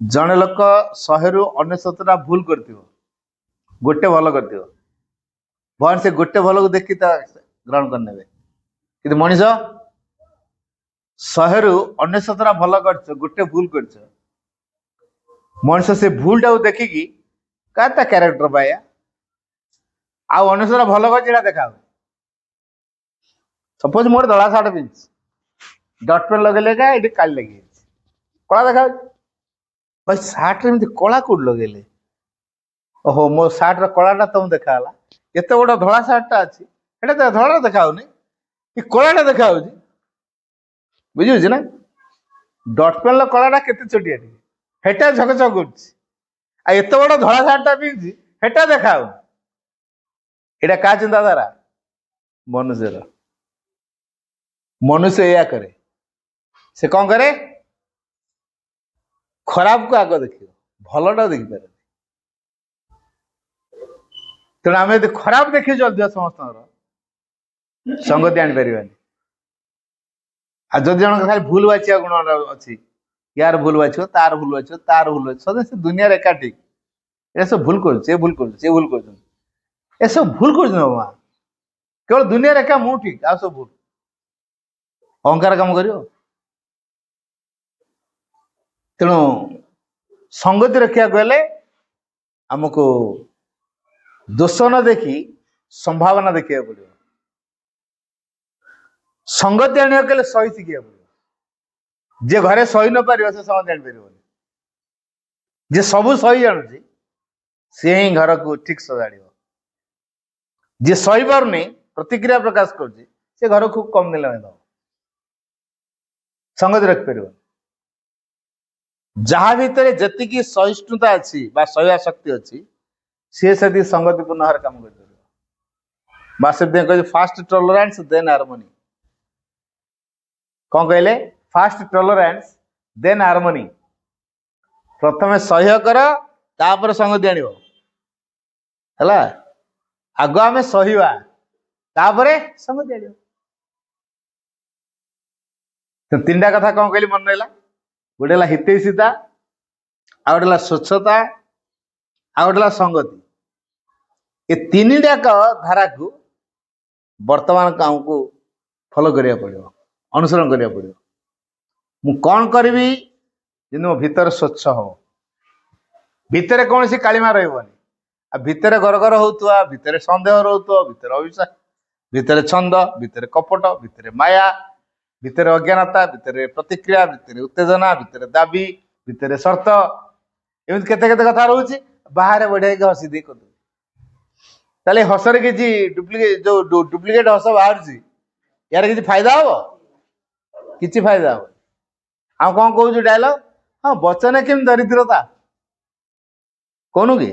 ଜଣେ ଲୋକ 100ରୁ 99ଟା ଭୁଲ କରିଥିବ, ଗୋଟେ ଭଲ କରିଥିବ। ଭଗବାନ ସେ ଗୋଟେ ଭଲକୁ ଦେଖି ତା ଗ୍ରହଣ କରିନେବେ। କିନ୍ତୁ ମଣିଷ 100ରୁ 99ଟା ଭଲ କରିଛ, ଗୋଟେ ଭୁଲ କରିଛ, ମଣିଷ ସେ ଭୁଲଟାକୁ ଦେଖିକି ତା କ୍ୟାରେକ୍ଟର ପାଇବା, ଆଉ 99ଟା ଭଲ କରିଛି ଏଇଟା ଦେଖା ହୁଏ। ସପୋଜ ମୋର ଧଳା ସାର୍ଟ ପିନ୍ଧିଛି, ଡଟ୍ ପେନ୍ ଲଗେଇଲେ ଏଠି କାଳି ଲାଗିଯାଇଛି, କଳା ଦେଖାଯାଉଛି। ଭାଇ ସାର୍ଟରେ ଏମିତି କଳା କୋଉଠି ଲଗେଇଲେ? ଓହୋ, ମୋ ସାର୍ଟର କଳାଟା ତମକୁ ଦେଖାହେଲା। ଏତେ ବଡ ଧଳା ସାର୍ଟଟା ଅଛି, ସେଟା ଧଳା ଦେଖା ହଉନି, କଳାଟା ଦେଖା ହଉଛି। ବୁଝିହଉଛି ନା? ଡଟ୍ ପେନ୍ର କଳାଟା କେତେ ଛୋଟିଆ ଟିକେ, ହେଟା ଝକଝକ କରୁଛି। ଆଉ ଏତେ ବଡ ଧଳା ସାର୍ଟଟା ପିନ୍ଧିଛି, ହେଟା ଦେଖା ହଉନି। ଏଇଟା କାହା ଚିନ୍ତାଧାରା? ମନୁଷ୍ୟର। ମନୁଷ୍ୟ ଏଇଆ କରେ। ସେ କଣ କରେ? ଖରାପକୁ ଆଗ ଦେଖିବ, ଭଲଟା ଦେଖିପାରେ। ତେଣୁ ଆମେ ଯଦି ଖରାପ ଦେଖି ଚାଲିଥିବା ସମସ୍ତଙ୍କର, ସଂଗତି ଆଣିପାରିବାନି। ଆଉ ଯଦି ଜଣଙ୍କ ଖାଲି ଭୁଲ ବାଛିବା ଗୁଣ ଅଛି, ୟାର ଭୁଲ ବାଛିବ, ତାର ଭୁଲ ବାଛିବ, ତାର ଭୁଲ ବାଛିବ, ସେ ଦୁନିଆରେ ଏକାଠି ଏସବୁ ଭୁଲ କରୁଛି, ଏ ଭୁଲ କରୁଛି, ସେ ଭୁଲ କରୁଛନ୍ତି, ଏସବୁ ଭୁଲ କରୁଛନ୍ତି। ବାବା କେବଳ ଦୁନିଆରେ ଏକା ମୁଁ ଠିକ, ଆଉ ସବୁ ଭୁଲ। ଅହଙ୍କାର କାମ କରିବ। ତେଣୁ ସଂଗତି ରଖିବାକୁ ହେଲେ ଆମକୁ ଦୋଷ ନ ଦେଖି ସମ୍ଭାବନା ଦେଖିବାକୁ ପଡିବ। ସଂଗତି ଆଣିବାକୁ ହେଲେ ସହି ଶିଖିବାକୁ ପଡିବ। ଯିଏ ଘରେ ସହି ନ ପାରିବ, ସେ ସଂଗତି ଆଣିପାରିବନି। ଯିଏ ସବୁ ସହି ଜାଣୁଛି, ସିଏ ହିଁ ଘରକୁ ଠିକ ସଜାଡ଼ିବ। ଯିଏ ସହି ପାରୁନି, ପ୍ରତିକ୍ରିୟା ପ୍ରକାଶ କରୁଛି, ସେ ଘରକୁ ଖୁବ କମ ଦିନ ଦବ, ସଂଗତି ରଖିପାରିବ। ଯାହା ଭିତରେ ଯେତିକି ସହିଷ୍ଣୁତା ଅଛି ବା ସହିବା ଶକ୍ତି ଅଛି, ସିଏ ସେତିକି ସଂଗତିପୂର୍ଣ୍ଣ ଭାବରେ କାମ କରିପାରିବ। ବାସୁଦେବ କହିଲେ ଫାଷ୍ଟ ଟଲରାନ୍ସ ଦେନ୍ ହାରମୋନି। କଣ କହିଲେ? ଫାଷ୍ଟ ଟଲରାନ୍ସ ଦେନ୍ ହାରମୋନି। ପ୍ରଥମେ ସହ୍ୟ କର, ତାପରେ ସଂଗତି ଆଣିବ। ହେଲା, ଆଗ ଆମେ ସହିବା, ତାପରେ ସଂଗତି ଆଣିବ। ତିନିଟା କଥା କଣ କହିଲି ମନେ ରହିଲା? ଗୋଟେ ହେଲା ହିତୈଷିତା, ଆଉ ଗୋଟେ ହେଲା ସ୍ୱଚ୍ଛତା, ଆଉ ଗୋଟେ ହେଲା ସଂଗତି। ଏ ତିନିଟାକ ଧାରାକୁ ବର୍ତ୍ତମାନ ଆମକୁ ଫଲୋ କରିବାକୁ ପଡିବ, ଅନୁସରଣ କରିବାକୁ ପଡିବ। ମୁଁ କଣ କରିବି ଯେମିତି ମୋ ଭିତରେ ସ୍ୱଚ୍ଛ ହବ, ଭିତରେ କୌଣସି କାଳିମା ରହିବନି। ଆଉ ଭିତରେ ଗରଗର ହଉଥିବା, ଭିତରେ ସନ୍ଦେହ ରହୁଥିବ, ଭିତରେ ଅବିଶ୍ୱାସ, ଭିତରେ ଛନ୍ଦ, ଭିତରେ କପଟ, ଭିତରେ ମାୟା, ଭିତରେ ଅଜ୍ଞାନତା, ଭିତରେ ପ୍ରତିକ୍ରିୟା, ଭିତରେ ଉତ୍ତେଜନା, ଭିତରେ ଦାବି, ଭିତରେ ସର୍ତ୍ତ, ଏମିତି କେତେ କେତେ କଥା ରହୁଛି। ବାହାରେ ବଢିଆକି ହସି ଦେଇ କରିଦେବୁ। ତାହେଲେ ହସରେ କିଛି ଡୁପ୍ଲିକେଟ ହସ ବାହାରୁଛି, ୟାର କିଛି ଫାଇଦା ହବ? କିଛି ଫାଇଦା ହବ। ଆଉ କଣ କହୁଛୁ ଡାଇଲଗ? ହଁ, ବଚନେ କିମ୍ ଦରିଦ୍ରତା, କହୁନୁ କି?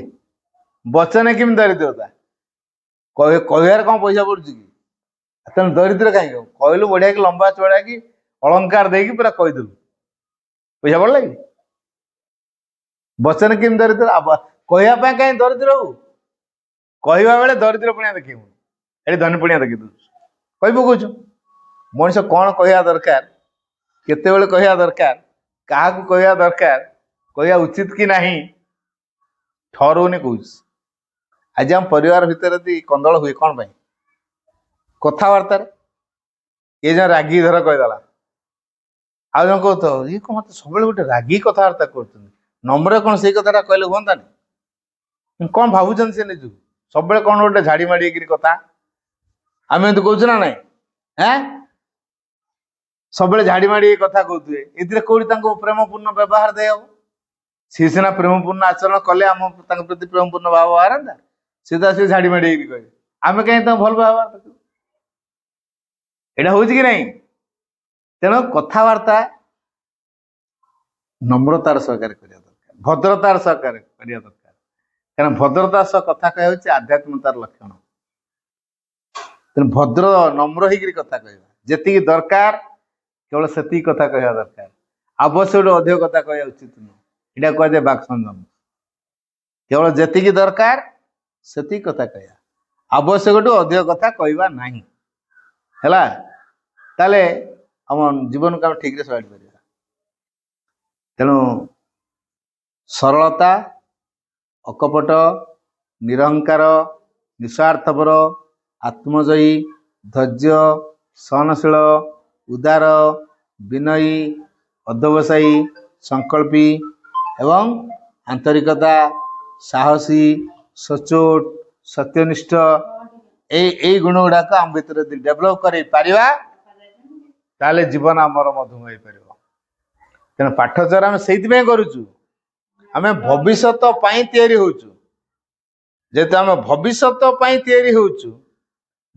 ବଚନେ କିମ୍ ଦରିଦ୍ରତା, କହିବାରେ କଣ ପଇସା ପଡୁଛି କି? ତେଣୁ ଦରିଦ୍ର କାହିଁକି ହବ? କହିଲୁ ବଢିଆ କି ଲମ୍ବା ଚौड़ा କି ଅଳଙ୍କାର ଦେଇକି ପୁରା କହିଦେଲୁ, ପଇସା ପଡିଲା କି? ବଚନେ କିମ୍ ଦରିଦ୍ର, କହିବା ପାଇଁ କାହିଁ ଦରିଦ୍ର ହବୁ? କହିବା ବେଳେ ଦରିଦ୍ର ପୁଣିଆ ଦେଖେଇବୁ, ଏଠି ଧନୀ ପୁଣିଆ ଦେଖେଇ ଦଉଛୁ, କହି ପକଉଛୁ। ମଣିଷ କଣ କହିବା ଦରକାର, କେତେବେଳେ କହିବା ଦରକାର, କାହାକୁ କହିବା ଦରକାର, କହିବା ଉଚିତ କି ନାହିଁ ଠରଉନି କହୁଛି। ଆଜି ଆମ ପରିବାର ଭିତରେ ଯଦି କନ୍ଦଳ ହୁଏ କଣ ପାଇଁ? କଥାବାର୍ତ୍ତାରେ। ଏ ଜଣ ରାଗି ଧର କହିଦେଲା, ଆଉ ଜଣ କହୁଥିବ ଇଏ କଣ ମତେ ସବୁବେଳେ ଗୋଟେ ରାଗି କଥାବାର୍ତ୍ତା କରୁଛନ୍ତି, ନମ୍ର କଣ ସେଇ କଥାଟା କହିଲେ ହୁଅନ୍ତାନି? କଣ ଭାବୁଛନ୍ତି ସେ ନିଜକୁ? ସବୁବେଳେ କଣ ଗୋଟେ ଝାଡି ମାଡି ହେଇକିରି କଥା। ଆମେ ଏମିତି କହୁଛୁ ନା ନାଇଁ? ସବୁବେଳେ ଝାଡି ମାଡି ହେଇ କଥା କହୁଥିବେ, ଏଥିରେ କୋଉଠି ତାଙ୍କୁ ପ୍ରେମପୂର୍ଣ୍ଣ ବ୍ୟବହାର ଦେଇ ହବ? ସିଏ ସିନା ପ୍ରେମପୂର୍ଣ୍ଣ ଆଚରଣ କଲେ ଆମ ତାଙ୍କ ପ୍ରତି ପ୍ରେମପୂର୍ଣ୍ଣ ଭାବ ବାହାରନ୍ତା, ସିଏ ତ ଆସିବେ ଝାଡି ମାଡି ହେଇକି କହିବେ, ଆମେ କାହିଁକି ତାଙ୍କୁ ଭଲ ବ୍ୟବହାର ଦେଖିବୁ? ଏଇଟା ହଉଛି କି ନାହିଁ? ତେଣୁ କଥାବାର୍ତ୍ତା নম্রতার সহকারে କରିବା ଦରକାର, ଭଦ୍ରତାର ସହକାରେ କରିବା ଦରକାର। କାରଣ ଭଦ୍ରତା ସହ କଥା କହିବା ହଉଛି ଆଧ୍ୟାତ୍ମିକତାର ଲକ୍ଷଣ। ତେଣୁ ଭଦ୍ର ନମ୍ର ହେଇକିରି କଥା କହିବା, ଯେତିକି ଦରକାର କେବଳ ସେତିକି କଥା କହିବା ଦରକାର। ଆବଶ୍ୟକଠୁ ଅଧିକ କଥା କହିବା ଉଚିତ ନୁହଁ, ଏଇଟା କୁହାଯାଏ ବାକ୍ ସଂଯମ। କେବଳ ଯେତିକି ଦରକାର ସେତିକି କଥା କହିବା, ଆବଶ୍ୟକଠୁ ଅଧିକ କଥା କହିବା ନାହିଁ। ହେଲା, ତାହେଲେ ଆମ ଜୀବନକୁ ଆମେ ଠିକରେ ସଜାଡ଼ି ପାରିବା। ତେଣୁ ସରଳତା, ଅକପଟ, ନିରହଙ୍କାର, ନିଃସ୍ୱାର୍ଥପର, ଆତ୍ମଜୟୀ, ଧୈର୍ଯ୍ୟ, ସହନଶୀଳ, ଉଦାର, ବିନୟୀ, ଅଧ୍ୟବସାୟୀ, ସଂକଳ୍ପୀ ଏବଂ ଆନ୍ତରିକତା, ସାହସୀ, ସଚ୍ଚୋଟ, ସତ୍ୟନିଷ୍ଠ, ଏଇ ଗୁଣ ଗୁଡାକ ଆମ ଭିତରେ ଯଦି ଡେଭଲପ କରି ପାରିବା ତାହେଲେ ଜୀବନ ଆମର ମଧୁମୟ ହେଇପାରିବ। ତେଣୁ ପାଠଚରା ଆମେ ସେଇଥିପାଇଁ କରୁଛୁ, ଆମେ ଭବିଷ୍ୟତ ପାଇଁ ତିଆରି ହଉଛୁ। ଯେହେତୁ ଆମେ ଭବିଷ୍ୟତ ପାଇଁ ତିଆରି ହଉଛୁ,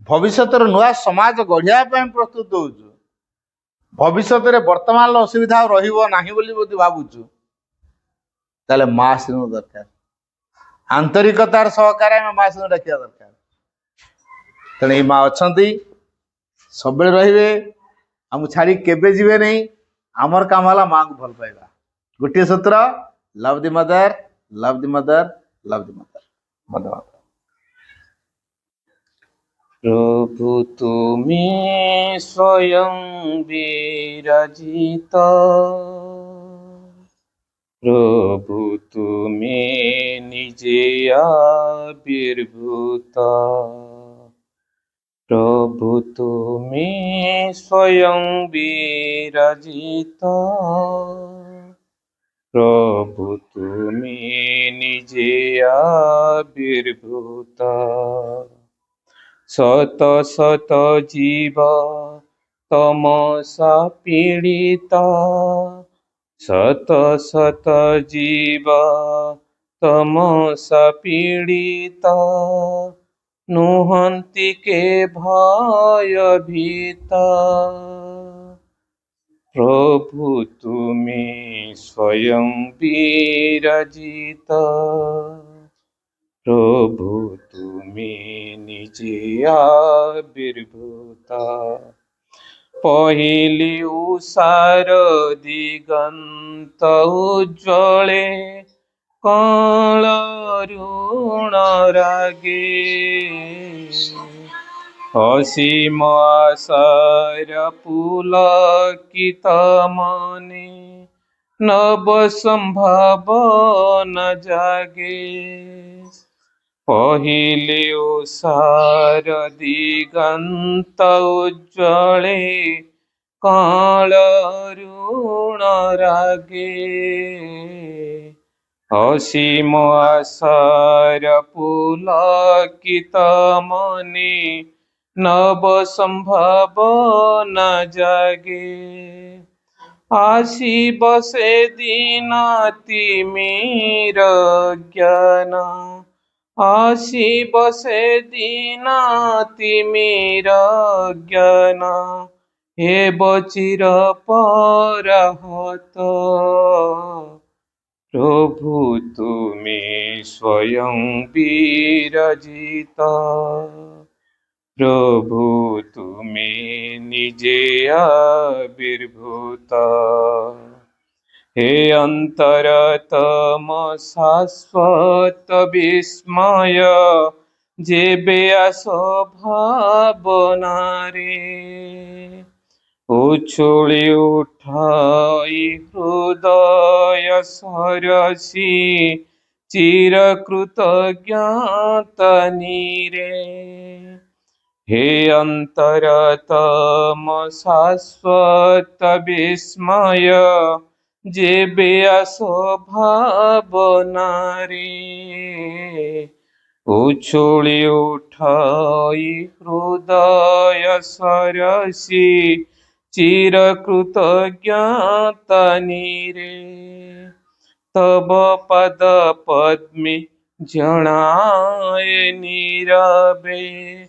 ଭବିଷ୍ୟତର ନୂଆ ସମାଜ ଗଢିବା ପାଇଁ ପ୍ରସ୍ତୁତ ହଉଛୁ, ଭବିଷ୍ୟତରେ ବର୍ତ୍ତମାନର ଅସୁବିଧା ଆଉ ରହିବ ନାହିଁ ବୋଲି ଯଦି ଭାବୁଛୁ, ତାହେଲେ ମା ଶ୍ରୀଙ୍କୁ ଦରକାର, ଆନ୍ତରିକତାର ସହକାରେ ଆମେ ମା ଶ୍ରୀଙ୍କୁ ଡାକିବା ଦରକାର। ତେଣୁ ଏଇ ମା ଅଛନ୍ତି, ସବୁବେଳେ ରହିବେ, ଆମକୁ ଛାଡି କେବେ ଯିବେ ନାହିଁ। ଆମର କାମ ହେଲା ମାଙ୍କୁ ଭଲ ପାଇବା। ଗୋଟିଏ ସୂତ୍ର, ଲଭ୍ ଦି ମଦର, ଲଭ୍ ଦି ମଦର, ଲଭ୍ ଦି ମଦର। প্রভু তুমি স্বয়ং বিরাজিত, প্রভু তুমি নিজে আবির্ভূত, প্রভু তুমি স্বয়ং বিরাজিত, প্রভু তুমি নিজে আবির্ভূত। শত শত জীব তমসা পীড়িত, শত শত জীব তমসা পীড়িত, নুহন্তি কে ভয়ভীত, প্রভু তুমি স্বয়ং বিরাজিত, প্রভু তুমি নিজে আবির্ভূত। পহিলি উষার দিগন্ত উজ্জ্বলে, কল রুণ রাগে, অসীম আশার পুলকিত মনে, নব সম্ভাবনা জাগে। পহিলি উষার দিগন্ত উজ্জ্বলে, কল রুণ রাগে, অসীম আশার পুলকিত মনে, नव संभावना जागे। आशिब से दिन तिमिर ज्ञान, आशिब से दिन तिमिर ज्ञान, हे बचिर पराहत। प्रभु तुमे स्वयं विराजिता, प्रभु तुमे निजे आविर्भूता। हे अंतरतम शाश्वत विस्मय, जेबे आस भावनारे। उछुली उठाई हृदय सरसी, चिरकृतज्ञता नीरे। हे अंतरतम शाश्वत विस्मय, जेबे आस भावनारे। उछुली उठाई हृदय सरसी, चिरकृतज्ञता नीरे। तब पद पद्मे जनाए नीरवे,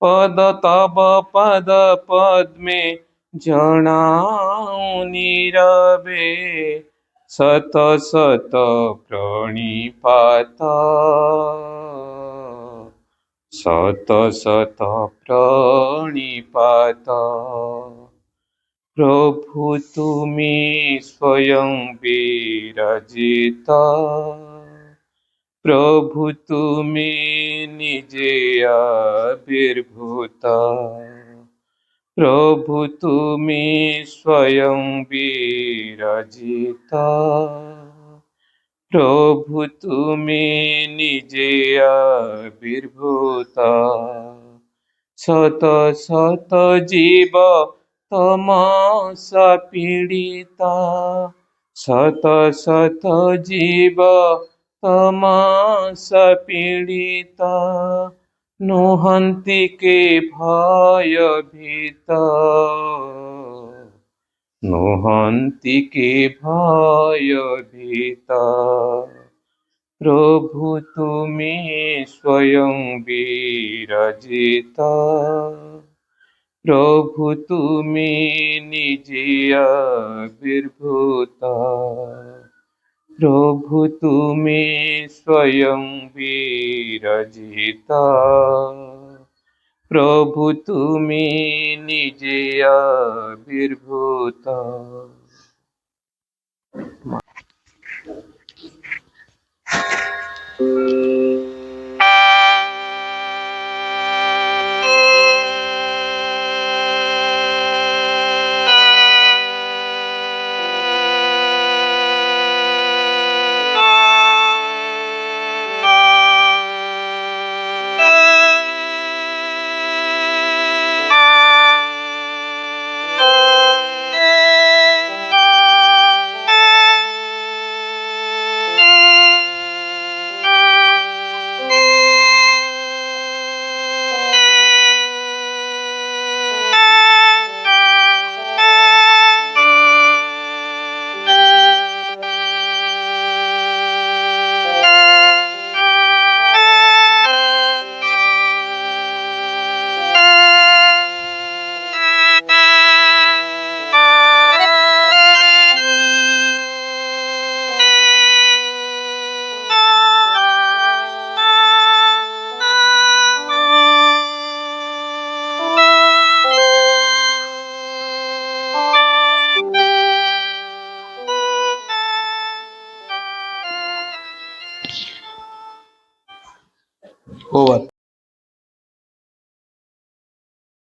पद तब पद पद्मे जनाओ नीरवे। शत शत प्रणिपात, शत शत प्रणिपात। प्रभु तुमी स्वयं विराजिता, प्रभु तुमी निजे आविर्भूता। प्रभु तुमी स्वयं विराजिता, प्रभु तुमी निजे आविर्भूता। शत शत जीव तमसा पीड़िता, शत शत जीव तमसा पीड़िता। नुहंति के भयभीत, नुहंति के भयभीत। प्रभु तुमी स्वयं विराजिता, प्रभु तुमी निजे आविर्भूता। प्रभु तुमी स्वयं विराजिता, प्रभु तुमी निजे आविर्भूता। ओवर।